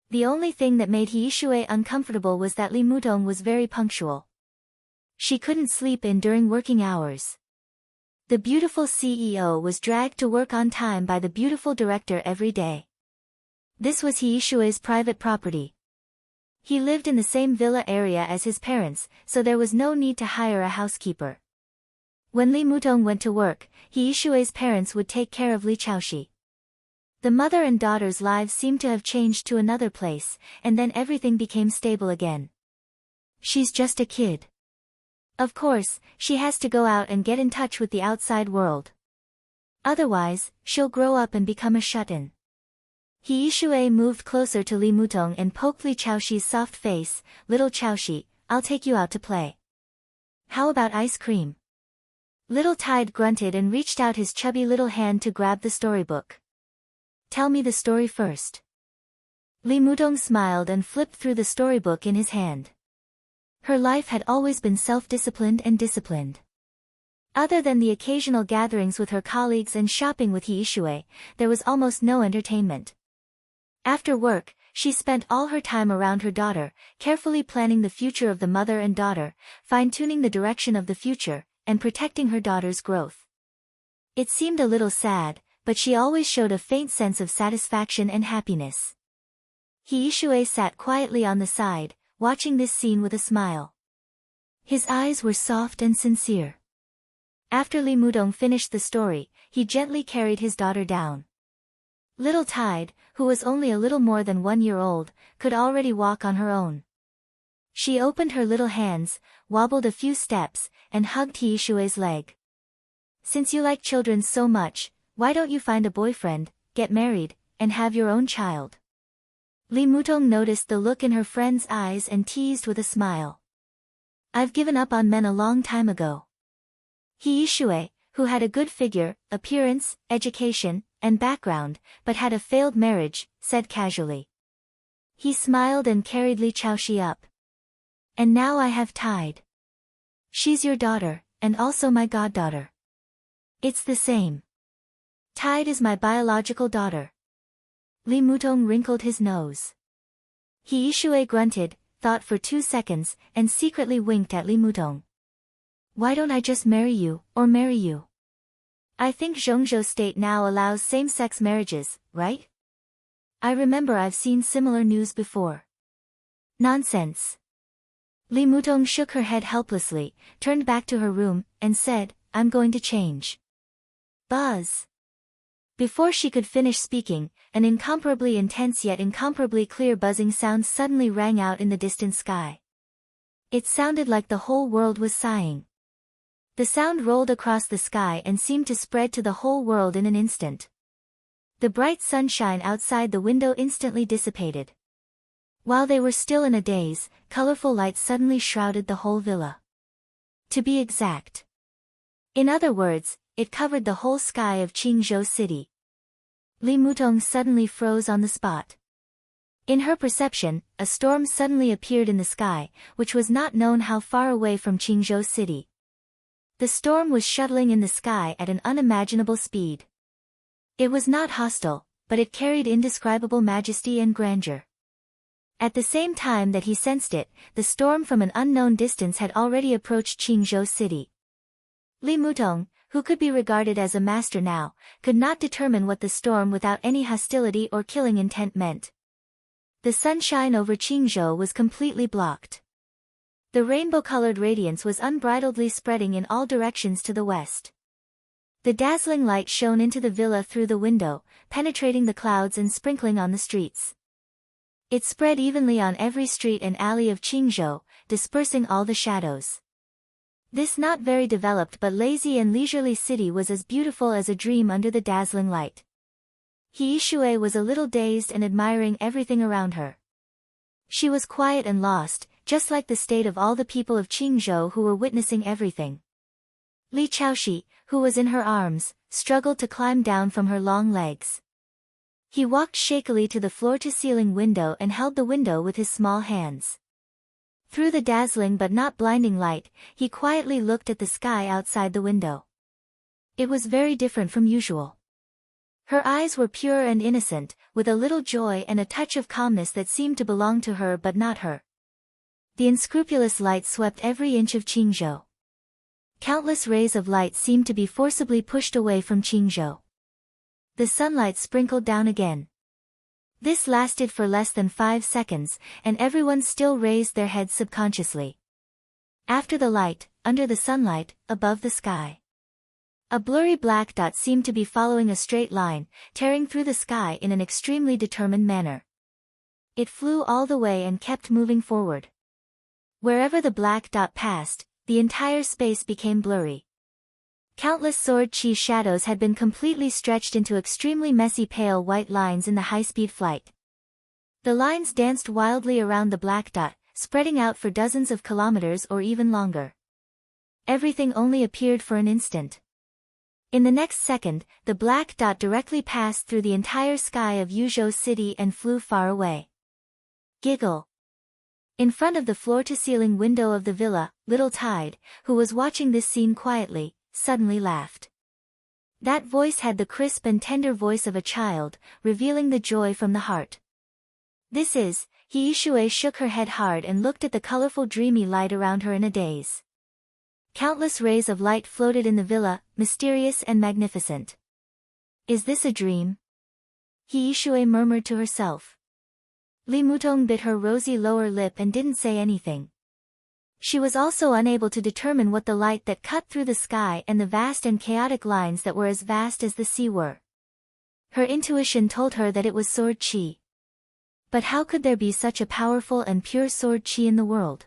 The only thing that made Hiishue uncomfortable was that Li Mutong was very punctual. She couldn't sleep in during working hours. The beautiful CEO was dragged to work on time by the beautiful director every day. This was Hiishue's private property. He lived in the same villa area as his parents, so there was no need to hire a housekeeper. When Li Mutong went to work, Hiishue's parents would take care of Li Chaoshi. The mother and daughter's lives seemed to have changed to another place, and then everything became stable again. She's just a kid. Of course, she has to go out and get in touch with the outside world. Otherwise, she'll grow up and become a shut-in. Hiishue moved closer to Li Mutong and poked Li Chaoshi's soft face. "Little Chaoshi, I'll take you out to play. How about ice cream?" Little Tide grunted and reached out his chubby little hand to grab the storybook. "Tell me the story first." Li Mutong smiled and flipped through the storybook in his hand. Her life had always been self-disciplined and disciplined. Other than the occasional gatherings with her colleagues and shopping with Hiishue, there was almost no entertainment. After work, she spent all her time around her daughter, carefully planning the future of the mother and daughter, fine-tuning the direction of the future, and protecting her daughter's growth. It seemed a little sad, but she always showed a faint sense of satisfaction and happiness. Hiishue sat quietly on the side, watching this scene with a smile. His eyes were soft and sincere. After Li Mutong finished the story, he gently carried his daughter down. Little Tide, who was only a little more than 1 year old, could already walk on her own. She opened her little hands, wobbled a few steps, and hugged Hiishue's leg. "Since you like children so much, why don't you find a boyfriend, get married, and have your own child?" Li Mutong noticed the look in her friend's eyes and teased with a smile. "I've given up on men a long time ago." Hiishue, who had a good figure, appearance, education, and background, but had a failed marriage, said casually. He smiled and carried Li Chaoshi up. "And now I have Tide. She's your daughter, and also my goddaughter." "It's the same. Tide is my biological daughter." Li Mutong wrinkled his nose. Hiishue grunted, thought for 2 seconds, and secretly winked at Li Mutong. "Why don't I just marry you, or marry you? I think Zhongzhou state now allows same-sex marriages, right? I remember I've seen similar news before." "Nonsense." Li Mutong shook her head helplessly, turned back to her room, and said, "I'm going to change." Buzz. Before she could finish speaking, an incomparably intense yet incomparably clear buzzing sound suddenly rang out in the distant sky. It sounded like the whole world was sighing. The sound rolled across the sky and seemed to spread to the whole world in an instant. The bright sunshine outside the window instantly dissipated. While they were still in a daze, colorful light suddenly shrouded the whole villa. To be exact. In other words, it covered the whole sky of Qingzhou City. Li Mutong suddenly froze on the spot. In her perception, a storm suddenly appeared in the sky, which was not known how far away from Qingzhou City. The storm was shuttling in the sky at an unimaginable speed. It was not hostile, but it carried indescribable majesty and grandeur. At the same time that he sensed it, the storm from an unknown distance had already approached Qingzhou City. Li Mutong, who could be regarded as a master now, could not determine what the storm without any hostility or killing intent meant. The sunshine over Qingzhou was completely blocked. The rainbow-colored radiance was unbridledly spreading in all directions to the west. The dazzling light shone into the villa through the window, penetrating the clouds and sprinkling on the streets. It spread evenly on every street and alley of Qingzhou, dispersing all the shadows. This not very developed but lazy and leisurely city was as beautiful as a dream under the dazzling light. Hiishue was a little dazed and admiring everything around her. She was quiet and lost, just like the state of all the people of Qingzhou who were witnessing everything. Li Chaoshi, who was in her arms, struggled to climb down from her long legs. He walked shakily to the floor-to-ceiling window and held the window with his small hands. Through the dazzling but not blinding light, he quietly looked at the sky outside the window. It was very different from usual. Her eyes were pure and innocent, with a little joy and a touch of calmness that seemed to belong to her but not her. The unscrupulous light swept every inch of Qingzhou. Countless rays of light seemed to be forcibly pushed away from Qingzhou. The sunlight sprinkled down again. This lasted for less than 5 seconds, and everyone still raised their heads subconsciously. After the light, under the sunlight, above the sky. A blurry black dot seemed to be following a straight line, tearing through the sky in an extremely determined manner. It flew all the way and kept moving forward. Wherever the black dot passed, the entire space became blurry. Countless sword chi shadows had been completely stretched into extremely messy pale white lines in the high-speed flight. The lines danced wildly around the black dot, spreading out for dozens of kilometers or even longer. Everything only appeared for an instant. In the next second, the black dot directly passed through the entire sky of Yuzhou City and flew far away. Giggle. In front of the floor-to-ceiling window of the villa, little Tide, who was watching this scene quietly, suddenly laughed. That voice had the crisp and tender voice of a child, revealing the joy from the heart. This is, He-Shue shook her head hard and looked at the colorful dreamy light around her in a daze. Countless rays of light floated in the villa, mysterious and magnificent. Is this a dream? He-Shue murmured to herself. Li Mutong bit her rosy lower lip and didn't say anything. She was also unable to determine what the light that cut through the sky and the vast and chaotic lines that were as vast as the sea were. Her intuition told her that it was sword chi. But how could there be such a powerful and pure sword chi in the world?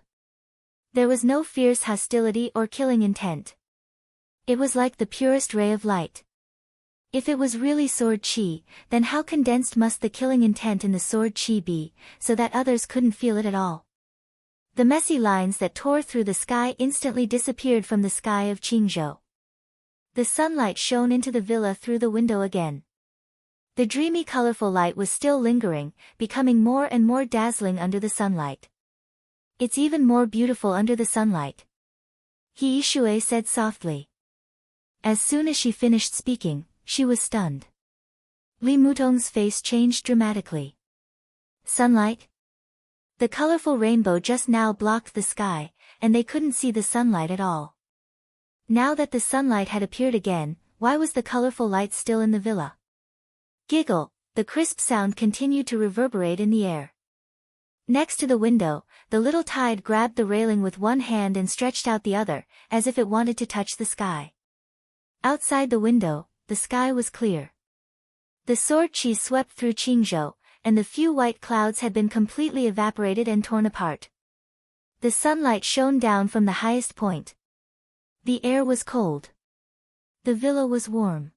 There was no fierce hostility or killing intent. It was like the purest ray of light. If it was really sword chi, then how condensed must the killing intent in the sword chi be, so that others couldn't feel it at all? The messy lines that tore through the sky instantly disappeared from the sky of Qingzhou. The sunlight shone into the villa through the window again. The dreamy colorful light was still lingering, becoming more and more dazzling under the sunlight. It's even more beautiful under the sunlight. He-Shue said softly. As soon as she finished speaking, she was stunned. Li Mutong's face changed dramatically. Sunlight? The colorful rainbow just now blocked the sky, and they couldn't see the sunlight at all. Now that the sunlight had appeared again, why was the colorful light still in the villa? Giggle, the crisp sound continued to reverberate in the air. Next to the window, the little Tide grabbed the railing with one hand and stretched out the other, as if it wanted to touch the sky. Outside the window, the sky was clear. The sword chi swept through Qingzhou, and the few white clouds had been completely evaporated and torn apart. The sunlight shone down from the highest point. The air was cold. The villa was warm.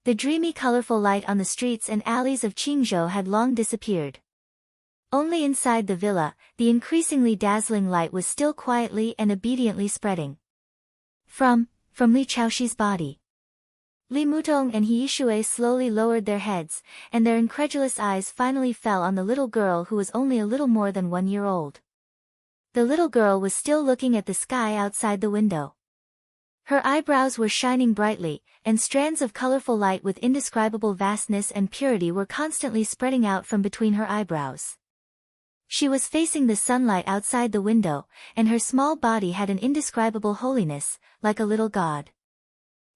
The dreamy colorful light on the streets and alleys of Qingzhou had long disappeared. Only inside the villa, the increasingly dazzling light was still quietly and obediently spreading. From Li Chaoxi's body. Li Mutong and He-Shue slowly lowered their heads, and their incredulous eyes finally fell on the little girl who was only a little more than 1 year old. The little girl was still looking at the sky outside the window. Her eyebrows were shining brightly, and strands of colorful light with indescribable vastness and purity were constantly spreading out from between her eyebrows. She was facing the sunlight outside the window, and her small body had an indescribable holiness, like a little god.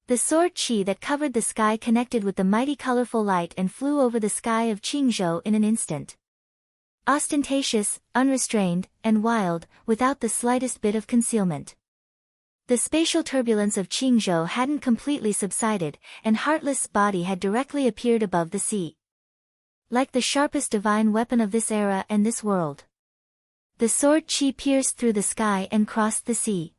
The sword chi that covered the sky connected with the mighty colorful light and flew over the sky of Qingzhou in an instant. Ostentatious, unrestrained, and wild, without the slightest bit of concealment. The spatial turbulence of Qingzhou hadn't completely subsided, and Heartless' body had directly appeared above the sea. Like the sharpest divine weapon of this era and this world. The sword chi pierced through the sky and crossed the sea.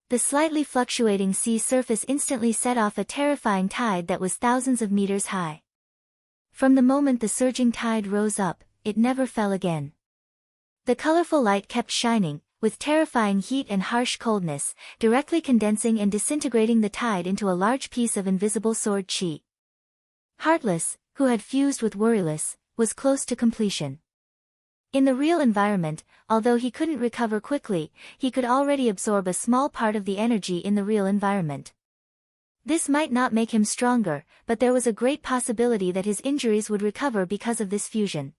The slightly fluctuating sea surface instantly set off a terrifying tide that was thousands of meters high. From the moment the surging tide rose up, it never fell again. The colorful light kept shining, with terrifying heat and harsh coldness, directly condensing and disintegrating the tide into a large piece of invisible sword chi. Heartless, who had fused with Worryless, was close to completion. In the real environment, although he couldn't recover quickly, he could already absorb a small part of the energy in the real environment. This might not make him stronger, but there was a great possibility that his injuries would recover because of this fusion.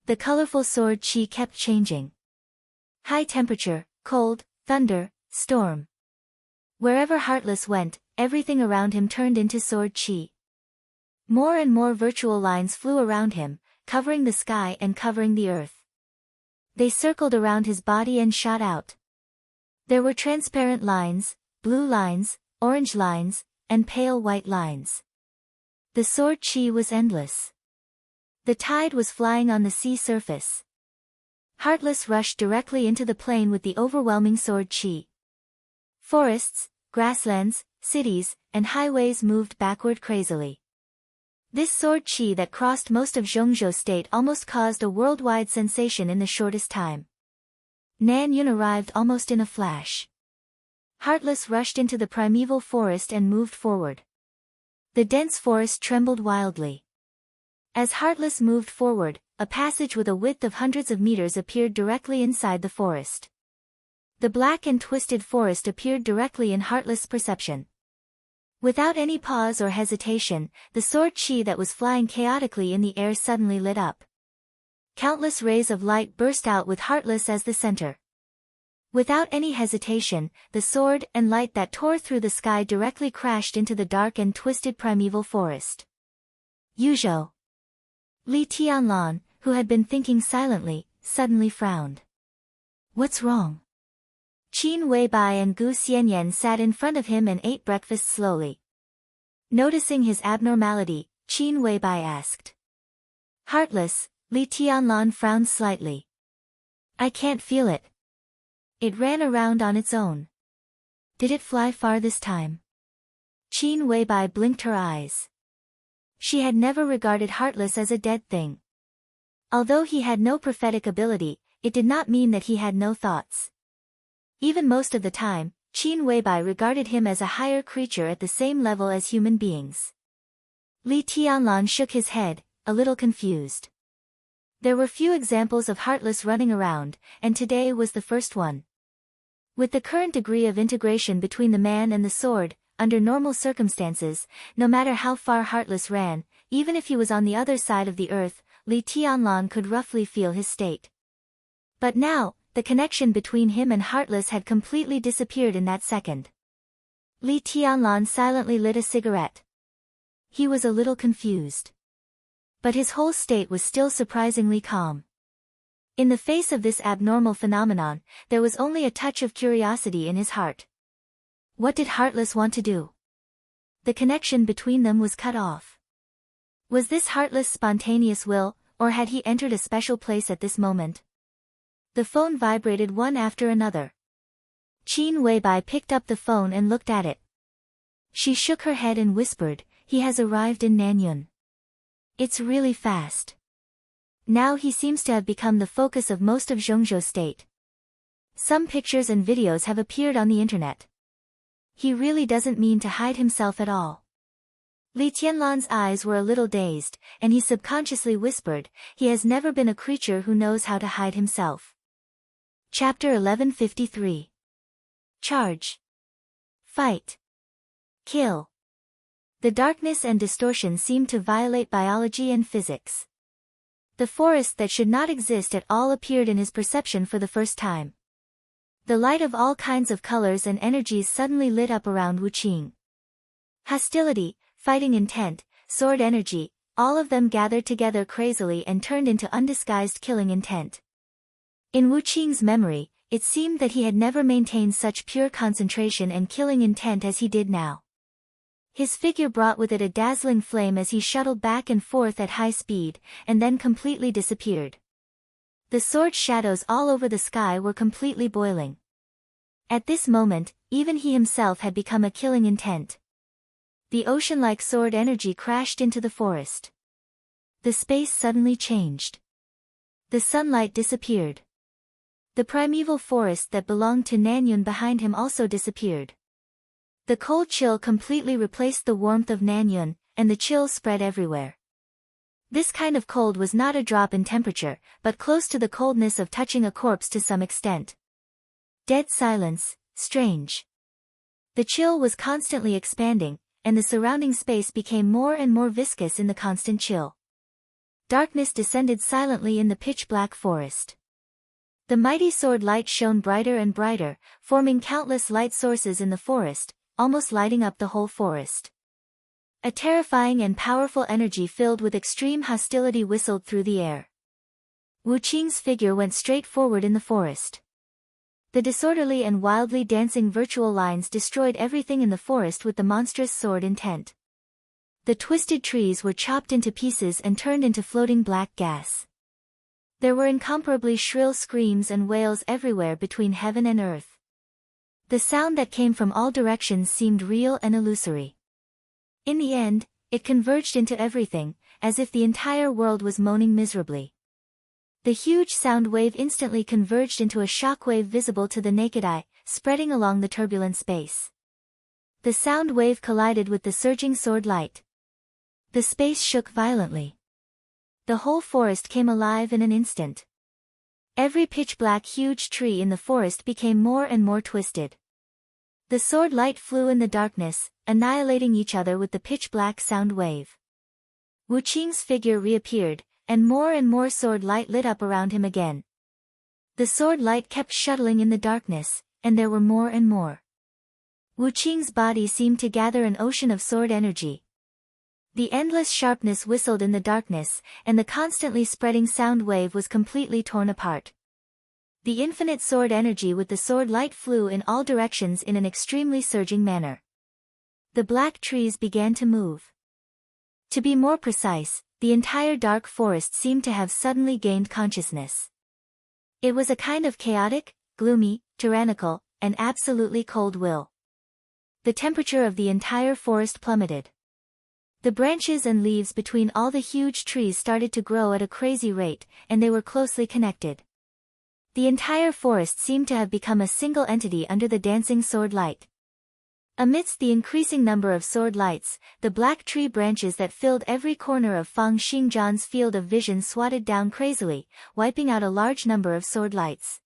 The colorful sword chi kept changing. High temperature, cold, thunder, storm. Wherever Heartless went, everything around him turned into sword chi. More and more virtual lines flew around him, covering the sky and covering the earth. They circled around his body and shot out. There were transparent lines, blue lines, orange lines, and pale white lines. The sword chi was endless. The tide was flying on the sea surface. Heartless rushed directly into the plane with the overwhelming sword chi. Forests, grasslands, cities, and highways moved backward crazily. This sword chi that crossed most of Zhongzhou state almost caused a worldwide sensation in the shortest time. Nanyun arrived almost in a flash. Heartless rushed into the primeval forest and moved forward. The dense forest trembled wildly. As Heartless moved forward, a passage with a width of hundreds of meters appeared directly inside the forest. The black and twisted forest appeared directly in Heartless' perception. Without any pause or hesitation, the sword chi that was flying chaotically in the air suddenly lit up. Countless rays of light burst out with Heartless as the center. Without any hesitation, the sword and light that tore through the sky directly crashed into the dark and twisted primeval forest. Yuzhou. Li Tianlan, who had been thinking silently, suddenly frowned. What's wrong? Qin Weibai and Gu Xianyan sat in front of him and ate breakfast slowly. Noticing his abnormality, Qin Weibai asked. Heartless, Li Tianlan frowned slightly. I can't feel it. It ran around on its own. Did it fly far this time? Qin Weibai blinked her eyes. She had never regarded Heartless as a dead thing. Although he had no prophetic ability, it did not mean that he had no thoughts. Even most of the time, Qin Weibai regarded him as a higher creature at the same level as human beings. Li Tianlan shook his head, a little confused. There were few examples of Heartless running around, and today was the first one. With the current degree of integration between the man and the sword, under normal circumstances, no matter how far Heartless ran, even if he was on the other side of the earth, Li Tianlan could roughly feel his state. But now, the connection between him and Heartless had completely disappeared in that second. Li Tianlan silently lit a cigarette. He was a little confused. But his whole state was still surprisingly calm. In the face of this abnormal phenomenon, there was only a touch of curiosity in his heart. What did Heartless want to do? The connection between them was cut off. Was this Heartless' spontaneous will, or had he entered a special place at this moment? The phone vibrated one after another. Qin Weibai picked up the phone and looked at it. She shook her head and whispered, "He has arrived in Nanyun. It's really fast. Now he seems to have become the focus of most of Zhongzhou state. Some pictures and videos have appeared on the internet. He really doesn't mean to hide himself at all." Li Tianlan's eyes were a little dazed, and he subconsciously whispered, "He has never been a creature who knows how to hide himself." Chapter 1153. Charge. Fight. Kill. The darkness and distortion seemed to violate biology and physics. The forest that should not exist at all appeared in his perception for the first time. The light of all kinds of colors and energies suddenly lit up around Wuqing. Hostility, fighting intent, sword energy, all of them gathered together crazily and turned into undisguised killing intent. In Wuqing's memory, it seemed that he had never maintained such pure concentration and killing intent as he did now. His figure brought with it a dazzling flame as he shuttled back and forth at high speed, and then completely disappeared. The sword shadows all over the sky were completely boiling. At this moment, even he himself had become a killing intent. The ocean-like sword energy crashed into the forest. The space suddenly changed. The sunlight disappeared. The primeval forest that belonged to Nanyun behind him also disappeared. The cold chill completely replaced the warmth of Nanyun, and the chill spread everywhere. This kind of cold was not a drop in temperature, but close to the coldness of touching a corpse to some extent. Dead silence, strange. The chill was constantly expanding, and the surrounding space became more and more viscous in the constant chill. Darkness descended silently in the pitch-black forest. The mighty sword light shone brighter and brighter, forming countless light sources in the forest, almost lighting up the whole forest. A terrifying and powerful energy filled with extreme hostility whistled through the air. Wu Qing's figure went straight forward in the forest. The disorderly and wildly dancing virtual lines destroyed everything in the forest with the monstrous sword intent. The twisted trees were chopped into pieces and turned into floating black gas. There were incomparably shrill screams and wails everywhere between heaven and earth. The sound that came from all directions seemed real and illusory. In the end, it converged into everything, as if the entire world was moaning miserably. The huge sound wave instantly converged into a shock wave visible to the naked eye, spreading along the turbulent space. The sound wave collided with the surging sword light. The space shook violently. The whole forest came alive in an instant. Every pitch-black huge tree in the forest became more and more twisted. The sword light flew in the darkness, annihilating each other with the pitch-black sound wave. Wu Qing's figure reappeared, and more sword light lit up around him again. The sword light kept shuttling in the darkness, and there were more and more. Wu Qing's body seemed to gather an ocean of sword energy. The endless sharpness whistled in the darkness, and the constantly spreading sound wave was completely torn apart. The infinite sword energy with the sword light flew in all directions in an extremely surging manner. The black trees began to move. To be more precise, the entire dark forest seemed to have suddenly gained consciousness. It was a kind of chaotic, gloomy, tyrannical, and absolutely cold will. The temperature of the entire forest plummeted. The branches and leaves between all the huge trees started to grow at a crazy rate, and they were closely connected. The entire forest seemed to have become a single entity under the dancing sword light. Amidst the increasing number of sword lights, the black tree branches that filled every corner of Fang Xingzhan's field of vision swatted down crazily, wiping out a large number of sword lights.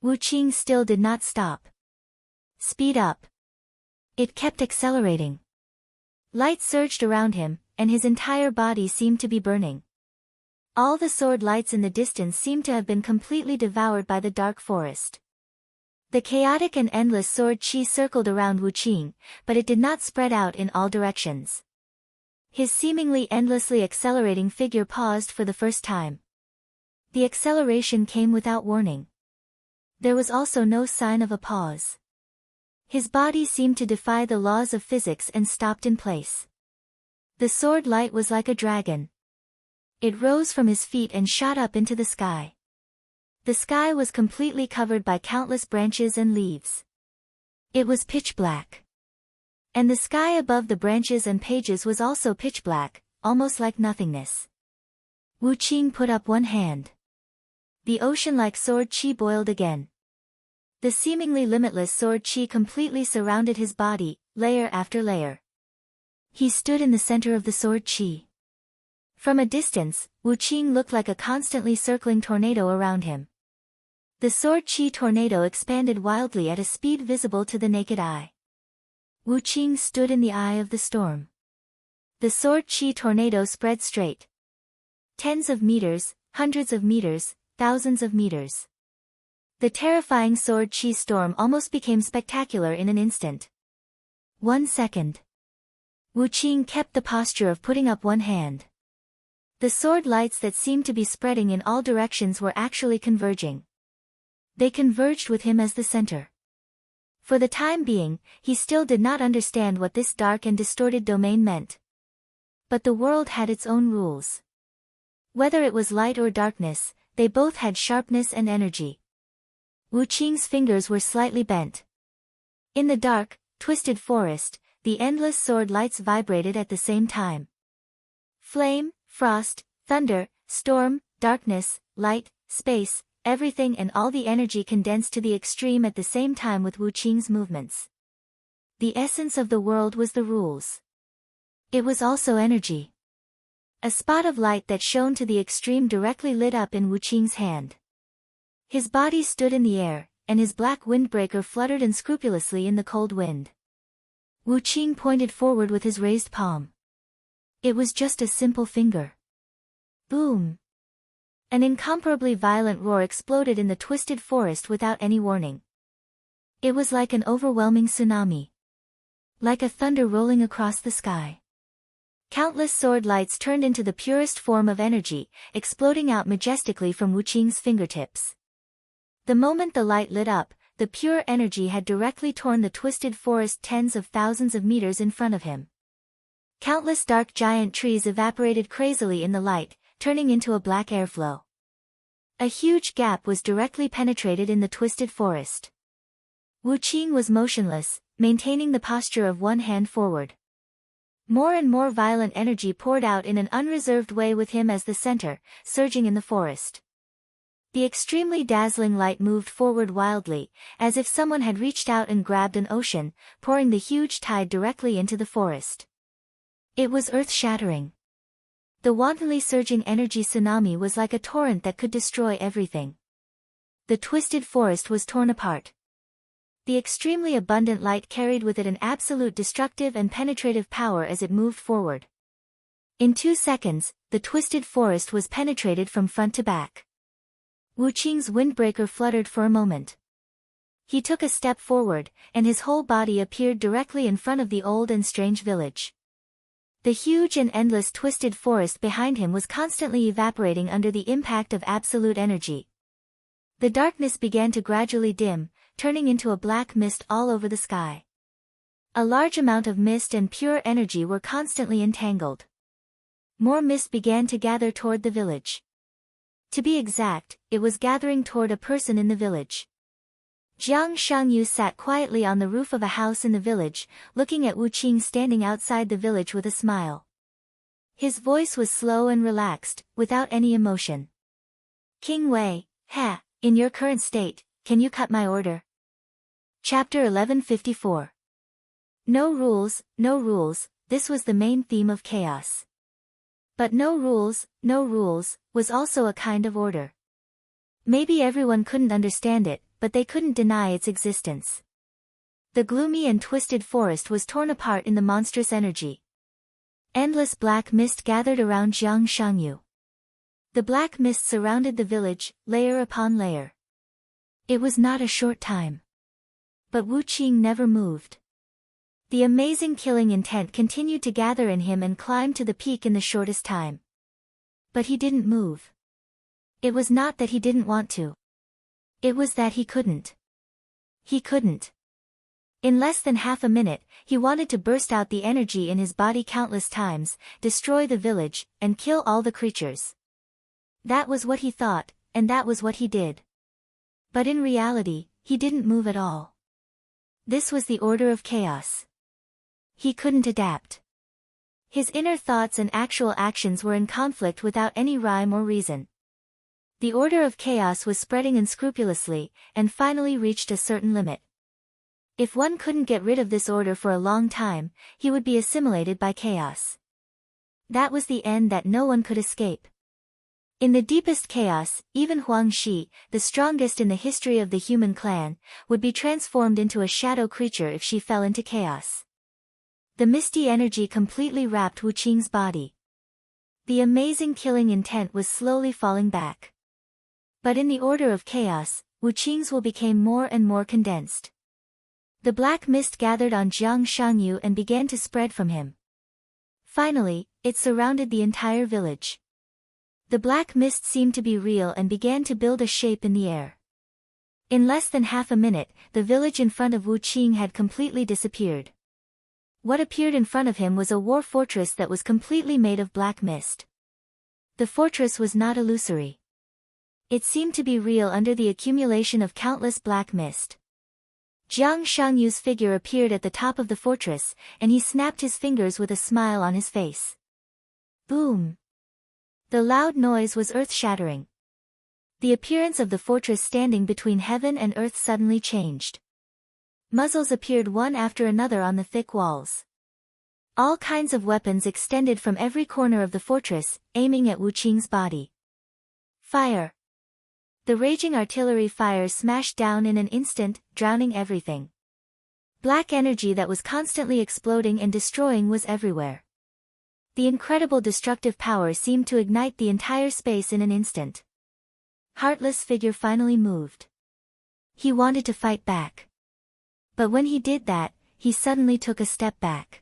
Wu Qing still did not stop. Speed up. It kept accelerating. Light surged around him, and his entire body seemed to be burning. All the sword lights in the distance seemed to have been completely devoured by the dark forest. The chaotic and endless sword chi circled around Wu Qing, but it did not spread out in all directions. His seemingly endlessly accelerating figure paused for the first time. The acceleration came without warning. There was also no sign of a pause. His body seemed to defy the laws of physics and stopped in place. The sword light was like a dragon. It rose from his feet and shot up into the sky. The sky was completely covered by countless branches and leaves. It was pitch black. And the sky above the branches and pages was also pitch black, almost like nothingness. Wu Qing put up one hand. The ocean-like sword chi boiled again. The seemingly limitless sword chi completely surrounded his body, layer after layer. He stood in the center of the sword chi. From a distance, Wu Qing looked like a constantly circling tornado around him. The sword chi tornado expanded wildly at a speed visible to the naked eye. Wu Qing stood in the eye of the storm. The sword chi tornado spread straight. Tens of meters, hundreds of meters, thousands of meters. The terrifying sword chi storm almost became spectacular in an instant. 1 second. Wu Qing kept the posture of putting up one hand. The sword lights that seemed to be spreading in all directions were actually converging. They converged with him as the center. For the time being, he still did not understand what this dark and distorted domain meant. But the world had its own rules. Whether it was light or darkness, they both had sharpness and energy. Wu Qing's fingers were slightly bent. In the dark, twisted forest, the endless sword lights vibrated at the same time. Flame, frost, thunder, storm, darkness, light, space, everything and all the energy condensed to the extreme at the same time with Wu Qing's movements. The essence of the world was the rules. It was also energy. A spot of light that shone to the extreme directly lit up in Wu Qing's hand. His body stood in the air, and his black windbreaker fluttered unscrupulously in the cold wind. Wu Qing pointed forward with his raised palm. It was just a simple finger. Boom! An incomparably violent roar exploded in the twisted forest without any warning. It was like an overwhelming tsunami. Like a thunder rolling across the sky. Countless sword lights turned into the purest form of energy, exploding out majestically from Wu Qing's fingertips. The moment the light lit up, the pure energy had directly torn the twisted forest tens of thousands of meters in front of him. Countless dark giant trees evaporated crazily in the light, turning into a black airflow. A huge gap was directly penetrated in the twisted forest. Wu Qing was motionless, maintaining the posture of one hand forward. More and more violent energy poured out in an unreserved way with him as the center, surging in the forest. The extremely dazzling light moved forward wildly, as if someone had reached out and grabbed an ocean, pouring the huge tide directly into the forest. It was earth-shattering. The wantonly surging energy tsunami was like a torrent that could destroy everything. The twisted forest was torn apart. The extremely abundant light carried with it an absolute destructive and penetrative power as it moved forward. In 2 seconds, the twisted forest was penetrated from front to back. Wu Qing's windbreaker fluttered for a moment. He took a step forward, and his whole body appeared directly in front of the old and strange village. The huge and endless twisted forest behind him was constantly evaporating under the impact of absolute energy. The darkness began to gradually dim, turning into a black mist all over the sky. A large amount of mist and pure energy were constantly entangled. More mist began to gather toward the village. To be exact, it was gathering toward a person in the village. Jiang Shangyu sat quietly on the roof of a house in the village, looking at Wu Qing standing outside the village with a smile. His voice was slow and relaxed, without any emotion. King Wei, in your current state, can you cut my order? Chapter 1154. No rules, this was the main theme of chaos. But no rules, was also a kind of order. Maybe everyone couldn't understand it, but they couldn't deny its existence. The gloomy and twisted forest was torn apart in the monstrous energy. Endless black mist gathered around Jiang Shangyu. The black mist surrounded the village, layer upon layer. It was not a short time. But Wu Qing never moved. The amazing killing intent continued to gather in him and climb to the peak in the shortest time. But he didn't move. It was not that he didn't want to. It was that he couldn't. He couldn't. In less than half a minute, he wanted to burst out the energy in his body countless times, destroy the village, and kill all the creatures. That was what he thought, and that was what he did. But in reality, he didn't move at all. This was the order of chaos. He couldn't adapt. His inner thoughts and actual actions were in conflict without any rhyme or reason. The order of chaos was spreading unscrupulously, and finally reached a certain limit. If one couldn't get rid of this order for a long time, he would be assimilated by chaos. That was the end that no one could escape. In the deepest chaos, even Huang Shi, the strongest in the history of the human clan, would be transformed into a shadow creature if she fell into chaos. The misty energy completely wrapped Wu Qing's body. The amazing killing intent was slowly falling back. But in the order of chaos, Wu Qing's will became more and more condensed. The black mist gathered on Jiang Shangyu and began to spread from him. Finally, it surrounded the entire village. The black mist seemed to be real and began to build a shape in the air. In less than half a minute, the village in front of Wu Qing had completely disappeared. What appeared in front of him was a war fortress that was completely made of black mist. The fortress was not illusory. It seemed to be real under the accumulation of countless black mist. Jiang Shangyu's figure appeared at the top of the fortress, and he snapped his fingers with a smile on his face. Boom! The loud noise was earth-shattering. The appearance of the fortress standing between heaven and earth suddenly changed. Muzzles appeared one after another on the thick walls. All kinds of weapons extended from every corner of the fortress, aiming at Wu Qing's body. Fire! The raging artillery fire smashed down in an instant, drowning everything. Black energy that was constantly exploding and destroying was everywhere. The incredible destructive power seemed to ignite the entire space in an instant. Heartless figure finally moved. He wanted to fight back. But when he did that, he suddenly took a step back.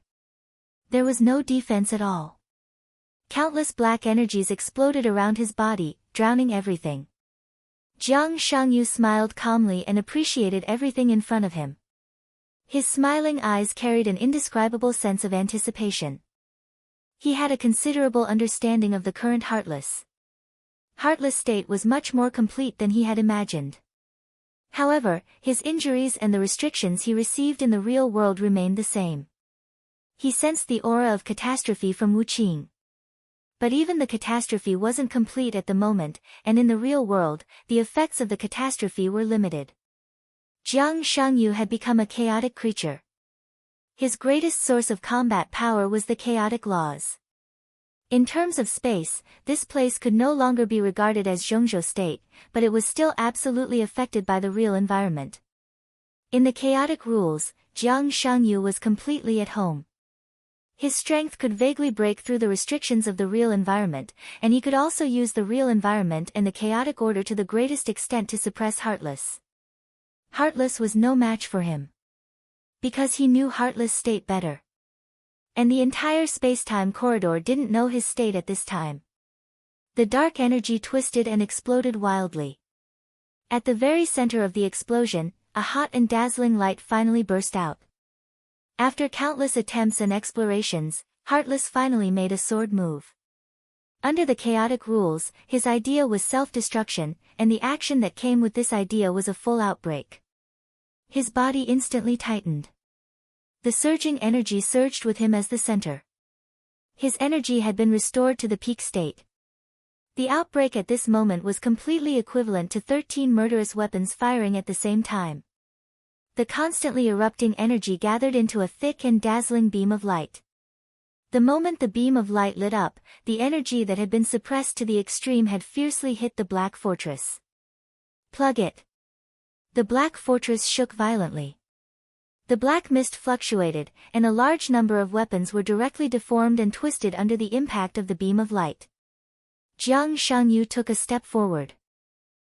There was no defense at all. Countless black energies exploded around his body, drowning everything. Jiang Shangyu smiled calmly and appreciated everything in front of him. His smiling eyes carried an indescribable sense of anticipation. He had a considerable understanding of the current Heartless state was much more complete than he had imagined. However, his injuries and the restrictions he received in the real world remained the same. He sensed the aura of catastrophe from Wu Qing. But even the catastrophe wasn't complete at the moment, and in the real world, the effects of the catastrophe were limited. Jiang Shangyu had become a chaotic creature. His greatest source of combat power was the chaotic laws. In terms of space, this place could no longer be regarded as Zhongzhou state, but it was still absolutely affected by the real environment. In the chaotic rules, Jiang Shangyu was completely at home. His strength could vaguely break through the restrictions of the real environment, and he could also use the real environment and the chaotic order to the greatest extent to suppress Heartless. Heartless was no match for him. Because he knew Heartless state better. And the entire space-time corridor didn't know his state at this time. The dark energy twisted and exploded wildly. At the very center of the explosion, a hot and dazzling light finally burst out. After countless attempts and explorations, Heartless finally made a sword move. Under the chaotic rules, his idea was self-destruction, and the action that came with this idea was a full outbreak. His body instantly tightened. The surging energy surged with him as the center. His energy had been restored to the peak state. The outbreak at this moment was completely equivalent to 13 murderous weapons firing at the same time. The constantly erupting energy gathered into a thick and dazzling beam of light. The moment the beam of light lit up, the energy that had been suppressed to the extreme had fiercely hit the Black Fortress. Plug it. The Black Fortress shook violently. The black mist fluctuated, and a large number of weapons were directly deformed and twisted under the impact of the beam of light. Jiang Shangyu took a step forward.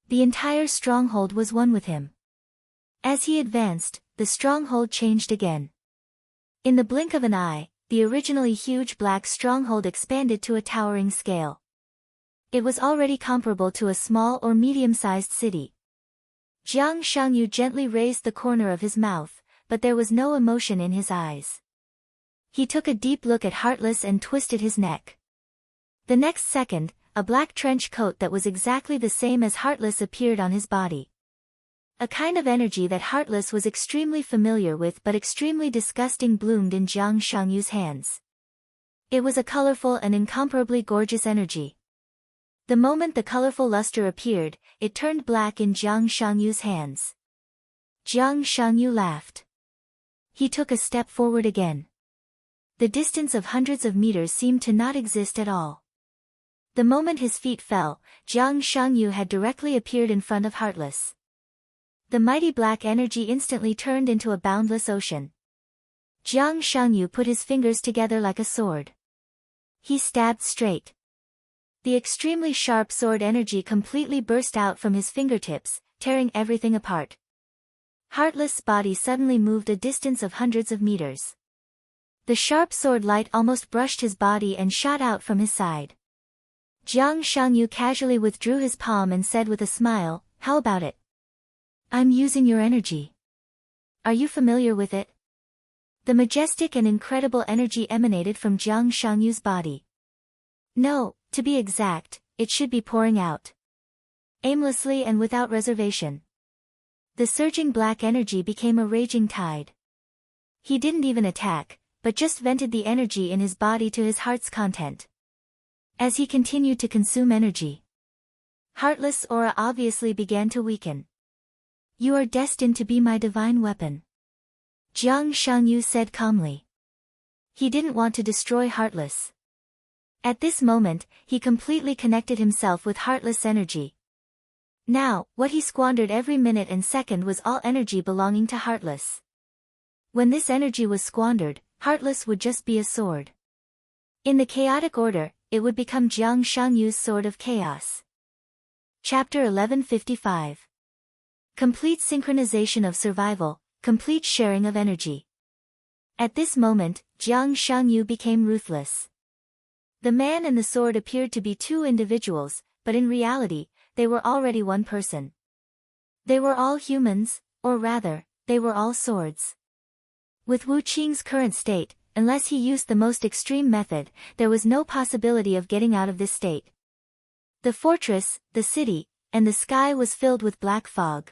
The entire stronghold was one with him. As he advanced, the stronghold changed again. In the blink of an eye, the originally huge black stronghold expanded to a towering scale. It was already comparable to a small or medium-sized city. Jiang Shangyu gently raised the corner of his mouth, but there was no emotion in his eyes. He took a deep look at Heartless and twisted his neck. The next second, a black trench coat that was exactly the same as Heartless appeared on his body. A kind of energy that Heartless was extremely familiar with but extremely disgusting bloomed in Jiang Shangyu's hands. It was a colorful and incomparably gorgeous energy. The moment the colorful luster appeared, it turned black in Jiang Shangyu's hands. Jiang Shangyu laughed. He took a step forward again. The distance of hundreds of meters seemed to not exist at all. The moment his feet fell, Jiang Shangyu had directly appeared in front of Heartless. The mighty black energy instantly turned into a boundless ocean. Jiang Shangyu put his fingers together like a sword. He stabbed straight. The extremely sharp sword energy completely burst out from his fingertips, tearing everything apart. Heartless' body suddenly moved a distance of hundreds of meters. The sharp sword light almost brushed his body and shot out from his side. Jiang Shangyu casually withdrew his palm and said with a smile, "How about it? I'm using your energy. Are you familiar with it?" The majestic and incredible energy emanated from Jiang Shangyu's body. No, to be exact, it should be pouring out. Aimlessly and without reservation. The surging black energy became a raging tide. He didn't even attack, but just vented the energy in his body to his heart's content. As he continued to consume energy, Heartless' aura obviously began to weaken. "You are destined to be my divine weapon," Jiang Shangyu said calmly. He didn't want to destroy Heartless. At this moment, he completely connected himself with Heartless' energy. Now, what he squandered every minute and second was all energy belonging to Heartless. When this energy was squandered, Heartless would just be a sword. In the chaotic order, it would become Jiang Shangyu's Sword of Chaos. Chapter 1155. Complete synchronization of survival, complete sharing of energy. At this moment, Jiang Shangyu became ruthless. The man and the sword appeared to be two individuals, but in reality, they were already one person. They were all humans, or rather, they were all swords. With Wu Qing's current state, unless he used the most extreme method, there was no possibility of getting out of this state. The fortress, the city, and the sky was filled with black fog.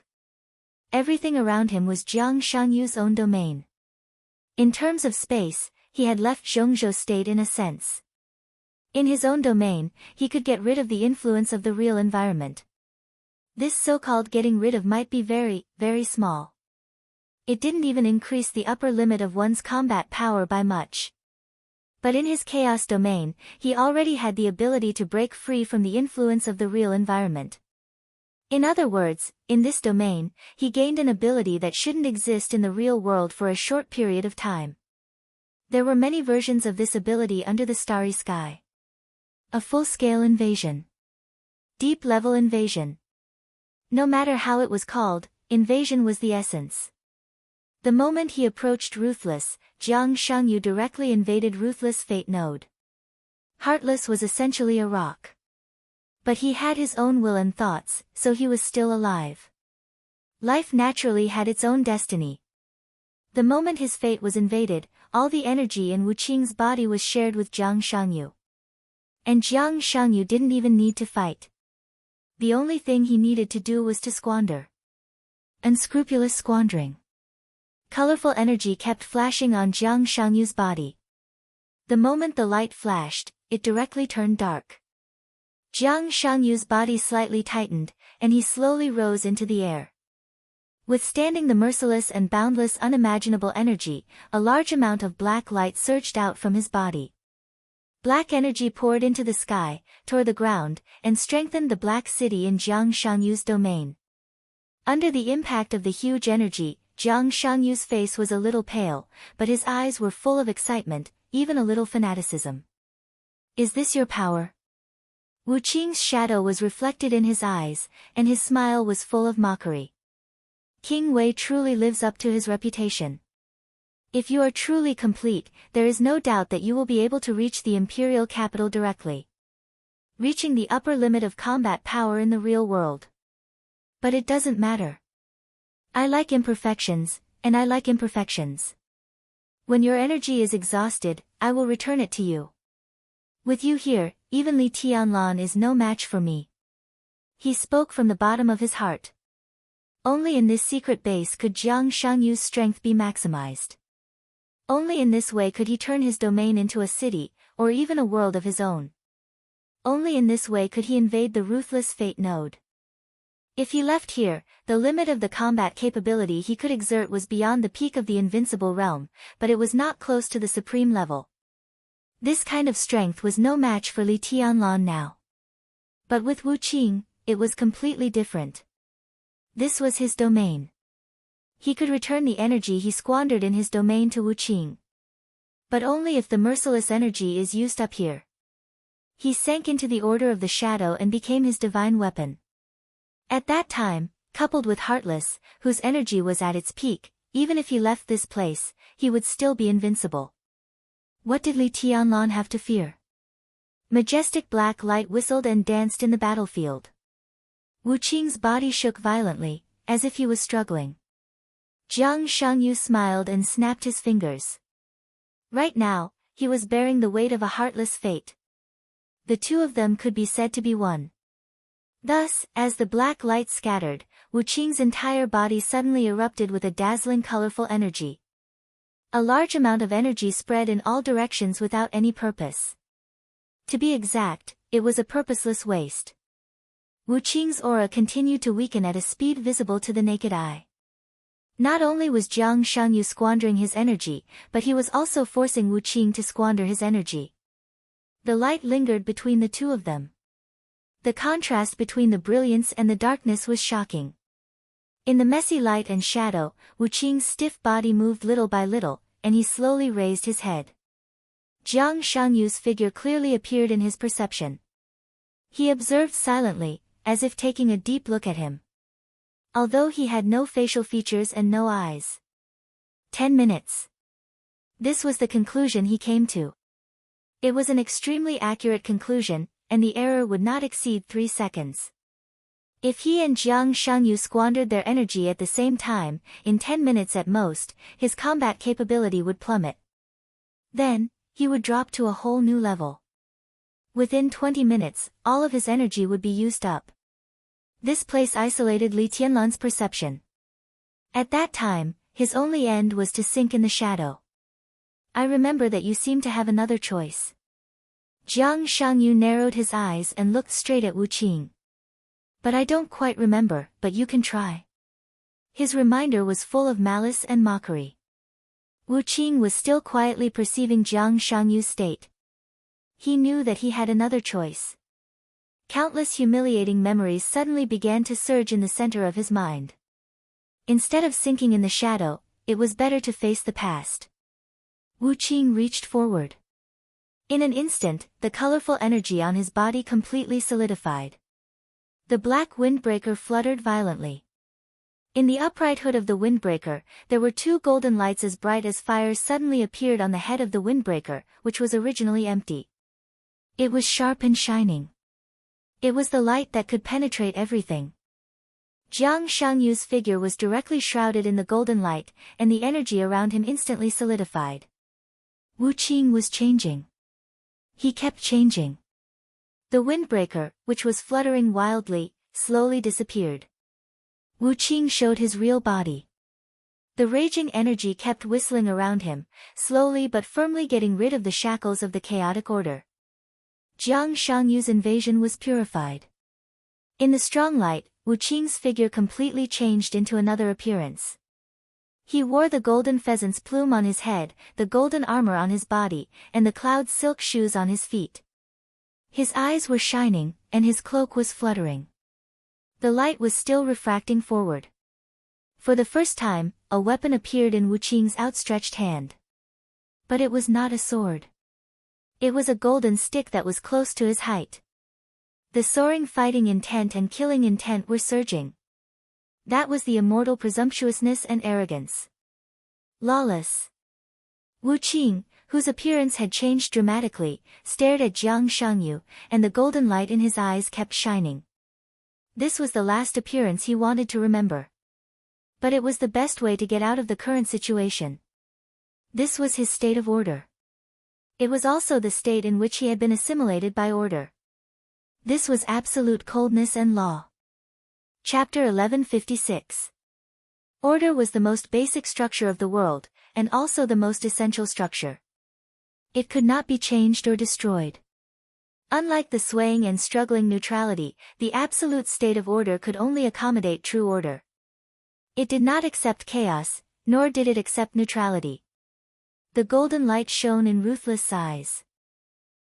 Everything around him was Jiang Shangyu's own domain. In terms of space, he had left Zhongzhou state in a sense. In his own domain, he could get rid of the influence of the real environment. This so-called getting rid of might be very, very small. It didn't even increase the upper limit of one's combat power by much. But in his chaos domain, he already had the ability to break free from the influence of the real environment. In other words, in this domain, he gained an ability that shouldn't exist in the real world for a short period of time. There were many versions of this ability under the starry sky. A full-scale invasion. Deep-level invasion. No matter how it was called, invasion was the essence. The moment he approached Ruthless, Jiang Shangyu directly invaded Ruthless Fate Node. Heartless was essentially a rock. But he had his own will and thoughts, so he was still alive. Life naturally had its own destiny. The moment his fate was invaded, all the energy in Wu Qing's body was shared with Jiang Shangyu. And Jiang Shangyu didn't even need to fight. The only thing he needed to do was to squander. Unscrupulous squandering. Colorful energy kept flashing on Jiang Shangyu's body. The moment the light flashed, it directly turned dark. Jiang Shangyu's body slightly tightened, and he slowly rose into the air. Withstanding the merciless and boundless unimaginable energy, a large amount of black light surged out from his body. Black energy poured into the sky, tore the ground, and strengthened the Black City in Jiang Shangyu's domain. Under the impact of the huge energy, Jiang Shangyu's face was a little pale, but his eyes were full of excitement, even a little fanaticism. Is this your power? Wu Qing's shadow was reflected in his eyes, and his smile was full of mockery. King Wei truly lives up to his reputation. If you are truly complete, there is no doubt that you will be able to reach the imperial capital directly. Reaching the upper limit of combat power in the real world. But it doesn't matter. I like imperfections, and I like imperfections. When your energy is exhausted, I will return it to you. With you here, even Li Tianlan is no match for me. He spoke from the bottom of his heart. Only in this secret base could Jiang Shangyu's strength be maximized. Only in this way could he turn his domain into a city, or even a world of his own. Only in this way could he invade the Ruthless Fate Node. If he left here, the limit of the combat capability he could exert was beyond the peak of the invincible realm, but it was not close to the supreme level. This kind of strength was no match for Li Tianlan now. But with Wu Qing, it was completely different. This was his domain. He could return the energy he squandered in his domain to Wu Qing. But only if the merciless energy is used up here. He sank into the order of the shadow and became his divine weapon. At that time, coupled with Heartless, whose energy was at its peak, even if he left this place, he would still be invincible. What did Li Tianlan have to fear? Majestic black light whistled and danced in the battlefield. Wu Qing's body shook violently, as if he was struggling. Jiang Shangyu smiled and snapped his fingers. Right now, he was bearing the weight of a heartless fate. The two of them could be said to be one. Thus, as the black light scattered, Wu Qing's entire body suddenly erupted with a dazzling colorful energy. A large amount of energy spread in all directions without any purpose. To be exact, it was a purposeless waste. Wu Qing's aura continued to weaken at a speed visible to the naked eye. Not only was Jiang Shangyu squandering his energy, but he was also forcing Wu Qing to squander his energy. The light lingered between the two of them. The contrast between the brilliance and the darkness was shocking. In the messy light and shadow, Wu Qing's stiff body moved little by little, and he slowly raised his head. Jiang Shangyu's figure clearly appeared in his perception. He observed silently, as if taking a deep look at him. Although he had no facial features and no eyes. 10 minutes. This was the conclusion he came to. It was an extremely accurate conclusion, and the error would not exceed 3 seconds. If he and Jiang Shangyu squandered their energy at the same time, in 10 minutes at most, his combat capability would plummet. Then, he would drop to a whole new level. Within 20 minutes, all of his energy would be used up. This place isolated Li Tianlan's perception. At that time, his only end was to sink in the shadow. I remember that you seem to have another choice. Jiang Shangyu narrowed his eyes and looked straight at Wu Qing. But I don't quite remember, but you can try. His reminder was full of malice and mockery. Wu Qing was still quietly perceiving Jiang Shangyu's state. He knew that he had another choice. Countless humiliating memories suddenly began to surge in the center of his mind. Instead of sinking in the shadow, it was better to face the past. Wu Qing reached forward. In an instant, the colorful energy on his body completely solidified. The black windbreaker fluttered violently. In the upright hood of the windbreaker, there were 2 golden lights as bright as fires suddenly appeared on the head of the windbreaker, which was originally empty. It was sharp and shining. It was the light that could penetrate everything. Jiang Shangyu's figure was directly shrouded in the golden light, and the energy around him instantly solidified. Wu Qing was changing. He kept changing. The windbreaker, which was fluttering wildly, slowly disappeared. Wu Qing showed his real body. The raging energy kept whistling around him, slowly but firmly getting rid of the shackles of the chaotic order. Jiang Shangyu's invasion was purified. In the strong light, Wu Qing's figure completely changed into another appearance. He wore the golden pheasant's plume on his head, the golden armor on his body, and the cloud silk shoes on his feet. His eyes were shining, and his cloak was fluttering. The light was still refracting forward. For the first time, a weapon appeared in Wu Qing's outstretched hand. But it was not a sword. It was a golden stick that was close to his height. The soaring fighting intent and killing intent were surging. That was the immortal presumptuousness and arrogance. Lawless. Wu Qing, whose appearance had changed dramatically, stared at Jiang Shangyu, and the golden light in his eyes kept shining. This was the last appearance he wanted to remember. But it was the best way to get out of the current situation. This was his state of order. It was also the state in which he had been assimilated by order. This was absolute coldness and law. Chapter 1156. Order was the most basic structure of the world, and also the most essential structure. It could not be changed or destroyed. Unlike the swaying and struggling neutrality, the absolute state of order could only accommodate true order. It did not accept chaos, nor did it accept neutrality. The golden light shone in ruthless eyes.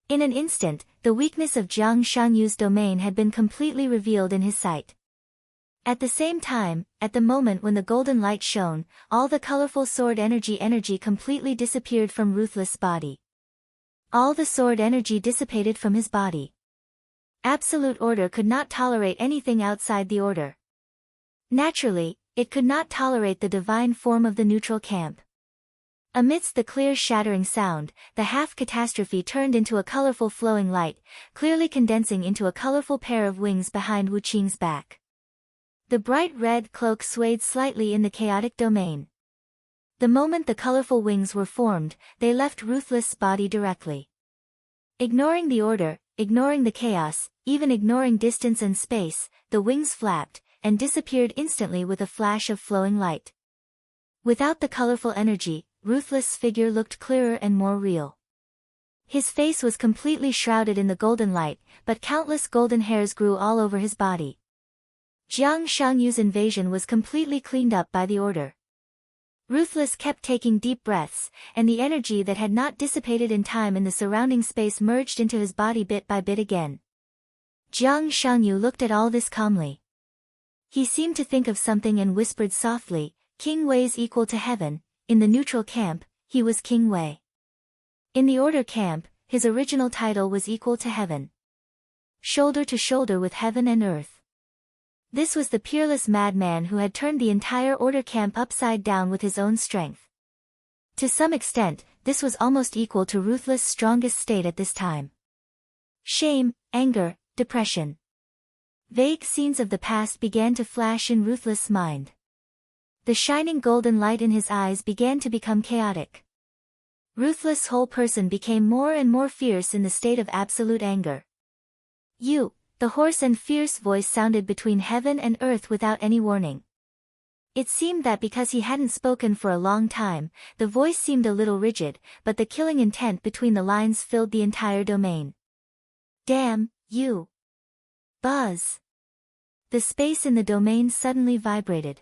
In an instant, the weakness of Jiang Shangyu's domain had been completely revealed in his sight. At the same time, at the moment when the golden light shone, all the colorful sword energy completely disappeared from Ruthless' body. All the sword energy dissipated from his body. Absolute order could not tolerate anything outside the order. Naturally, it could not tolerate the divine form of the neutral camp. Amidst the clear shattering sound, the half-catastrophe turned into a colorful flowing light, clearly condensing into a colorful pair of wings behind Wu Qing's back. The bright red cloak swayed slightly in the chaotic domain. The moment the colorful wings were formed, they left Ruthless' body directly. Ignoring the order, ignoring the chaos, even ignoring distance and space, the wings flapped, and disappeared instantly with a flash of flowing light. Without the colorful energy, Ruthless' figure looked clearer and more real. His face was completely shrouded in the golden light, but countless golden hairs grew all over his body. Jiang Shangyu's invasion was completely cleaned up by the order. Ruthless kept taking deep breaths, and the energy that had not dissipated in time in the surrounding space merged into his body bit by bit again. Jiang Shangyu looked at all this calmly. He seemed to think of something and whispered softly, King Wei's equal to heaven. In the neutral camp, he was King Wei. In the order camp, his original title was equal to heaven. Shoulder to shoulder with heaven and earth. This was the peerless madman who had turned the entire order camp upside down with his own strength. To some extent, this was almost equal to Ruthless' strongest state at this time. Shame, anger, depression. Vague scenes of the past began to flash in Ruthless' mind. The shining golden light in his eyes began to become chaotic. Ruthless' whole person became more and more fierce in the state of absolute anger. You, the hoarse and fierce voice sounded between heaven and earth without any warning. It seemed that because he hadn't spoken for a long time, the voice seemed a little rigid, but the killing intent between the lines filled the entire domain. Damn, you! Buzz! The space in the domain suddenly vibrated.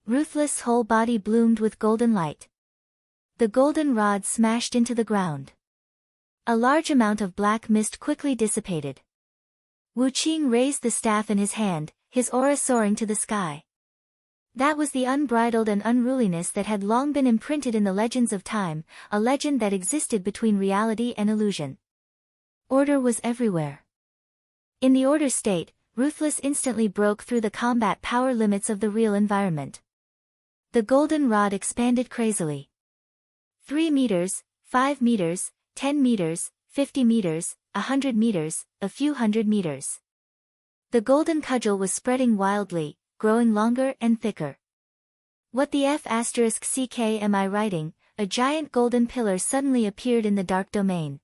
Ruthless' whole body bloomed with golden light. The golden rod smashed into the ground. A large amount of black mist quickly dissipated. Wu Qing raised the staff in his hand, his aura soaring to the sky. That was the unbridled and unruliness that had long been imprinted in the legends of time, a legend that existed between reality and illusion. Order was everywhere. In the order state, Ruthless instantly broke through the combat power limits of the real environment. The golden rod expanded crazily. 3 meters, 5 meters, 10 meters, 50 meters, 100 meters, a few hundred meters. The golden cudgel was spreading wildly, growing longer and thicker. What the F***ck am I writing? A giant golden pillar suddenly appeared in the dark domain.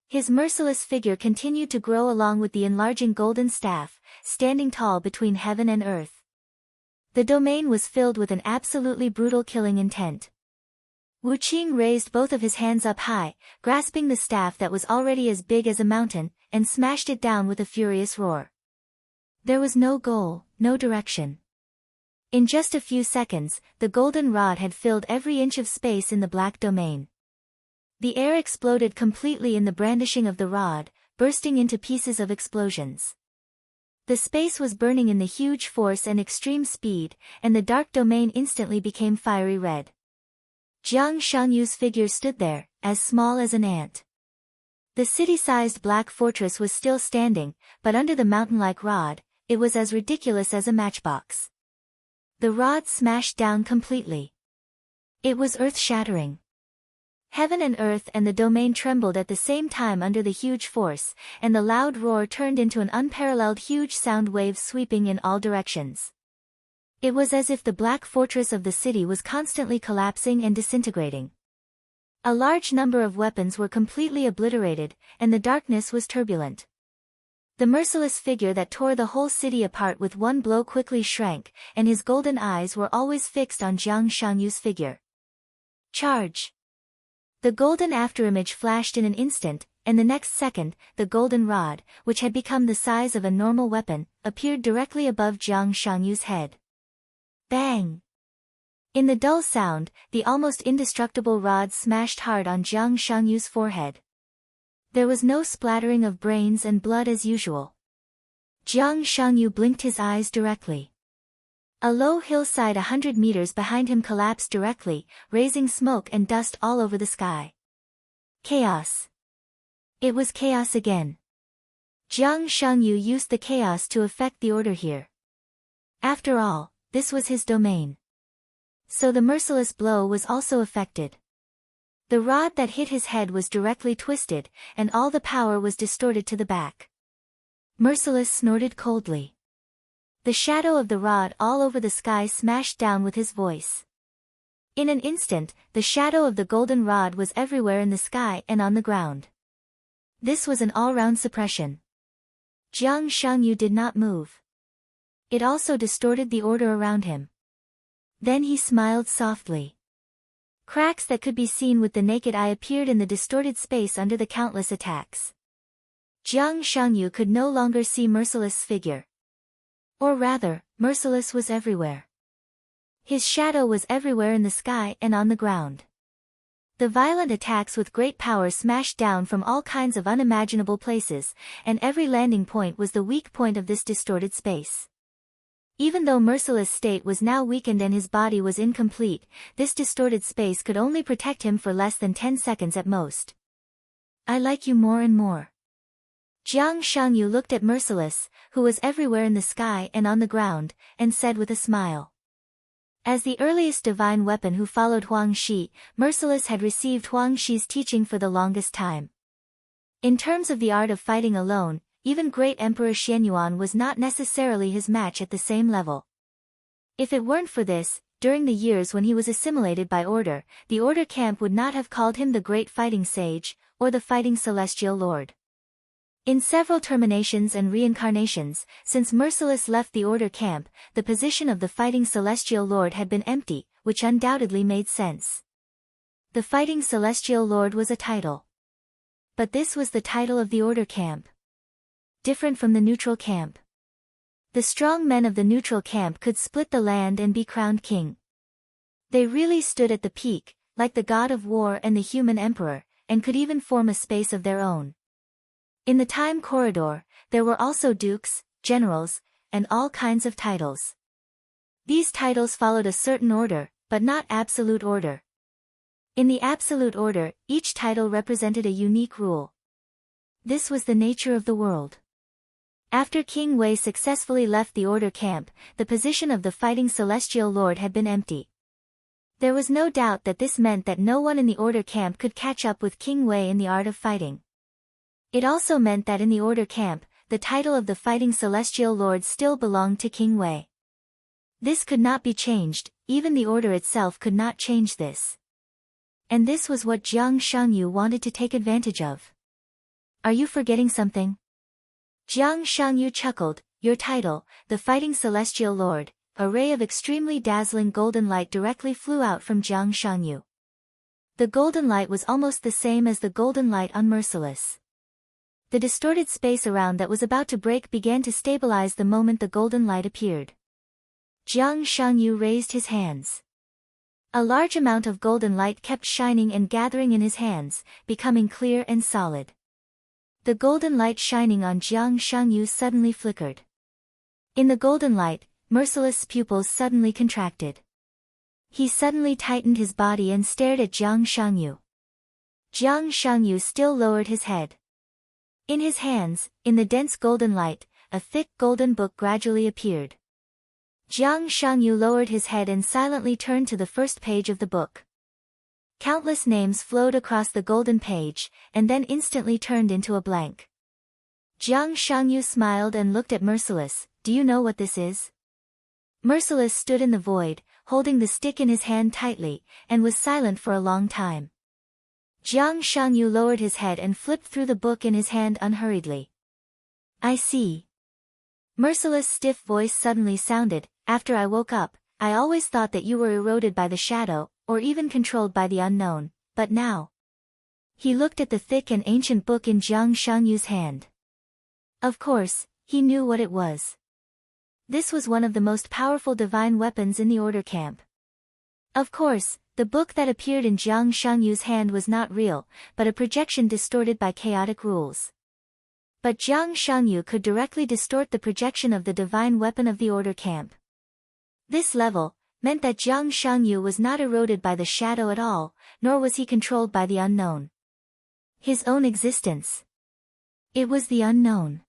His merciless figure continued to grow along with the enlarging golden staff, standing tall between heaven and earth. The domain was filled with an absolutely brutal killing intent. Wu Qing raised both of his hands up high, grasping the staff that was already as big as a mountain, and smashed it down with a furious roar. There was no goal, no direction. In just a few seconds, the golden rod had filled every inch of space in the black domain. The air exploded completely in the brandishing of the rod, bursting into pieces of explosions. The space was burning in the huge force and extreme speed, and the dark domain instantly became fiery red. Jiang Shangyu's figure stood there, as small as an ant. The city-sized black fortress was still standing, but under the mountain-like rod, it was as ridiculous as a matchbox. The rod smashed down completely. It was earth-shattering. Heaven and earth and the domain trembled at the same time under the huge force, and the loud roar turned into an unparalleled huge sound wave sweeping in all directions. It was as if the black fortress of the city was constantly collapsing and disintegrating. A large number of weapons were completely obliterated, and the darkness was turbulent. The merciless figure that tore the whole city apart with one blow quickly shrank, and his golden eyes were always fixed on Jiang Shangyu's figure. Charge! The golden afterimage flashed in an instant, and the next second, the golden rod, which had become the size of a normal weapon, appeared directly above Jiang Shangyu's head. Bang! In the dull sound, the almost indestructible rod smashed hard on Jiang Shangyu's forehead. There was no splattering of brains and blood as usual. Jiang Shangyu blinked his eyes directly. A low hillside 100 meters behind him collapsed directly, raising smoke and dust all over the sky. Chaos. It was chaos again. Jiang Shangyu used the chaos to effect the order here. After all, this was his domain. So the merciless blow was also affected. The rod that hit his head was directly twisted, and all the power was distorted to the back. Merciless snorted coldly. The shadow of the rod all over the sky smashed down with his voice. In an instant, the shadow of the golden rod was everywhere in the sky and on the ground. This was an all-round suppression. Jiang Shangyu did not move. It also distorted the order around him. Then he smiled softly. Cracks that could be seen with the naked eye appeared in the distorted space under the countless attacks. Jiang Shangyu could no longer see Merciless' figure. Or rather, Merciless was everywhere. His shadow was everywhere in the sky and on the ground. The violent attacks with great power smashed down from all kinds of unimaginable places, and every landing point was the weak point of this distorted space. Even though Merciless' state was now weakened and his body was incomplete, this distorted space could only protect him for less than 10 seconds at most. I like you more and more. Jiang Shangyu looked at Merciless, who was everywhere in the sky and on the ground, and said with a smile. As the earliest divine weapon who followed Huang Shi, Merciless had received Huang Shi's teaching for the longest time. In terms of the art of fighting alone, even great Emperor Xianyuan was not necessarily his match at the same level. If it weren't for this, during the years when he was assimilated by Order, the Order camp would not have called him the Great Fighting Sage, or the Fighting Celestial Lord. In several terminations and reincarnations, since Merciless left the Order camp, the position of the Fighting Celestial Lord had been empty, which undoubtedly made sense. The Fighting Celestial Lord was a title. But this was the title of the Order camp. Different from the neutral camp. The strong men of the neutral camp could split the land and be crowned king. They really stood at the peak, like the god of war and the human emperor, and could even form a space of their own. In the time corridor, there were also dukes, generals, and all kinds of titles. These titles followed a certain order, but not absolute order. In the absolute order, each title represented a unique rule. This was the nature of the world. After King Wei successfully left the Order camp, the position of the Fighting Celestial Lord had been empty. There was no doubt that this meant that no one in the Order camp could catch up with King Wei in the art of fighting. It also meant that in the Order camp, the title of the Fighting Celestial Lord still belonged to King Wei. This could not be changed, even the Order itself could not change this. And this was what Jiang Shangyu wanted to take advantage of. Are you forgetting something? Jiang Shangyu chuckled. Your title, the Fighting Celestial Lord. A ray of extremely dazzling golden light directly flew out from Jiang Shangyu. The golden light was almost the same as the golden light on Merciless. The distorted space around that was about to break began to stabilize the moment the golden light appeared. Jiang Shangyu raised his hands. A large amount of golden light kept shining and gathering in his hands, becoming clear and solid. The golden light shining on Jiang Shangyu suddenly flickered. In the golden light, Merciless' pupils suddenly contracted. He suddenly tightened his body and stared at Jiang Shangyu. Jiang Shangyu still lowered his head. In his hands, in the dense golden light, a thick golden book gradually appeared. Jiang Shangyu lowered his head and silently turned to the first page of the book. Countless names flowed across the golden page, and then instantly turned into a blank. Jiang Shangyu smiled and looked at Merciless. Do you know what this is? Merciless stood in the void, holding the stick in his hand tightly, and was silent for a long time. Jiang Shangyu lowered his head and flipped through the book in his hand unhurriedly. I see. Merciless' stiff voice suddenly sounded. After I woke up, I always thought that you were eroded by the shadow, or even controlled by the unknown, but now. He looked at the thick and ancient book in Jiang Shangyu's hand. Of course, he knew what it was. This was one of the most powerful divine weapons in the Order camp. Of course, the book that appeared in Jiang Shangyu's hand was not real, but a projection distorted by chaotic rules. But Jiang Shangyu could directly distort the projection of the divine weapon of the Order camp. This level meant that Jiang Shangyu was not eroded by the shadow at all, nor was he controlled by the unknown. His own existence. It was the unknown.